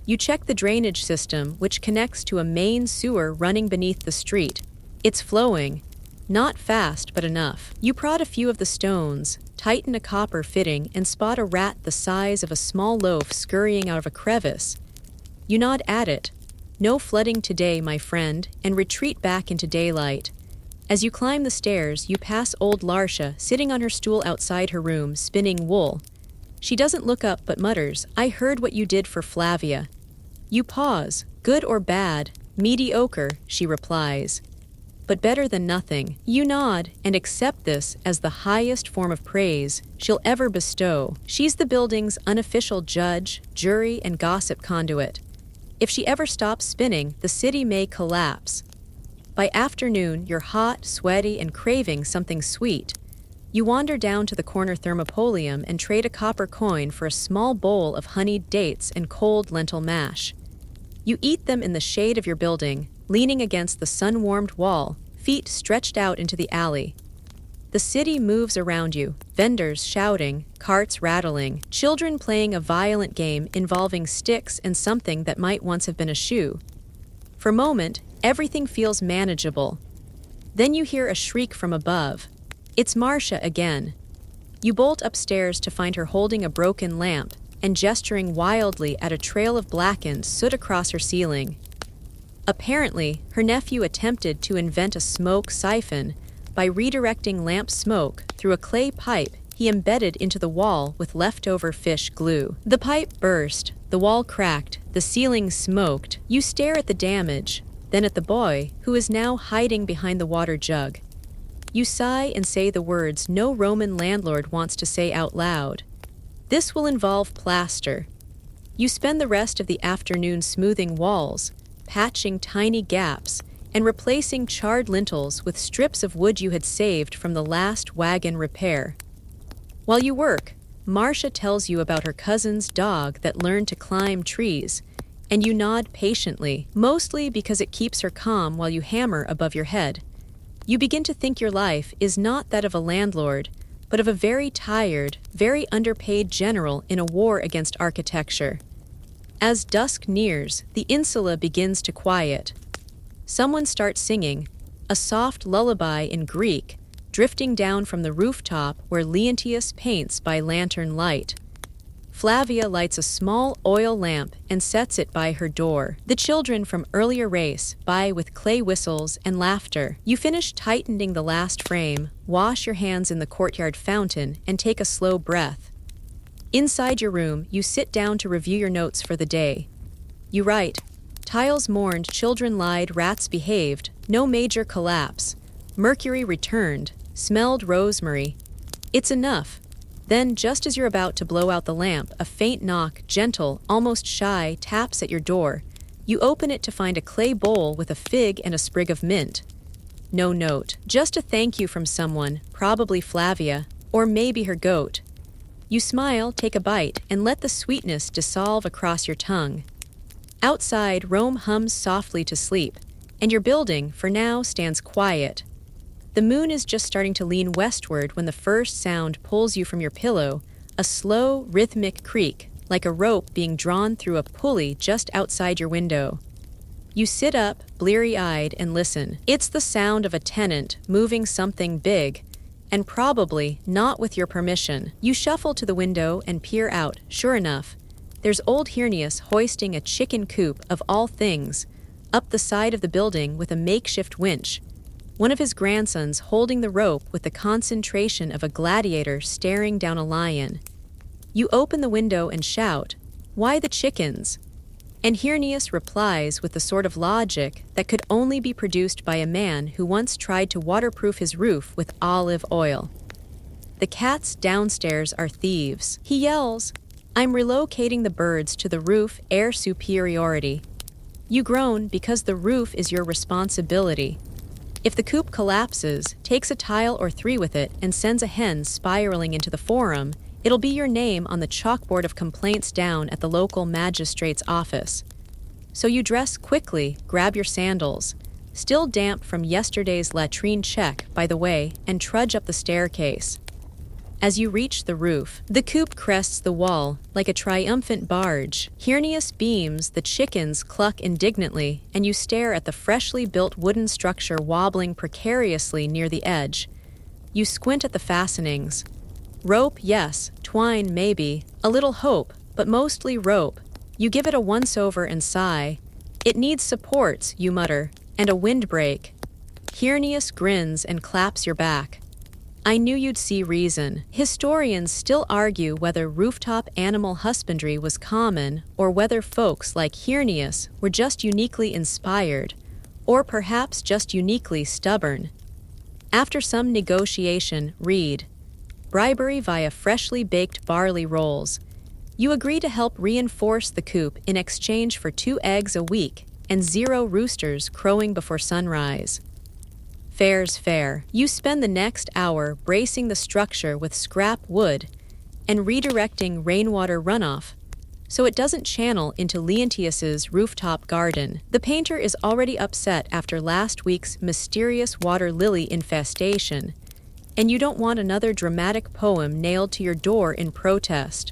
You check the drainage system, which connects to a main sewer running beneath the street. It's flowing. Not fast, but enough. You prod a few of the stones, tighten a copper fitting, and spot a rat the size of a small loaf scurrying out of a crevice. You nod at it. No flooding today, my friend, and retreat back into daylight. As you climb the stairs, you pass old Larsha sitting on her stool outside her room, spinning wool. She doesn't look up but mutters, I heard what you did for Flavia. You pause. Good or bad? Mediocre, she replies. But better than nothing. You nod and accept this as the highest form of praise she'll ever bestow. She's the building's unofficial judge, jury, and gossip conduit. If she ever stops spinning, the city may collapse. By afternoon, you're hot, sweaty, and craving something sweet. You wander down to the corner thermopolium and trade a copper coin for a small bowl of honeyed dates and cold lentil mash. You eat them in the shade of your building, leaning against the sun-warmed wall, feet stretched out into the alley. The city moves around you, vendors shouting, carts rattling, children playing a violent game involving sticks and something that might once have been a shoe. For a moment, everything feels manageable. Then you hear a shriek from above. It's Marcia again. You bolt upstairs to find her holding a broken lamp and gesturing wildly at a trail of blackened soot across her ceiling. Apparently, her nephew attempted to invent a smoke siphon by redirecting lamp smoke through a clay pipe he embedded into the wall with leftover fish glue. The pipe burst, the wall cracked, the ceiling smoked. You stare at the damage, then at the boy, who is now hiding behind the water jug. You sigh and say the words no Roman landlord wants to say out loud. This will involve plaster. You spend the rest of the afternoon smoothing walls, patching tiny gaps, and replacing charred lintels with strips of wood you had saved from the last wagon repair. While you work, Marcia tells you about her cousin's dog that learned to climb trees, and you nod patiently, mostly because it keeps her calm while you hammer above your head. You begin to think your life is not that of a landlord, but of a very tired, very underpaid general in a war against architecture. As dusk nears, the insula begins to quiet. Someone starts singing, a soft lullaby in Greek, drifting down from the rooftop where Leontius paints by lantern light. Flavia lights a small oil lamp and sets it by her door. The children from earlier race by with clay whistles and laughter. You finish tightening the last frame, wash your hands in the courtyard fountain, and take a slow breath. Inside your room, you sit down to review your notes for the day. You write, tiles mourned, children lied, rats behaved, no major collapse. Mercury returned, smelled rosemary. It's enough. Then, just as you're about to blow out the lamp, a faint knock, gentle, almost shy, taps at your door. You open it to find a clay bowl with a fig and a sprig of mint. No note, just a thank you from someone, probably Flavia, or maybe her goat. You smile, take a bite, and let the sweetness dissolve across your tongue. Outside, Rome hums softly to sleep, and your building, for now, stands quiet. The moon is just starting to lean westward when the first sound pulls you from your pillow, a slow, rhythmic creak, like a rope being drawn through a pulley just outside your window. You sit up, bleary-eyed, and listen. It's the sound of a tenant moving something big, and probably not with your permission. You shuffle to the window and peer out. Sure enough, there's old Hirnius hoisting a chicken coop of all things, up the side of the building with a makeshift winch. One of his grandsons holding the rope with the concentration of a gladiator staring down a lion. You open the window and shout, "Why the chickens?" And Hirnius replies with the sort of logic that could only be produced by a man who once tried to waterproof his roof with olive oil. The cats downstairs are thieves. He yells, "I'm relocating the birds to the roof, air superiority." You groan because the roof is your responsibility. If the coop collapses, takes a tile or three with it, and sends a hen spiraling into the forum, it'll be your name on the chalkboard of complaints down at the local magistrate's office. So you dress quickly, grab your sandals, still damp from yesterday's latrine check, by the way, and trudge up the staircase. As you reach the roof, the coop crests the wall like a triumphant barge. Hirnius beams, the chickens cluck indignantly, and you stare at the freshly built wooden structure wobbling precariously near the edge. You squint at the fastenings. Rope, yes. Twine, maybe. A little hope, but mostly rope. You give it a once-over and sigh. It needs supports, you mutter, and a windbreak. Hirnius grins and claps your back. I knew you'd see reason. Historians still argue whether rooftop animal husbandry was common or whether folks like Hirnius were just uniquely inspired, or perhaps just uniquely stubborn. After some negotiation, read, bribery via freshly baked barley rolls. You agree to help reinforce the coop in exchange for 2 eggs a week and 0 roosters crowing before sunrise. Fair's fair. You spend the next hour bracing the structure with scrap wood and redirecting rainwater runoff so it doesn't channel into Leontius's rooftop garden. The painter is already upset after last week's mysterious water lily infestation, and you don't want another dramatic poem nailed to your door in protest.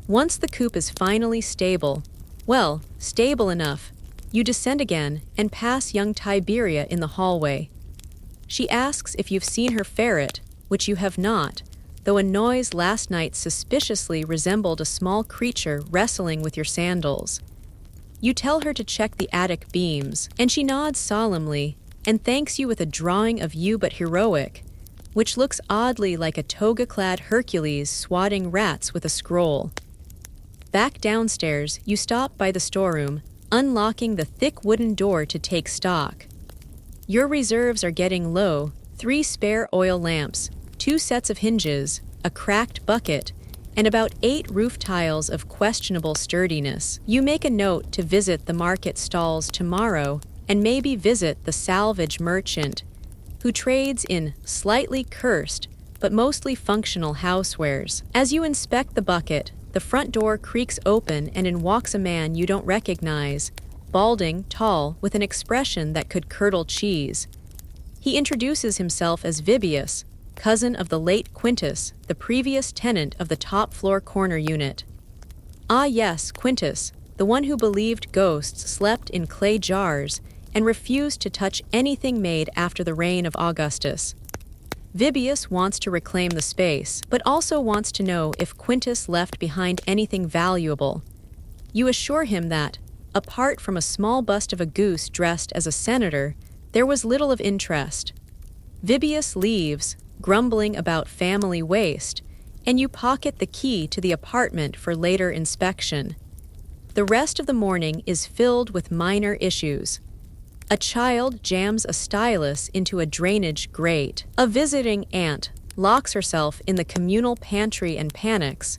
Once the coop is finally stable, well, stable enough, you descend again and pass young Tiberia in the hallway. She asks if you've seen her ferret, which you have not, though a noise last night suspiciously resembled a small creature wrestling with your sandals. You tell her to check the attic beams, and she nods solemnly and thanks you with a drawing of you but heroic, which looks oddly like a toga-clad Hercules swatting rats with a scroll. Back downstairs, you stop by the storeroom, unlocking the thick wooden door to take stock. Your reserves are getting low: 3 spare oil lamps, 2 sets of hinges, a cracked bucket, and about 8 roof tiles of questionable sturdiness. You make a note to visit the market stalls tomorrow and maybe visit the salvage merchant, who trades in slightly cursed but mostly functional housewares. As you inspect the bucket, the front door creaks open and in walks a man you don't recognize, balding, tall, with an expression that could curdle cheese. He introduces himself as Vibius, cousin of the late Quintus, the previous tenant of the top-floor corner unit. Ah yes, Quintus, the one who believed ghosts slept in clay jars and refused to touch anything made after the reign of Augustus. Vibius wants to reclaim the space, but also wants to know if Quintus left behind anything valuable. You assure him that, apart from a small bust of a goose dressed as a senator, there was little of interest. Vibius leaves, grumbling about family waste, and you pocket the key to the apartment for later inspection. The rest of the morning is filled with minor issues. A child jams a stylus into a drainage grate. A visiting aunt locks herself in the communal pantry and panics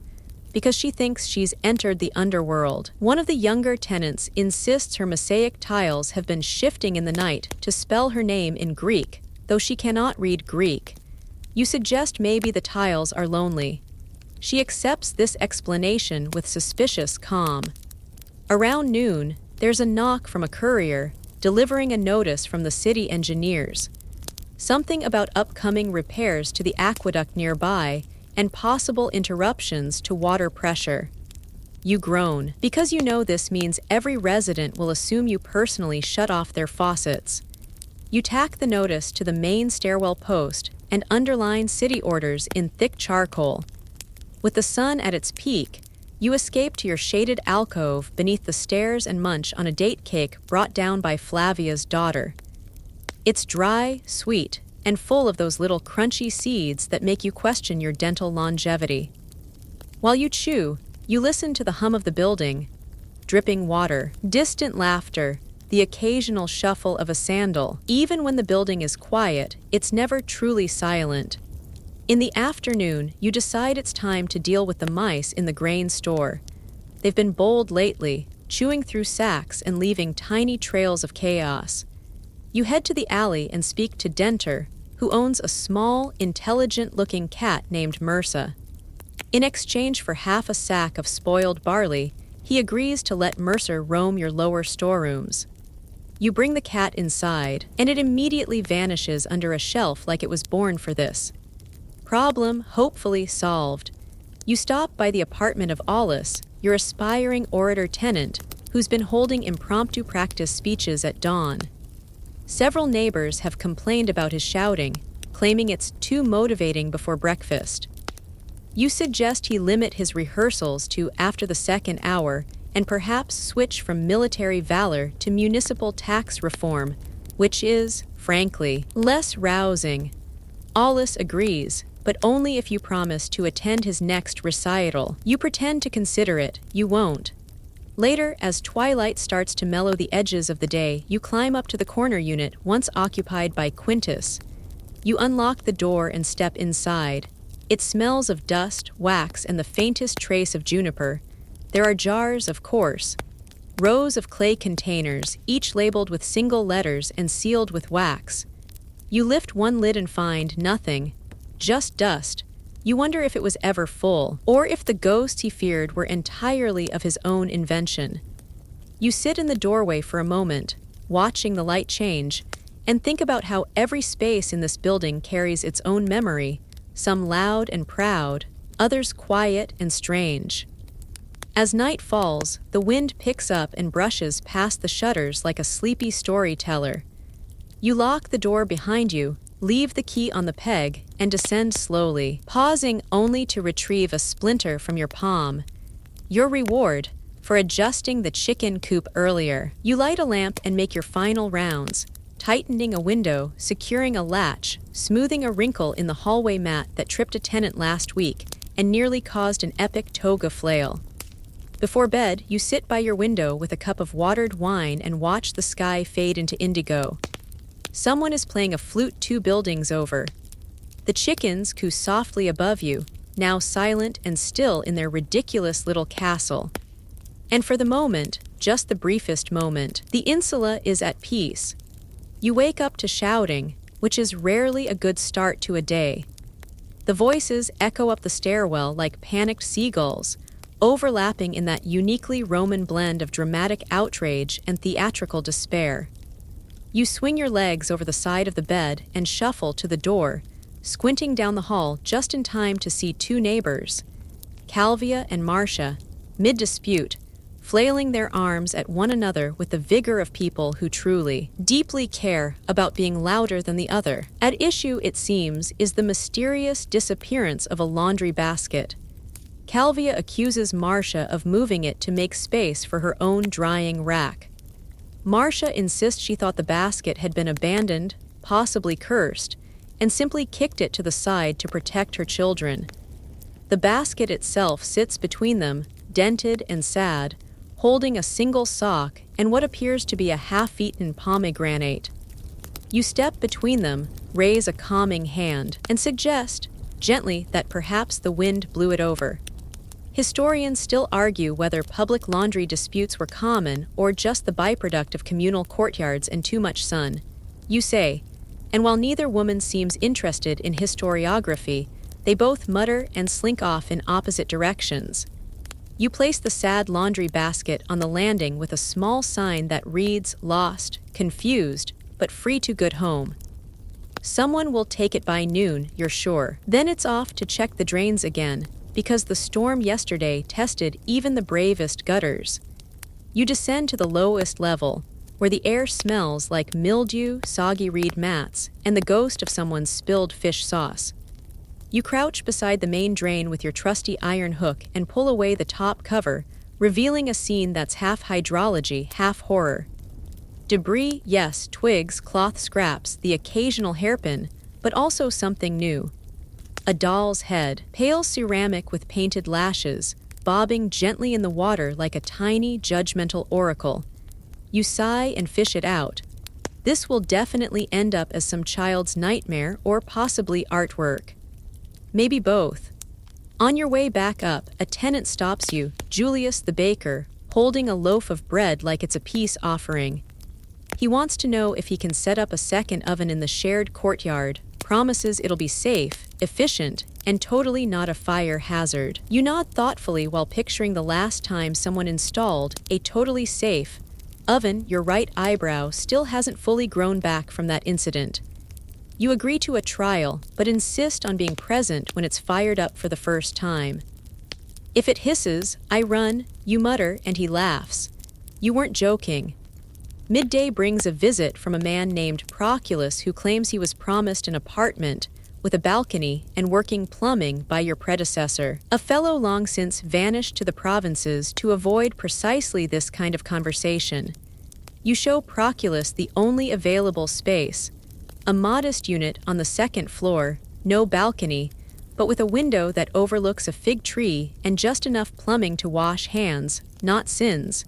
because she thinks she's entered the underworld. One of the younger tenants insists her mosaic tiles have been shifting in the night to spell her name in Greek, though she cannot read Greek. You suggest maybe the tiles are lonely. She accepts this explanation with suspicious calm. Around noon, there's a knock from a courier delivering a notice from the city engineers. Something about upcoming repairs to the aqueduct nearby and possible interruptions to water pressure. You groan, because you know this means every resident will assume you personally shut off their faucets. You tack the notice to the main stairwell post and underline city orders in thick charcoal. With the sun at its peak, you escape to your shaded alcove beneath the stairs and munch on a date cake brought down by Flavia's daughter. It's dry, sweet, and full of those little crunchy seeds that make you question your dental longevity. While you chew, you listen to the hum of the building, dripping water, distant laughter, the occasional shuffle of a sandal. Even when the building is quiet, it's never truly silent. In the afternoon, you decide it's time to deal with the mice in the grain store. They've been bold lately, chewing through sacks and leaving tiny trails of chaos. You head to the alley and speak to Denter, who owns a small, intelligent-looking cat named Myrsa. In exchange for half a sack of spoiled barley, he agrees to let Mercer roam your lower storerooms. You bring the cat inside, and it immediately vanishes under a shelf like it was born for this. Problem hopefully solved. You stop by the apartment of Aulus, your aspiring orator tenant, who's been holding impromptu practice speeches at dawn. Several neighbors have complained about his shouting, claiming it's too motivating before breakfast. You suggest he limit his rehearsals to after the second hour and perhaps switch from military valor to municipal tax reform, which is, frankly, less rousing. Aulus agrees, but only if you promise to attend his next recital. You pretend to consider it, you won't. Later, as twilight starts to mellow the edges of the day, you climb up to the corner unit once occupied by Quintus. You unlock the door and step inside. It smells of dust, wax, and the faintest trace of juniper. There are jars, of course. Rows of clay containers, each labeled with single letters and sealed with wax. You lift one lid and find nothing, just dust. You wonder if it was ever full, or if the ghosts he feared were entirely of his own invention. You sit in the doorway for a moment, watching the light change, and think about how every space in this building carries its own memory, some loud and proud, others quiet and strange. As night falls, the wind picks up and brushes past the shutters like a sleepy storyteller. You lock the door behind you, leave the key on the peg, and descend slowly, pausing only to retrieve a splinter from your palm. Your reward for adjusting the chicken coop earlier. You light a lamp and make your final rounds, tightening a window, securing a latch, smoothing a wrinkle in the hallway mat that tripped a tenant last week and nearly caused an epic toga flail. Before bed, you sit by your window with a cup of watered wine and watch the sky fade into indigo. Someone is playing a flute 2 buildings over. The chickens coo softly above you, now silent and still in their ridiculous little castle. And for the moment, just the briefest moment, the insula is at peace. You wake up to shouting, which is rarely a good start to a day. The voices echo up the stairwell like panicked seagulls, overlapping in that uniquely Roman blend of dramatic outrage and theatrical despair. You swing your legs over the side of the bed and shuffle to the door, squinting down the hall just in time to see 2 neighbors, Calvia and Marcia, mid-dispute, flailing their arms at one another with the vigor of people who truly, deeply care about being louder than the other. At issue, it seems, is the mysterious disappearance of a laundry basket. Calvia accuses Marcia of moving it to make space for her own drying rack. Marcia insists she thought the basket had been abandoned, possibly cursed, and simply kicked it to the side to protect her children. The basket itself sits between them, dented and sad, holding a single sock and what appears to be a half-eaten pomegranate. You step between them, raise a calming hand, and suggest, gently, that perhaps the wind blew it over. Historians still argue whether public laundry disputes were common or just the byproduct of communal courtyards and too much sun. You say, and while neither woman seems interested in historiography, they both mutter and slink off in opposite directions. You place the sad laundry basket on the landing with a small sign that reads lost, confused, but free to good home. Someone will take it by noon, you're sure. Then it's off to check the drains again, because the storm yesterday tested even the bravest gutters. You descend to the lowest level, where the air smells like mildew, soggy reed mats, and the ghost of someone's spilled fish sauce. You crouch beside the main drain with your trusty iron hook and pull away the top cover, revealing a scene that's half hydrology, half horror. Debris, yes, twigs, cloth scraps, the occasional hairpin, but also something new. A doll's head, pale ceramic with painted lashes, bobbing gently in the water like a tiny, judgmental oracle. You sigh and fish it out. This will definitely end up as some child's nightmare or possibly artwork. Maybe both. On your way back up, a tenant stops you, Julius the baker, holding a loaf of bread like it's a peace offering. He wants to know if he can set up a second oven in the shared courtyard, promises it'll be safe, efficient, and totally not a fire hazard. You nod thoughtfully while picturing the last time someone installed a totally safe oven. Your right eyebrow still hasn't fully grown back from that incident. You agree to a trial, but insist on being present when it's fired up for the first time. If it hisses, I run, you mutter, and he laughs. You weren't joking. Midday brings a visit from a man named Proculus who claims he was promised an apartment with a balcony and working plumbing by your predecessor. A fellow long since vanished to the provinces to avoid precisely this kind of conversation. You show Proculus the only available space, a modest unit on the 2nd floor, no balcony, but with a window that overlooks a fig tree and just enough plumbing to wash hands, not sins.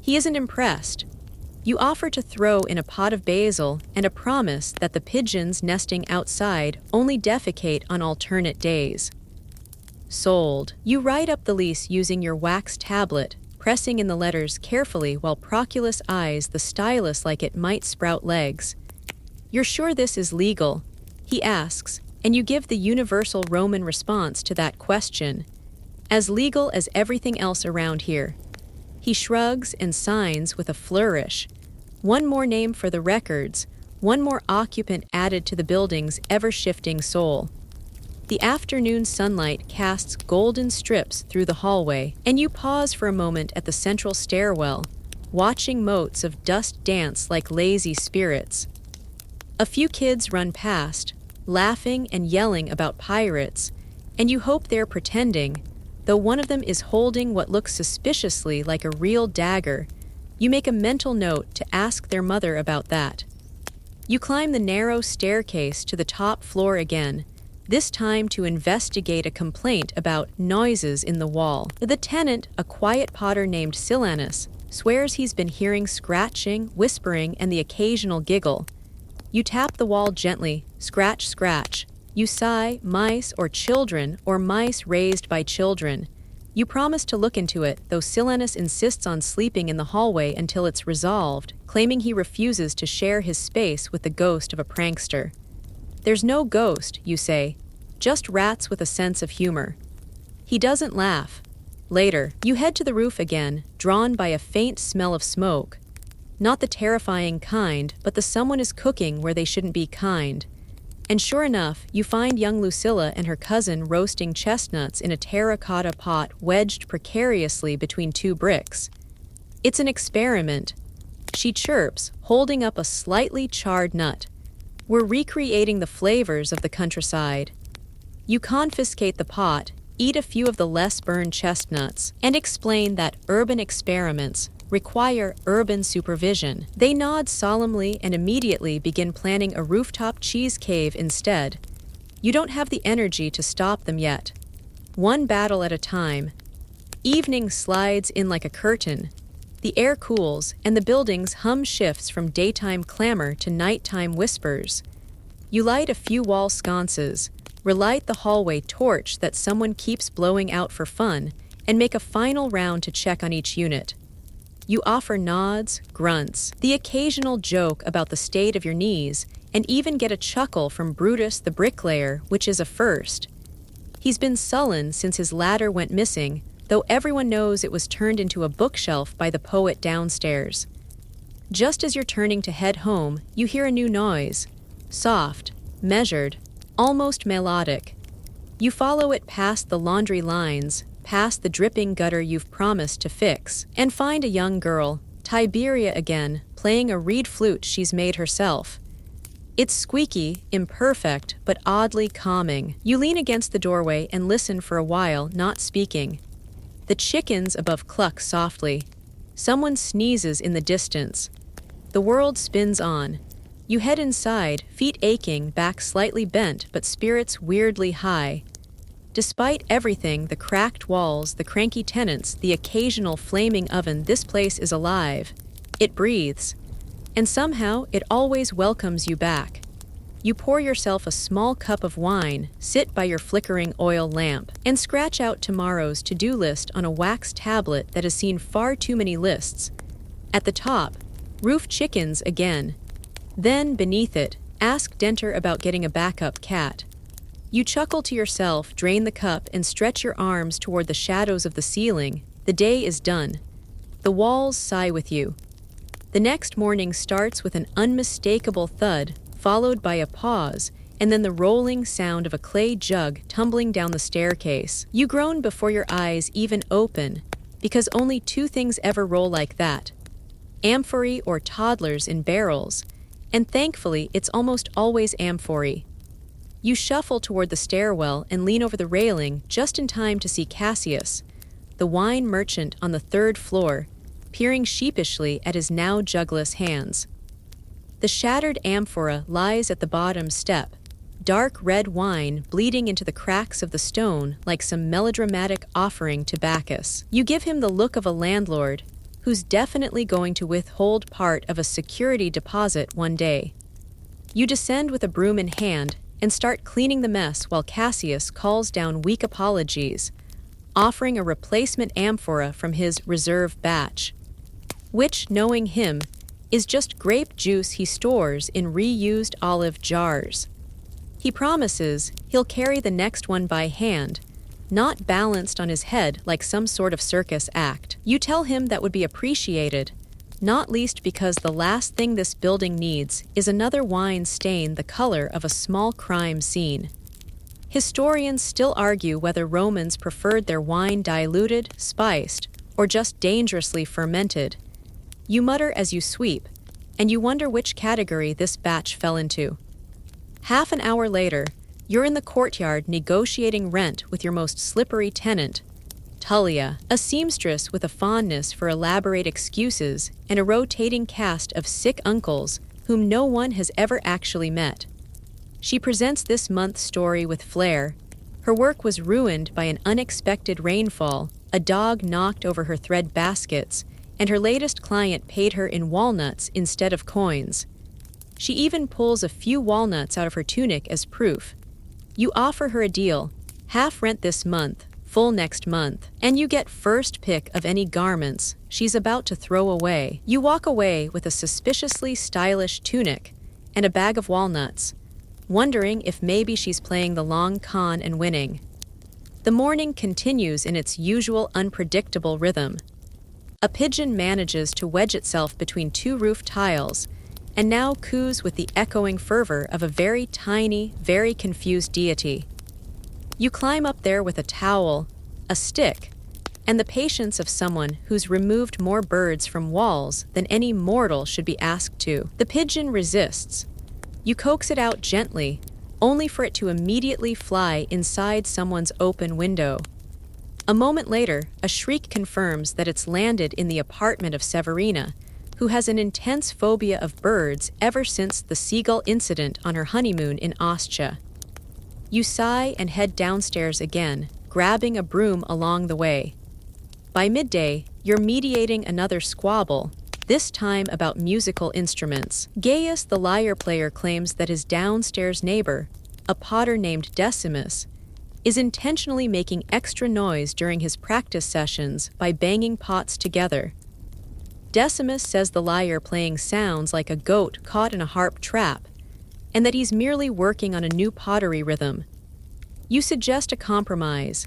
He isn't impressed. You offer to throw in a pot of basil and a promise that the pigeons nesting outside only defecate on alternate days. Sold. You write up the lease using your wax tablet, pressing in the letters carefully while Proculus eyes the stylus like it might sprout legs. "You're sure this is legal?" he asks, and you give the universal Roman response to that question. "As legal as everything else around here." He shrugs and signs with a flourish. One more name for the records, one more occupant added to the building's ever-shifting soul. The afternoon sunlight casts golden strips through the hallway, and you pause for a moment at the central stairwell, watching motes of dust dance like lazy spirits. A few kids run past, laughing and yelling about pirates, and you hope they're pretending, though one of them is holding what looks suspiciously like a real dagger. You make a mental note to ask their mother about that. You climb the narrow staircase to the top floor again, this time to investigate a complaint about noises in the wall. The tenant, a quiet potter named Silanus, swears he's been hearing scratching, whispering, and the occasional giggle. You tap the wall gently, scratch, scratch. You sigh, mice or children, or mice raised by children. You promise to look into it, though Silanus insists on sleeping in the hallway until it's resolved, claiming he refuses to share his space with the ghost of a prankster. "There's no ghost," you say, "just rats with a sense of humor." He doesn't laugh. Later, you head to the roof again, drawn by a faint smell of smoke. Not the terrifying kind, but the someone is cooking where they shouldn't be kind. And sure enough, you find young Lucilla and her cousin roasting chestnuts in a terracotta pot wedged precariously between two bricks. It's an experiment. She chirps, holding up a slightly charred nut. "We're recreating the flavors of the countryside." You confiscate the pot, eat a few of the less burned chestnuts, and explain that urban experiments require urban supervision. They nod solemnly and immediately begin planning a rooftop cheese cave instead. You don't have the energy to stop them yet. One battle at a time. Evening slides in like a curtain. The air cools, and the building's hum shifts from daytime clamor to nighttime whispers. You light a few wall sconces, relight the hallway torch that someone keeps blowing out for fun, and make a final round to check on each unit. You offer nods, grunts, the occasional joke about the state of your knees, and even get a chuckle from Brutus the bricklayer, which is a first. He's been sullen since his ladder went missing, though everyone knows it was turned into a bookshelf by the poet downstairs. Just as you're turning to head home, you hear a new noise. Soft, measured, almost melodic. You follow it past the laundry lines, past the dripping gutter you've promised to fix, and find a young girl, Tiberia again, playing a reed flute she's made herself. It's squeaky, imperfect, but oddly calming. You lean against the doorway and listen for a while, not speaking. The chickens above cluck softly. Someone sneezes in the distance. The world spins on. You head inside, feet aching, back slightly bent, but spirits weirdly high. Despite everything, the cracked walls, the cranky tenants, the occasional flaming oven, this place is alive. It breathes. And somehow, it always welcomes you back. You pour yourself a small cup of wine, sit by your flickering oil lamp, and scratch out tomorrow's to-do list on a wax tablet that has seen far too many lists. At the top, roof chickens again. Then, beneath it, ask Denter about getting a backup cat. You chuckle to yourself, drain the cup, and stretch your arms toward the shadows of the ceiling. The day is done. The walls sigh with you. The next morning starts with an unmistakable thud, followed by a pause, and then the rolling sound of a clay jug tumbling down the staircase. You groan before your eyes even open, because only two things ever roll like that: amphory or toddlers in barrels, and thankfully it's almost always amphory. You shuffle toward the stairwell and lean over the railing just in time to see Cassius, the wine merchant on the third floor, peering sheepishly at his now jugless hands. The shattered amphora lies at the bottom step, dark red wine bleeding into the cracks of the stone like some melodramatic offering to Bacchus. You give him the look of a landlord who's definitely going to withhold part of a security deposit one day. You descend with a broom in hand and start cleaning the mess while Cassius calls down weak apologies, offering a replacement amphora from his reserve batch, which, knowing him, is just grape juice he stores in reused olive jars. He promises he'll carry the next one by hand, not balanced on his head like some sort of circus act. You tell him that would be appreciated, not least because the last thing this building needs is another wine stain the color of a small crime scene. Historians still argue whether Romans preferred their wine diluted, spiced, or just dangerously fermented. You mutter as you sweep, and you wonder which category this batch fell into. Half an hour later, you're in the courtyard negotiating rent with your most slippery tenant, Tullia, a seamstress with a fondness for elaborate excuses and a rotating cast of sick uncles whom no one has ever actually met. She presents this month's story with flair. Her work was ruined by an unexpected rainfall, a dog knocked over her thread baskets, and her latest client paid her in walnuts instead of coins. She even pulls a few walnuts out of her tunic as proof. You offer her a deal, half rent this month, full next month, and you get first pick of any garments she's about to throw away. You walk away with a suspiciously stylish tunic and a bag of walnuts, wondering if maybe she's playing the long con and winning. The morning continues in its usual unpredictable rhythm. A pigeon manages to wedge itself between two roof tiles and now coos with the echoing fervor of a very tiny, very confused deity. You climb up there with a towel, a stick, and the patience of someone who's removed more birds from walls than any mortal should be asked to. The pigeon resists. You coax it out gently, only for it to immediately fly inside someone's open window. A moment later, a shriek confirms that it's landed in the apartment of Severina, who has an intense phobia of birds ever since the seagull incident on her honeymoon in Ostia. You sigh and head downstairs again, grabbing a broom along the way. By midday, you're mediating another squabble, this time about musical instruments. Gaius the lyre player claims that his downstairs neighbor, a potter named Decimus, is intentionally making extra noise during his practice sessions by banging pots together. Decimus says the lyre playing sounds like a goat caught in a harp trap, and that he's merely working on a new pottery rhythm. You suggest a compromise.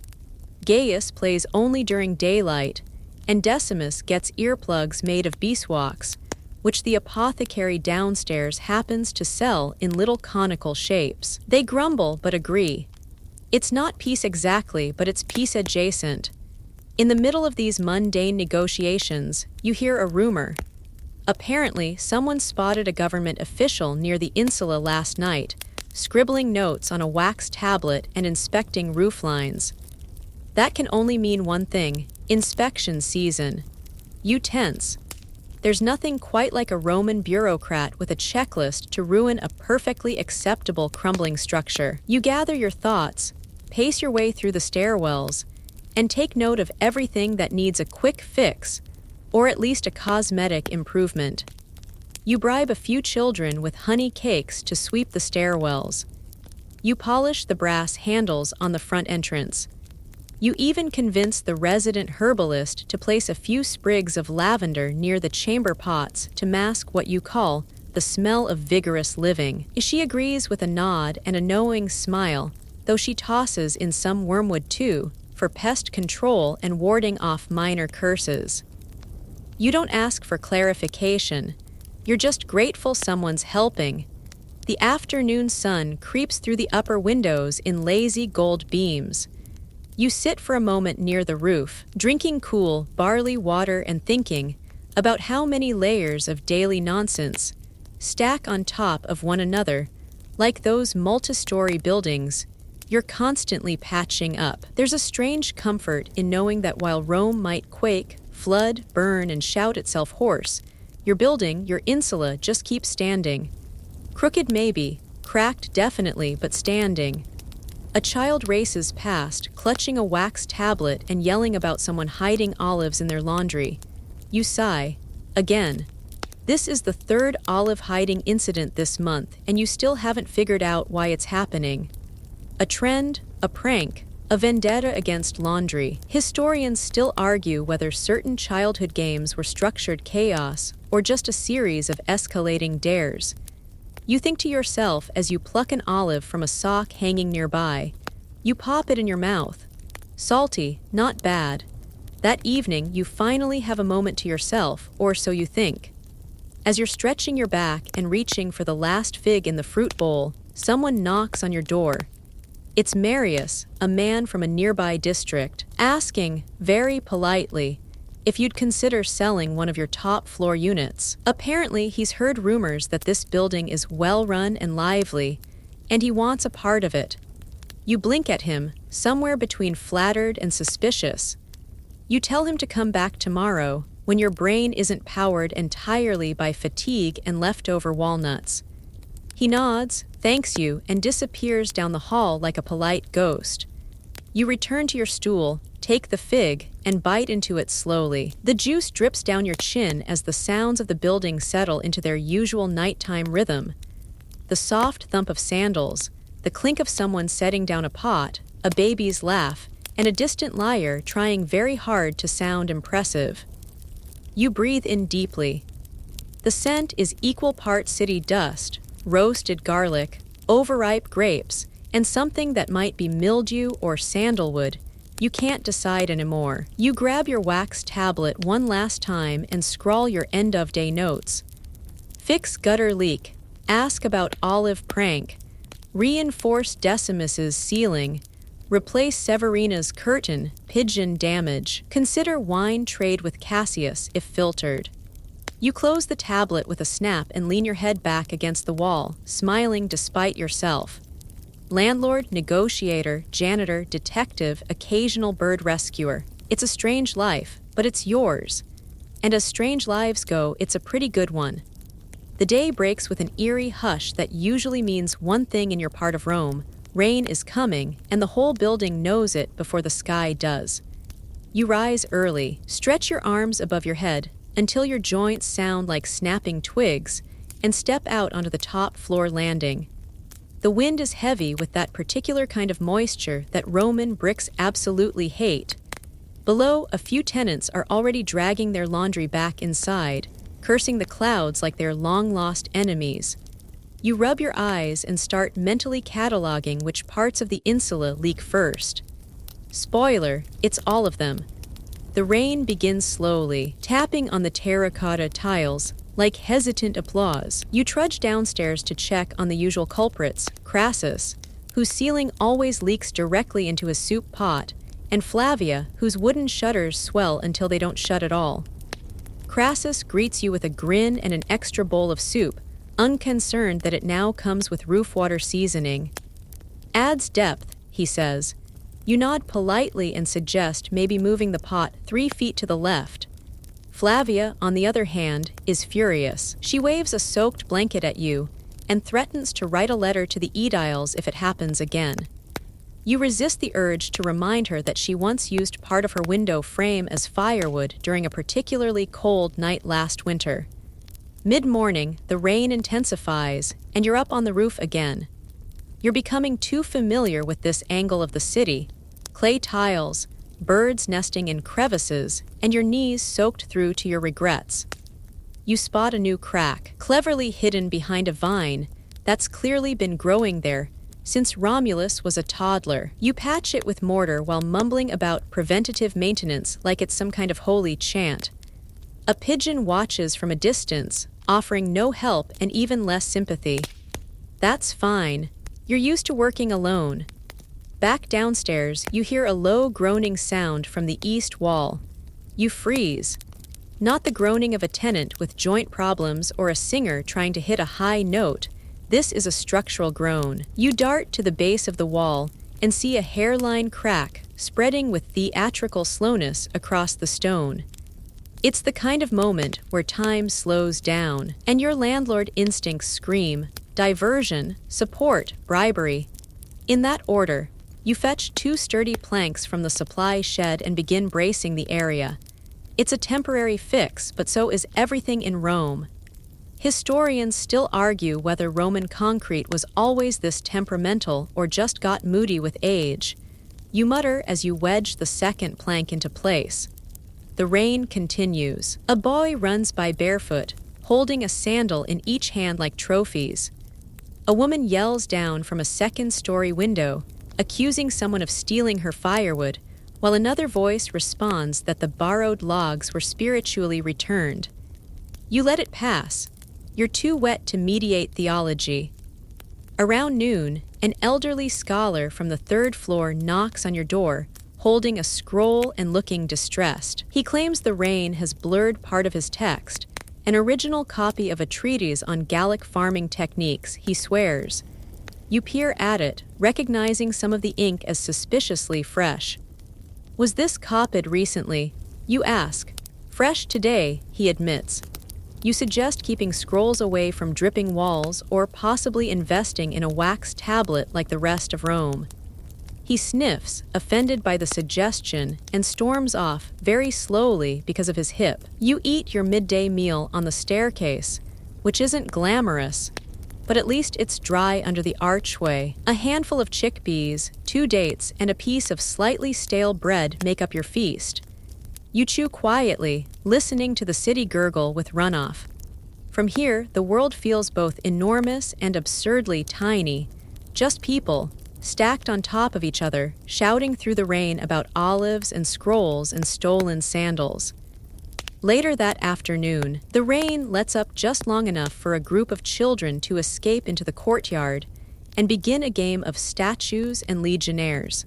Gaius plays only during daylight, and Decimus gets earplugs made of beeswax, which the apothecary downstairs happens to sell in little conical shapes. They grumble but agree. It's not peace exactly, but it's peace adjacent. In the middle of these mundane negotiations, you hear a rumor. Apparently, someone spotted a government official near the insula last night, scribbling notes on a wax tablet and inspecting roof lines. That can only mean one thing: inspection season. You tense. There's nothing quite like a Roman bureaucrat with a checklist to ruin a perfectly acceptable crumbling structure. You gather your thoughts, pace your way through the stairwells, and take note of everything that needs a quick fix, or at least a cosmetic improvement. You bribe a few children with honey cakes to sweep the stairwells. You polish the brass handles on the front entrance. You even convince the resident herbalist to place a few sprigs of lavender near the chamber pots to mask what you call the smell of vigorous living. She agrees with a nod and a knowing smile, though she tosses in some wormwood too, for pest control and warding off minor curses. You don't ask for clarification. You're just grateful someone's helping. The afternoon sun creeps through the upper windows in lazy gold beams. You sit for a moment near the roof, drinking cool barley water and thinking about how many layers of daily nonsense stack on top of one another, like those multi-story buildings you're constantly patching up. There's a strange comfort in knowing that while Rome might quake, flood, burn, and shout itself hoarse, your building, your insula, just keeps standing. Crooked maybe, cracked definitely, but standing. A child races past, clutching a wax tablet and yelling about someone hiding olives in their laundry. You sigh. Again. This is the third olive hiding incident this month, and you still haven't figured out why it's happening. A trend, a prank, A vendetta against laundry. Historians still argue whether certain childhood games were structured chaos or just a series of escalating dares. You think to yourself as you pluck an olive from a sock hanging nearby. You pop it in your mouth. Salty, not bad. That evening, you finally have a moment to yourself, or so you think. As you're stretching your back and reaching for the last fig in the fruit bowl, someone knocks on your door. It's Marius, a man from a nearby district, asking, very politely, if you'd consider selling one of your top-floor units. Apparently, he's heard rumors that this building is well-run and lively, and he wants a part of it. You blink at him, somewhere between flattered and suspicious. You tell him to come back tomorrow, when your brain isn't powered entirely by fatigue and leftover walnuts. He nods, thanks you, and disappears down the hall like a polite ghost. You return to your stool, take the fig, and bite into it slowly. The juice drips down your chin as the sounds of the building settle into their usual nighttime rhythm. The soft thump of sandals, the clink of someone setting down a pot, a baby's laugh, and a distant liar trying very hard to sound impressive. You breathe in deeply. The scent is equal parts city dust, roasted garlic, overripe grapes, and something that might be mildew or sandalwood. You can't decide anymore. You grab your wax tablet one last time and scrawl your end-of-day notes. Fix gutter leak. Ask about olive prank. Reinforce Decimus's ceiling. Replace Severina's curtain, pigeon damage. Consider wine trade with Cassius if filtered. You close the tablet with a snap and lean your head back against the wall, smiling despite yourself. Landlord, negotiator, janitor, detective, occasional bird rescuer. It's a strange life, but it's yours. And as strange lives go, it's a pretty good one. The day breaks with an eerie hush that usually means one thing in your part of Rome: rain is coming, and the whole building knows it before the sky does. You rise early, stretch your arms above your head until your joints sound like snapping twigs, and step out onto the top floor landing. The wind is heavy with that particular kind of moisture that Roman bricks absolutely hate. Below, a few tenants are already dragging their laundry back inside, cursing the clouds like they're long-lost enemies. You rub your eyes and start mentally cataloging which parts of the insula leak first. Spoiler, it's all of them. The rain begins slowly, tapping on the terracotta tiles, like hesitant applause. You trudge downstairs to check on the usual culprits, Crassus, whose ceiling always leaks directly into his soup pot, and Flavia, whose wooden shutters swell until they don't shut at all. Crassus greets you with a grin and an extra bowl of soup, unconcerned that it now comes with roof water seasoning. Adds depth, he says. You nod politely and suggest maybe moving the pot 3 feet to the left. Flavia, on the other hand, is furious. She waves a soaked blanket at you and threatens to write a letter to the Aediles if it happens again. You resist the urge to remind her that she once used part of her window frame as firewood during a particularly cold night last winter. Mid-morning, the rain intensifies, and you're up on the roof again. You're becoming too familiar with this angle of the city. Clay tiles, birds nesting in crevices, and your knees soaked through to your regrets. You spot a new crack, cleverly hidden behind a vine that's clearly been growing there since Romulus was a toddler. You patch it with mortar while mumbling about preventative maintenance like it's some kind of holy chant. A pigeon watches from a distance, offering no help and even less sympathy. That's fine. You're used to working alone. Back downstairs, you hear a low groaning sound from the east wall. You freeze. Not the groaning of a tenant with joint problems or a singer trying to hit a high note. This is a structural groan. You dart to the base of the wall and see a hairline crack spreading with theatrical slowness across the stone. It's the kind of moment where time slows down, and your landlord instincts scream, diversion, support, bribery. In that order, you fetch 2 sturdy planks from the supply shed and begin bracing the area. It's a temporary fix, but so is everything in Rome. Historians still argue whether Roman concrete was always this temperamental or just got moody with age. You mutter as you wedge the second plank into place. The rain continues. A boy runs by barefoot, holding a sandal in each hand like trophies. A woman yells down from a second-story window, accusing someone of stealing her firewood, while another voice responds that the borrowed logs were spiritually returned. You let it pass. You're too wet to mediate theology. Around noon, an elderly scholar from the third floor knocks on your door, holding a scroll and looking distressed. He claims the rain has blurred part of his text, an original copy of a treatise on Gallic farming techniques, he swears. You peer at it, recognizing some of the ink as suspiciously fresh. Was this copied recently? You ask. Fresh today, he admits. You suggest keeping scrolls away from dripping walls or possibly investing in a wax tablet like the rest of Rome. He sniffs, offended by the suggestion, and storms off very slowly because of his hip. You eat your midday meal on the staircase, which isn't glamorous, but at least it's dry under the archway. A handful of chickpeas, 2 dates, and a piece of slightly stale bread make up your feast. You chew quietly, listening to the city gurgle with runoff. From here, the world feels both enormous and absurdly tiny. Just people, stacked on top of each other, shouting through the rain about olives and scrolls and stolen sandals. Later that afternoon, the rain lets up just long enough for a group of children to escape into the courtyard and begin a game of statues and legionnaires.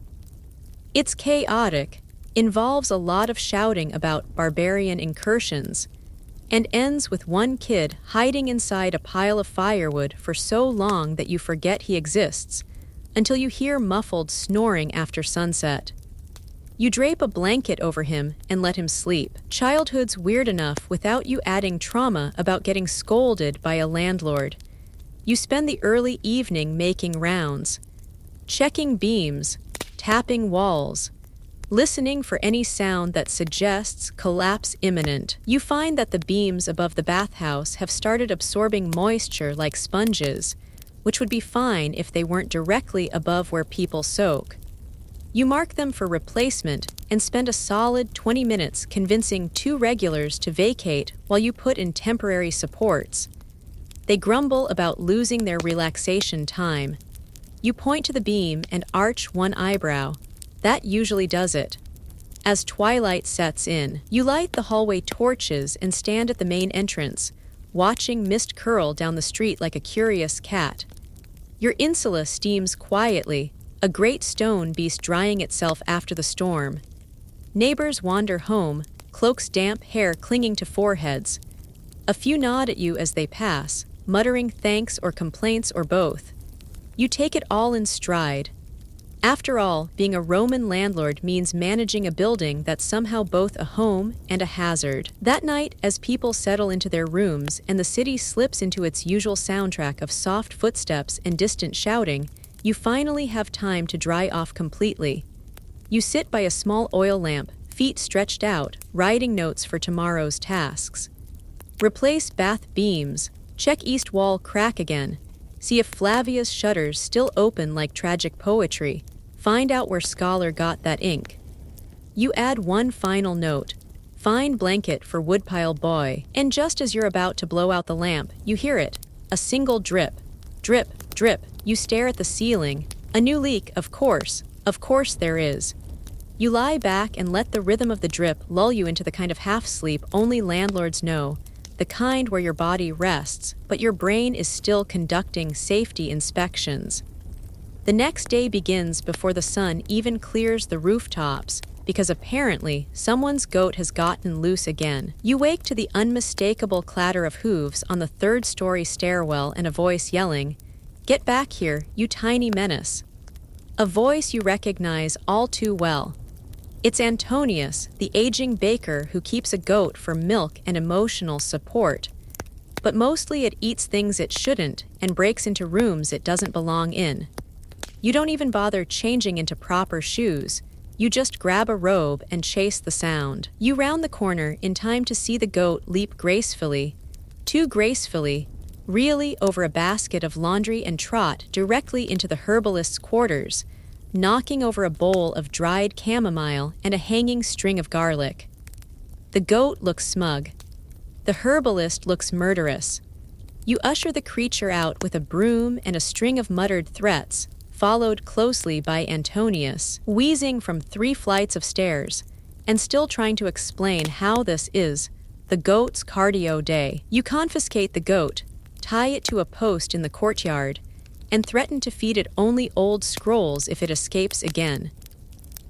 It's chaotic, involves a lot of shouting about barbarian incursions, and ends with one kid hiding inside a pile of firewood for so long that you forget he exists, until you hear muffled snoring after sunset. You drape a blanket over him and let him sleep. Childhood's weird enough without you adding trauma about getting scolded by a landlord. You spend the early evening making rounds, checking beams, tapping walls, listening for any sound that suggests collapse imminent. You find that the beams above the bathhouse have started absorbing moisture like sponges, which would be fine if they weren't directly above where people soak. You mark them for replacement and spend a solid 20 minutes convincing 2 regulars to vacate while you put in temporary supports. They grumble about losing their relaxation time. You point to the beam and arch one eyebrow. That usually does it. As twilight sets in, you light the hallway torches and stand at the main entrance, watching mist curl down the street like a curious cat. Your insula steams quietly, a great stone beast drying itself after the storm. Neighbors wander home, cloaks damp hair clinging to foreheads. A few nod at you as they pass, muttering thanks or complaints or both. You take it all in stride. After all, being a Roman landlord means managing a building that's somehow both a home and a hazard. That night, as people settle into their rooms and the city slips into its usual soundtrack of soft footsteps and distant shouting, you finally have time to dry off completely. You sit by a small oil lamp, feet stretched out, writing notes for tomorrow's tasks. Replace bath beams, check east wall crack again, see if Flavia's shutters still open like tragic poetry, find out where Scholar got that ink. You add one final note, fine blanket for woodpile boy, and just as you're about to blow out the lamp, you hear it, a single drip, drip, drip. You stare at the ceiling, a new leak, of course there is. You lie back and let the rhythm of the drip lull you into the kind of half-sleep only landlords know, the kind where your body rests, but your brain is still conducting safety inspections. The next day begins before the sun even clears the rooftops, because apparently someone's goat has gotten loose again. You wake to the unmistakable clatter of hooves on the third-story stairwell and a voice yelling, "Get back here, you tiny menace." A voice you recognize all too well. It's Antonius, the aging baker who keeps a goat for milk and emotional support. But mostly it eats things it shouldn't and breaks into rooms it doesn't belong in. You don't even bother changing into proper shoes. You just grab a robe and chase the sound. You round the corner in time to see the goat leap gracefully, too gracefully, really over a basket of laundry and trot directly into the herbalist's quarters, knocking over a bowl of dried chamomile and a hanging string of garlic. The goat looks smug. The herbalist looks murderous. You usher the creature out with a broom and a string of muttered threats, followed closely by Antonius, wheezing from 3 flights of stairs, and still trying to explain how this is the goat's cardio day. You confiscate the goat, tie it to a post in the courtyard, and threaten to feed it only old scrolls if it escapes again.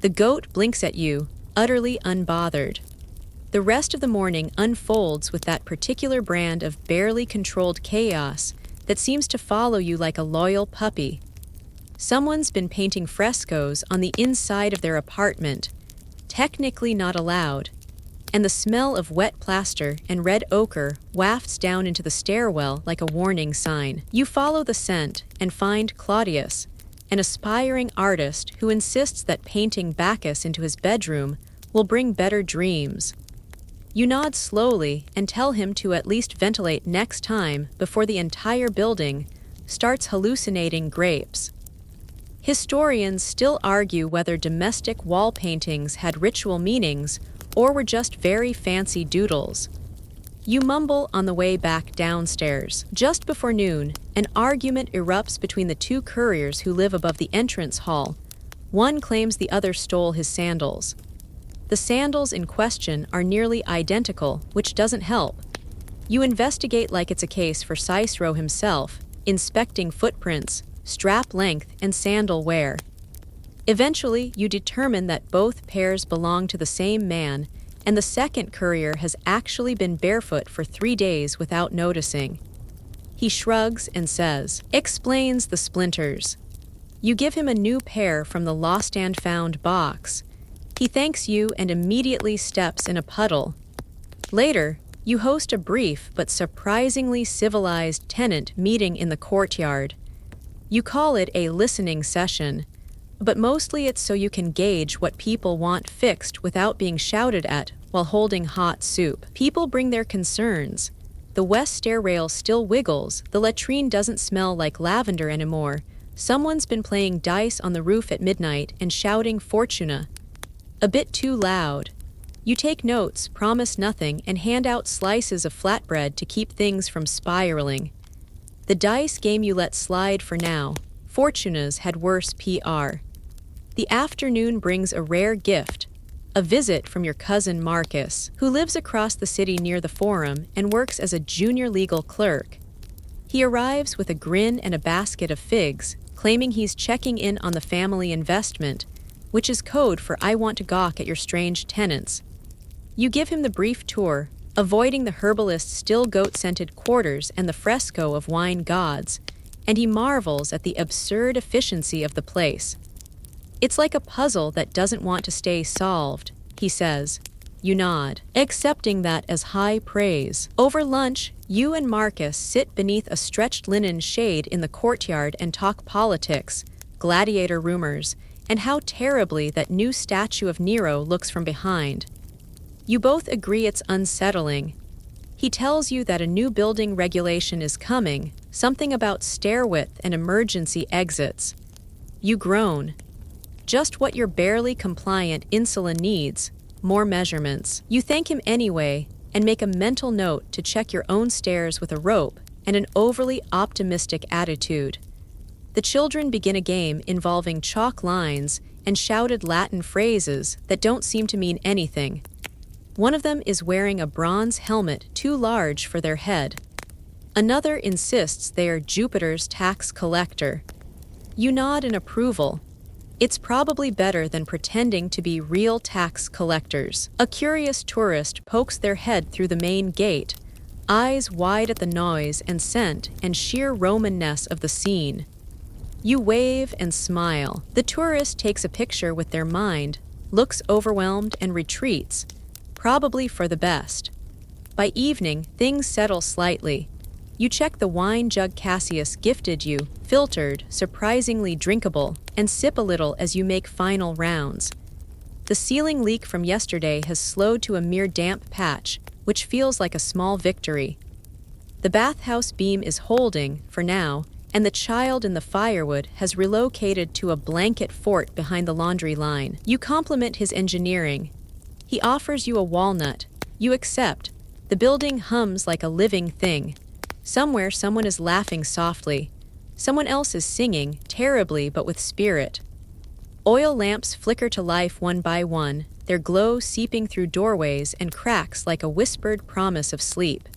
The goat blinks at you, utterly unbothered. The rest of the morning unfolds with that particular brand of barely controlled chaos that seems to follow you like a loyal puppy. Someone's been painting frescoes on the inside of their apartment, technically not allowed, and the smell of wet plaster and red ochre wafts down into the stairwell like a warning sign. You follow the scent and find Claudius, an aspiring artist who insists that painting Bacchus into his bedroom will bring better dreams. You nod slowly and tell him to at least ventilate next time before the entire building starts hallucinating grapes. Historians still argue whether domestic wall paintings had ritual meanings or were just very fancy doodles. You mumble on the way back downstairs. Just before noon, an argument erupts between the 2 couriers who live above the entrance hall. One claims the other stole his sandals. The sandals in question are nearly identical, which doesn't help. You investigate like it's a case for Cicero himself, inspecting footprints, strap length, and sandal wear. Eventually, you determine that both pairs belong to the same man, and the second courier has actually been barefoot for 3 days without noticing. He shrugs and says, "Explains the splinters." You give him a new pair from the lost and found box. He thanks you and immediately steps in a puddle. Later, you host a brief but surprisingly civilized tenant meeting in the courtyard. You call it a listening session, but mostly it's so you can gauge what people want fixed without being shouted at while holding hot soup. People bring their concerns. The west stair rail still wiggles, the latrine doesn't smell like lavender anymore, someone's been playing dice on the roof at midnight and shouting Fortuna. A bit too loud. You take notes, promise nothing, and hand out slices of flatbread to keep things from spiraling. The dice game you let slide for now. Fortuna's had worse PR. The afternoon brings a rare gift, a visit from your cousin Marcus, who lives across the city near the Forum and works as a junior legal clerk. He arrives with a grin and a basket of figs, claiming he's checking in on the family investment, which is code for "I want to gawk at your strange tenants." You give him the brief tour, avoiding the herbalist's still goat-scented quarters and the fresco of wine gods, and he marvels at the absurd efficiency of the place. "It's like a puzzle that doesn't want to stay solved," he says. You nod, accepting that as high praise. Over lunch, you and Marcus sit beneath a stretched linen shade in the courtyard and talk politics, gladiator rumors, and how terribly that new statue of Nero looks from behind. You both agree it's unsettling. He tells you that a new building regulation is coming, something about stair width and emergency exits. You groan. Just what your barely compliant insulin needs, more measurements. You thank him anyway and make a mental note to check your own stairs with a rope and an overly optimistic attitude. The children begin a game involving chalk lines and shouted Latin phrases that don't seem to mean anything. One of them is wearing a bronze helmet too large for their head. Another insists they are Jupiter's tax collector. You nod in approval. It's probably better than pretending to be real tax collectors. A curious tourist pokes their head through the main gate, eyes wide at the noise and scent and sheer Romanness of the scene. You wave and smile. The tourist takes a picture with their mind, looks overwhelmed and retreats, probably for the best. By evening, things settle slightly. You check the wine jug Cassius gifted you, filtered, surprisingly drinkable, and sip a little as you make final rounds. The ceiling leak from yesterday has slowed to a mere damp patch, which feels like a small victory. The bathhouse beam is holding, for now, and the child in the firewood has relocated to a blanket fort behind the laundry line. You compliment his engineering. He offers you a walnut. You accept. The building hums like a living thing. Somewhere, someone is laughing softly. Someone else is singing, terribly but with spirit. Oil lamps flicker to life one by one, their glow seeping through doorways and cracks like a whispered promise of sleep.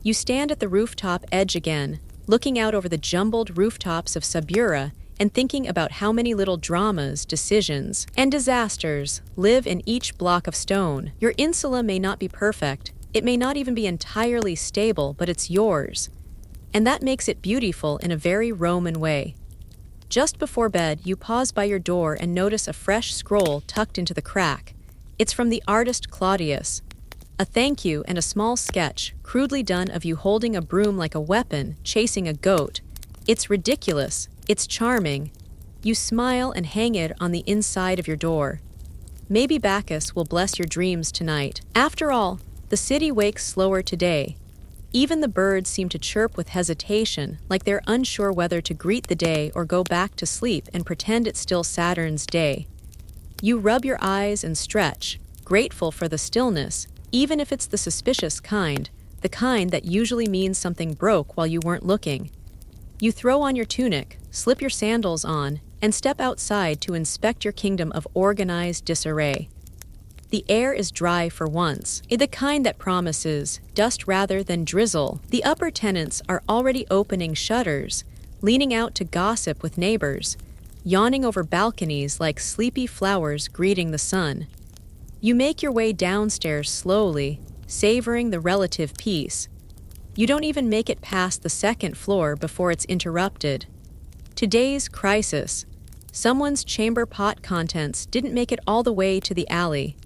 You stand at the rooftop edge again, looking out over the jumbled rooftops of Sabura and thinking about how many little dramas, decisions, and disasters live in each block of stone. Your insula may not be perfect, it may not even be entirely stable, but it's yours. And that makes it beautiful in a very Roman way. Just before bed, you pause by your door and notice a fresh scroll tucked into the crack. It's from the artist Claudius. A thank you and a small sketch, crudely done of you holding a broom like a weapon, chasing a goat. It's ridiculous. It's charming. You smile and hang it on the inside of your door. Maybe Bacchus will bless your dreams tonight. After all, the city wakes slower today. Even the birds seem to chirp with hesitation, like they're unsure whether to greet the day or go back to sleep and pretend it's still Saturn's day. You rub your eyes and stretch, grateful for the stillness, even if it's the suspicious kind, the kind that usually means something broke while you weren't looking. You throw on your tunic, slip your sandals on, and step outside to inspect your kingdom of organized disarray. The air is dry for once, the kind that promises dust rather than drizzle. The upper tenants are already opening shutters, leaning out to gossip with neighbors, yawning over balconies like sleepy flowers greeting the sun. You make your way downstairs slowly, savoring the relative peace. You don't even make it past the second floor before it's interrupted. Today's crisis. Someone's chamber pot contents didn't make it all the way to the alley.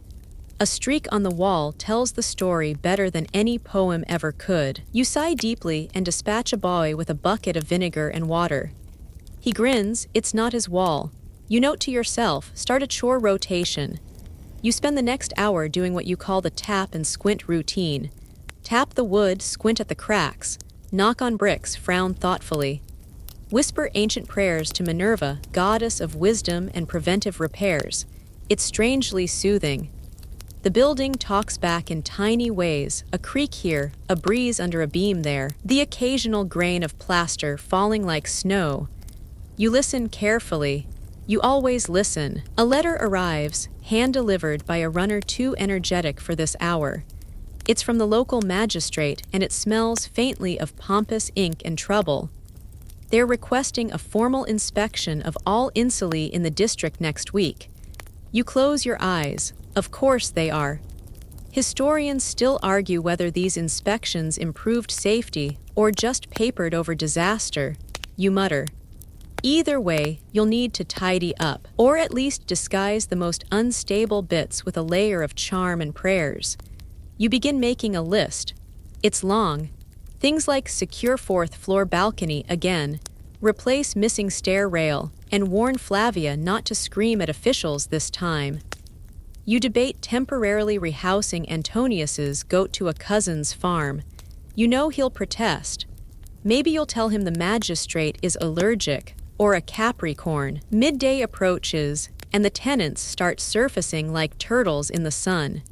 A streak on the wall tells the story better than any poem ever could. You sigh deeply and dispatch a boy with a bucket of vinegar and water. He grins, it's not his wall. You note to yourself, start a chore rotation. You spend the next hour doing what you call the tap and squint routine. Tap the wood, squint at the cracks. Knock on bricks, frown thoughtfully. Whisper ancient prayers to Minerva, goddess of wisdom and preventive repairs. It's strangely soothing. The building talks back in tiny ways, a creak here, a breeze under a beam there, the occasional grain of plaster falling like snow. You listen carefully. You always listen. A letter arrives, hand-delivered by a runner too energetic for this hour. It's from the local magistrate, and it smells faintly of pompous ink and trouble. They're requesting a formal inspection of all insulae in the district next week. You close your eyes. Of course they are. Historians still argue whether these inspections improved safety or just papered over disaster. You mutter. Either way, you'll need to tidy up, or at least disguise the most unstable bits with a layer of charm and prayers. You begin making a list. It's long. Things like secure fourth floor balcony again, replace missing stair rail, and warn Flavia not to scream at officials this time. You debate temporarily rehousing Antonius's goat to a cousin's farm. You know he'll protest. Maybe you'll tell him the magistrate is allergic, or a Capricorn. Midday approaches, and the tenants start surfacing like turtles in the sun.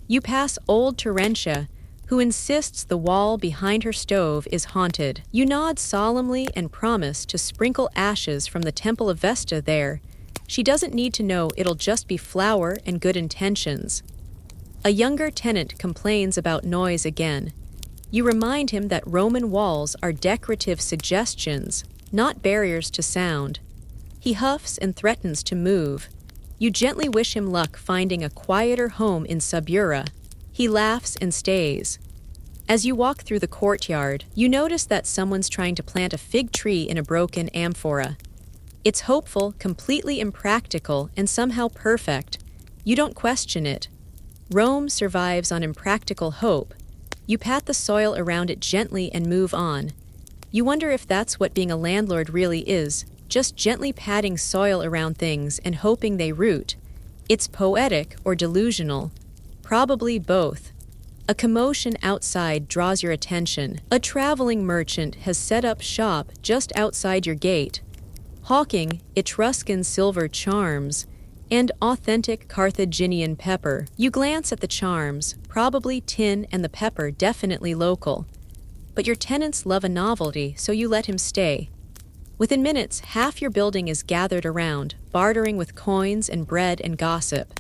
You pass old Terentia, who insists the wall behind her stove is haunted. You nod solemnly and promise to sprinkle ashes from the Temple of Vesta there. She doesn't need to know, it'll just be flour and good intentions. A younger tenant complains about noise again. You remind him that Roman walls are decorative suggestions, not barriers to sound. He huffs and threatens to move. You gently wish him luck finding a quieter home in Sabura. He laughs and stays. As you walk through the courtyard, you notice that someone's trying to plant a fig tree in a broken amphora. It's hopeful, completely impractical, and somehow perfect. You don't question it. Rome survives on impractical hope. You pat the soil around it gently and move on. You wonder if that's what being a landlord really is, just gently patting soil around things and hoping they root. It's poetic or delusional. Probably both. A commotion outside draws your attention. A traveling merchant has set up shop just outside your gate, hawking Etruscan silver charms and authentic Carthaginian pepper. You glance at the charms, probably tin, and the pepper definitely local. But your tenants love a novelty, so you let him stay. Within minutes, half your building is gathered around, bartering with coins and bread and gossip.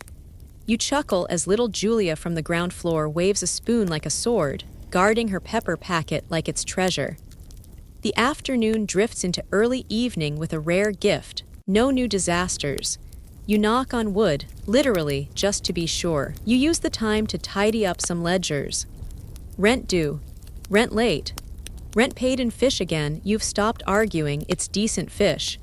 You chuckle as little Julia from the ground floor waves a spoon like a sword, guarding her pepper packet like its treasure. The afternoon drifts into early evening with a rare gift: no new disasters. You knock on wood, literally, just to be sure. You use the time to tidy up some ledgers. Rent due. Rent late. Rent paid in fish again. You've stopped arguing, it's decent fish.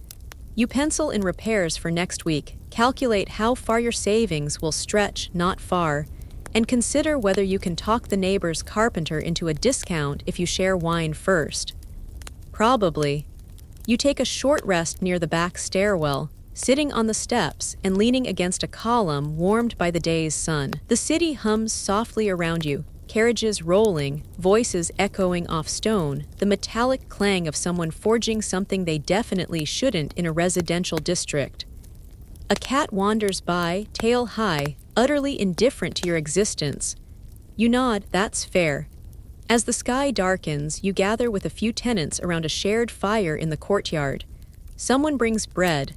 You pencil in repairs for next week, calculate how far your savings will stretch, not far, and consider whether you can talk the neighbor's carpenter into a discount if you share wine first. Probably. You take a short rest near the back stairwell, sitting on the steps and leaning against a column warmed by the day's sun. The city hums softly around you, carriages rolling, voices echoing off stone, the metallic clang of someone forging something they definitely shouldn't in a residential district. A cat wanders by, tail high, utterly indifferent to your existence. You nod, that's fair. As the sky darkens, you gather with a few tenants around a shared fire in the courtyard. Someone brings bread.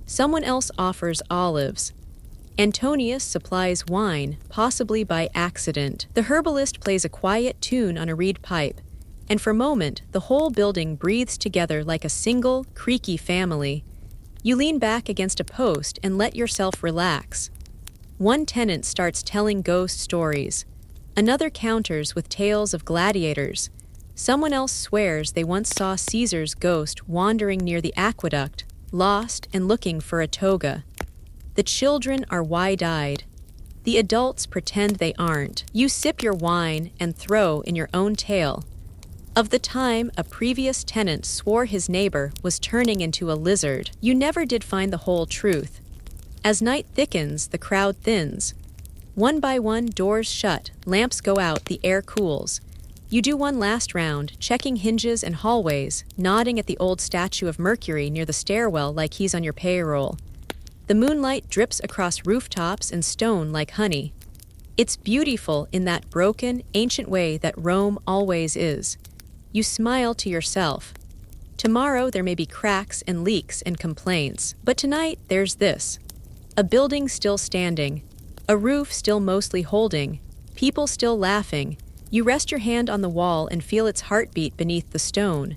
Someone else offers olives. Antonius supplies wine, possibly by accident. The herbalist plays a quiet tune on a reed pipe, and for a moment, the whole building breathes together like a single, creaky family. You lean back against a post and let yourself relax. One tenant starts telling ghost stories. Another counters with tales of gladiators. Someone else swears they once saw Caesar's ghost wandering near the aqueduct, lost and looking for a toga. The children are wide-eyed. The adults pretend they aren't. You sip your wine and throw in your own tale. Of the time a previous tenant swore his neighbor was turning into a lizard. You never did find the whole truth. As night thickens, the crowd thins. One by one, doors shut, lamps go out, the air cools. You do one last round, checking hinges and hallways, nodding at the old statue of Mercury near the stairwell like he's on your payroll. The moonlight drips across rooftops and stone like honey. It's beautiful in that broken, ancient way that Rome always is. You smile to yourself. Tomorrow there may be cracks and leaks and complaints, but tonight there's this. A building still standing, a roof still mostly holding, people still laughing. You rest your hand on the wall and feel its heartbeat beneath the stone.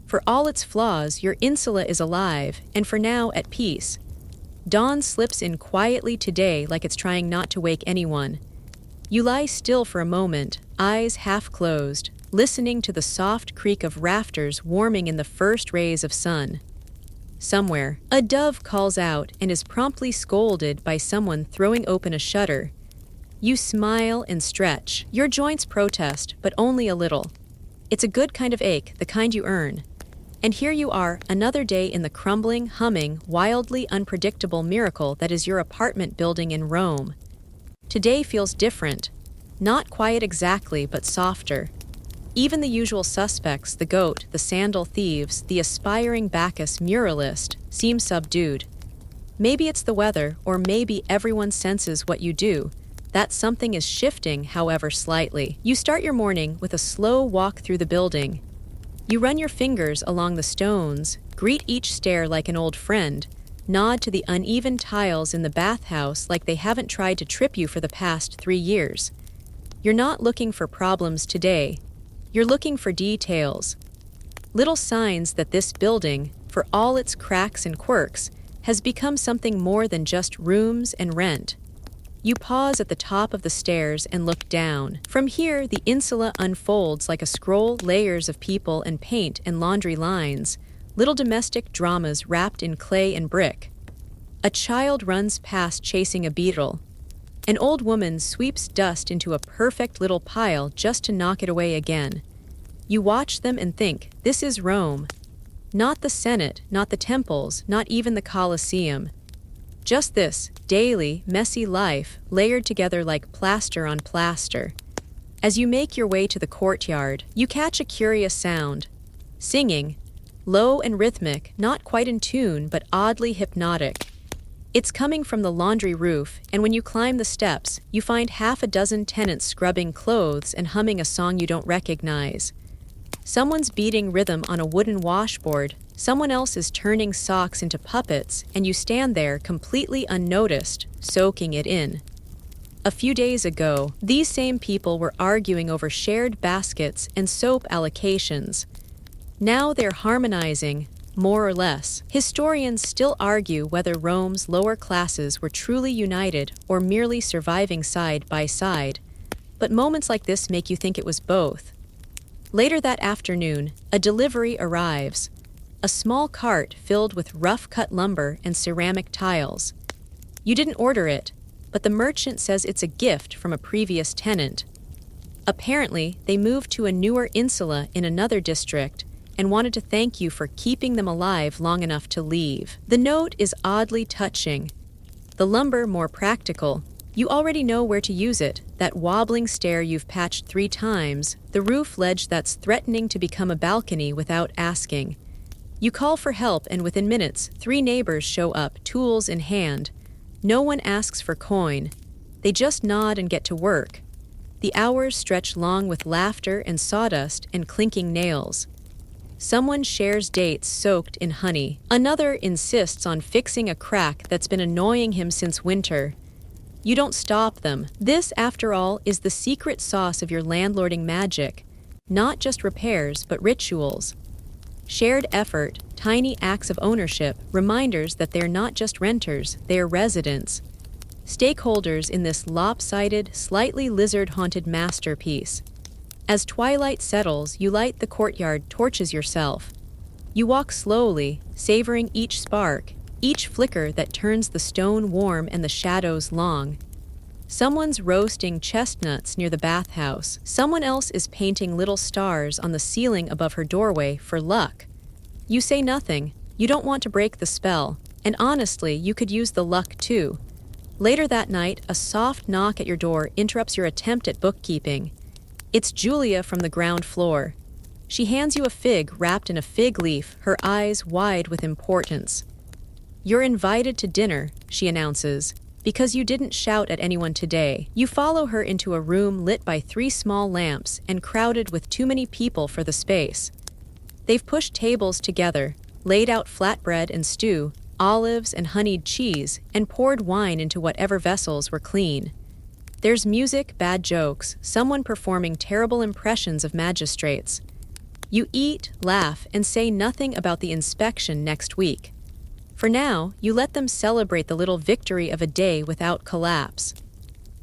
For all its flaws, your insula is alive, and for now at peace. Dawn slips in quietly today like it's trying not to wake anyone. You lie still for a moment, eyes half closed, listening to the soft creak of rafters warming in the first rays of sun. Somewhere, a dove calls out and is promptly scolded by someone throwing open a shutter. You smile and stretch. Your joints protest, but only a little. It's a good kind of ache, the kind you earn. And here you are, another day in the crumbling, humming, wildly unpredictable miracle that is your apartment building in Rome. Today feels different. Not quiet exactly, but softer. Even the usual suspects, the goat, the sandal thieves, the aspiring Bacchus muralist, seem subdued. Maybe it's the weather, or maybe everyone senses what you do. That something is shifting, however slightly. You start your morning with a slow walk through the building. You run your fingers along the stones, greet each stair like an old friend, nod to the uneven tiles in the bathhouse like they haven't tried to trip you for the past 3 years. You're not looking for problems today. You're looking for details. Little signs that this building, for all its cracks and quirks, has become something more than just rooms and rent. You pause at the top of the stairs and look down. From here, the insula unfolds like a scroll, layers of people and paint and laundry lines, little domestic dramas wrapped in clay and brick. A child runs past chasing a beetle. An old woman sweeps dust into a perfect little pile just to knock it away again. You watch them and think, this is Rome. Not the Senate, not the temples, not even the Colosseum. Just this, daily, messy life, layered together like plaster on plaster. As you make your way to the courtyard, you catch a curious sound. Singing, low and rhythmic, not quite in tune, but oddly hypnotic. It's coming from the laundry roof, and when you climb the steps, you find half a dozen tenants scrubbing clothes and humming a song you don't recognize. Someone's beating rhythm on a wooden washboard, someone else is turning socks into puppets, and you stand there completely unnoticed, soaking it in. A few days ago, these same people were arguing over shared baskets and soap allocations. Now they're harmonizing, more or less. Historians still argue whether Rome's lower classes were truly united or merely surviving side by side, but moments like this make you think it was both. Later that afternoon, a delivery arrives. A small cart filled with rough-cut lumber and ceramic tiles. You didn't order it, but the merchant says it's a gift from a previous tenant. Apparently, they moved to a newer insula in another district and wanted to thank you for keeping them alive long enough to leave. The note is oddly touching. The lumber more practical. You already know where to use it, that wobbling stair you've patched 3 times, the roof ledge that's threatening to become a balcony without asking. You call for help and within minutes, 3 neighbors show up, tools in hand. No one asks for coin. They just nod and get to work. The hours stretch long with laughter and sawdust and clinking nails. Someone shares dates soaked in honey. Another insists on fixing a crack that's been annoying him since winter. You don't stop them. This, after all, is the secret sauce of your landlording magic. Not just repairs, but rituals. Shared effort, tiny acts of ownership, reminders that they're not just renters, they're residents. Stakeholders in this lopsided, slightly lizard-haunted masterpiece. As twilight settles, you light the courtyard torches yourself. You walk slowly, savoring each spark, each flicker that turns the stone warm and the shadows long. Someone's roasting chestnuts near the bathhouse. Someone else is painting little stars on the ceiling above her doorway for luck. You say nothing. You don't want to break the spell. And honestly, you could use the luck too. Later that night, a soft knock at your door interrupts your attempt at bookkeeping. It's Julia from the ground floor. She hands you a fig wrapped in a fig leaf, her eyes wide with importance. "You're invited to dinner," she announces, "because you didn't shout at anyone today." You follow her into a room lit by 3 small lamps and crowded with too many people for the space. They've pushed tables together, laid out flatbread and stew, olives and honeyed cheese, and poured wine into whatever vessels were clean. There's music, bad jokes, someone performing terrible impressions of magistrates. You eat, laugh, and say nothing about the inspection next week. For now, you let them celebrate the little victory of a day without collapse.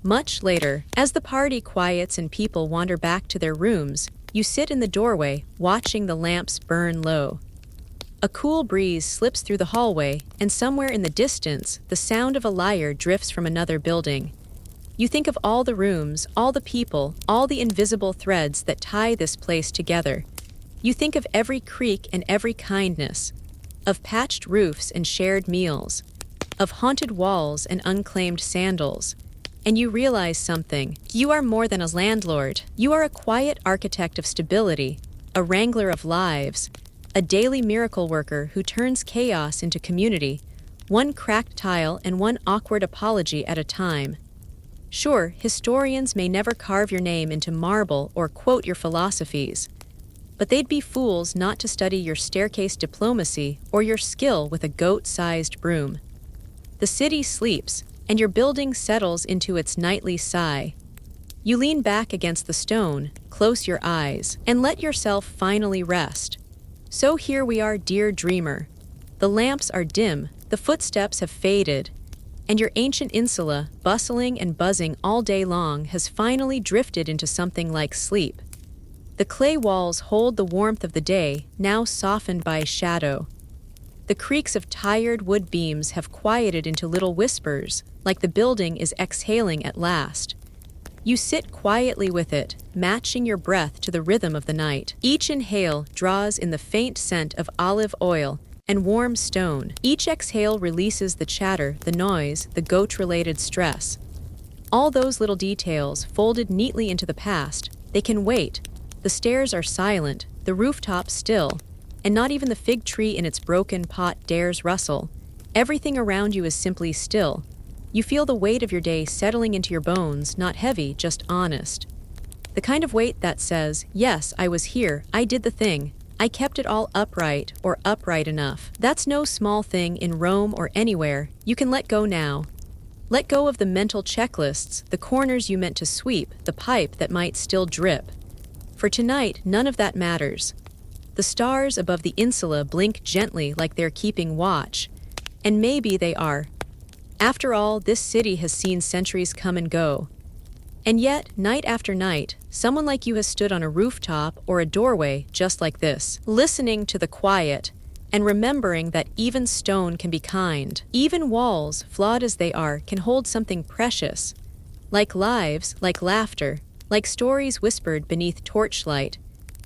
Much later, as the party quiets and people wander back to their rooms, you sit in the doorway, watching the lamps burn low. A cool breeze slips through the hallway, and somewhere in the distance, the sound of a lyre drifts from another building. You think of all the rooms, all the people, all the invisible threads that tie this place together. You think of every creak and every kindness, of patched roofs and shared meals, of haunted walls and unclaimed sandals. And you realize something. You are more than a landlord. You are a quiet architect of stability, a wrangler of lives, a daily miracle worker who turns chaos into community, one cracked tile and one awkward apology at a time. Sure, historians may never carve your name into marble or quote your philosophies, but they'd be fools not to study your staircase diplomacy or your skill with a goat-sized broom. The city sleeps, and your building settles into its nightly sigh. You lean back against the stone, close your eyes, and let yourself finally rest. So here we are, dear dreamer. The lamps are dim, the footsteps have faded, and your ancient insula, bustling and buzzing all day long, has finally drifted into something like sleep. The clay walls hold the warmth of the day, now softened by shadow. The creaks of tired wood beams have quieted into little whispers, like the building is exhaling at last. You sit quietly with it, matching your breath to the rhythm of the night. Each inhale draws in the faint scent of olive oil and warm stone. Each exhale releases the chatter, the noise, the goat-related stress. All those little details folded neatly into the past, they can wait. The stairs are silent, the rooftop still, and not even the fig tree in its broken pot dares rustle. Everything around you is simply still. You feel the weight of your day settling into your bones, not heavy, just honest. The kind of weight that says, yes, I was here, I did the thing, I kept it all upright or upright enough. That's no small thing in Rome or anywhere. You can let go now. Let go of the mental checklists, the corners you meant to sweep, the pipe that might still drip. For tonight, none of that matters. The stars above the insula blink gently like they're keeping watch. And maybe they are. After all, this city has seen centuries come and go. And yet, night after night, someone like you has stood on a rooftop or a doorway just like this, listening to the quiet and remembering that even stone can be kind. Even walls, flawed as they are, can hold something precious. Like lives, like laughter, like stories whispered beneath torchlight.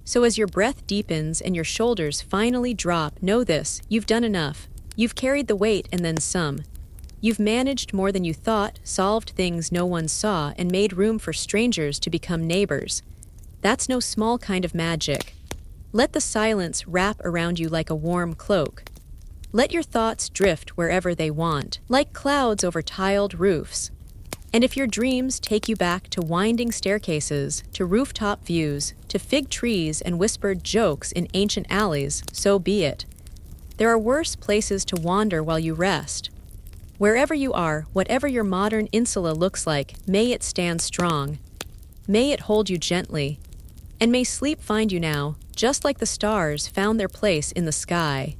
So as your breath deepens and your shoulders finally drop, know this, you've done enough. You've carried the weight and then some. You've managed more than you thought, solved things no one saw, and made room for strangers to become neighbors. That's no small kind of magic. Let the silence wrap around you like a warm cloak. Let your thoughts drift wherever they want, like clouds over tiled roofs. And if your dreams take you back to winding staircases, to rooftop views, to fig trees and whispered jokes in ancient alleys, so be it. There are worse places to wander while you rest. Wherever you are, whatever your modern insula looks like, may it stand strong. May it hold you gently. And may sleep find you now, just like the stars found their place in the sky.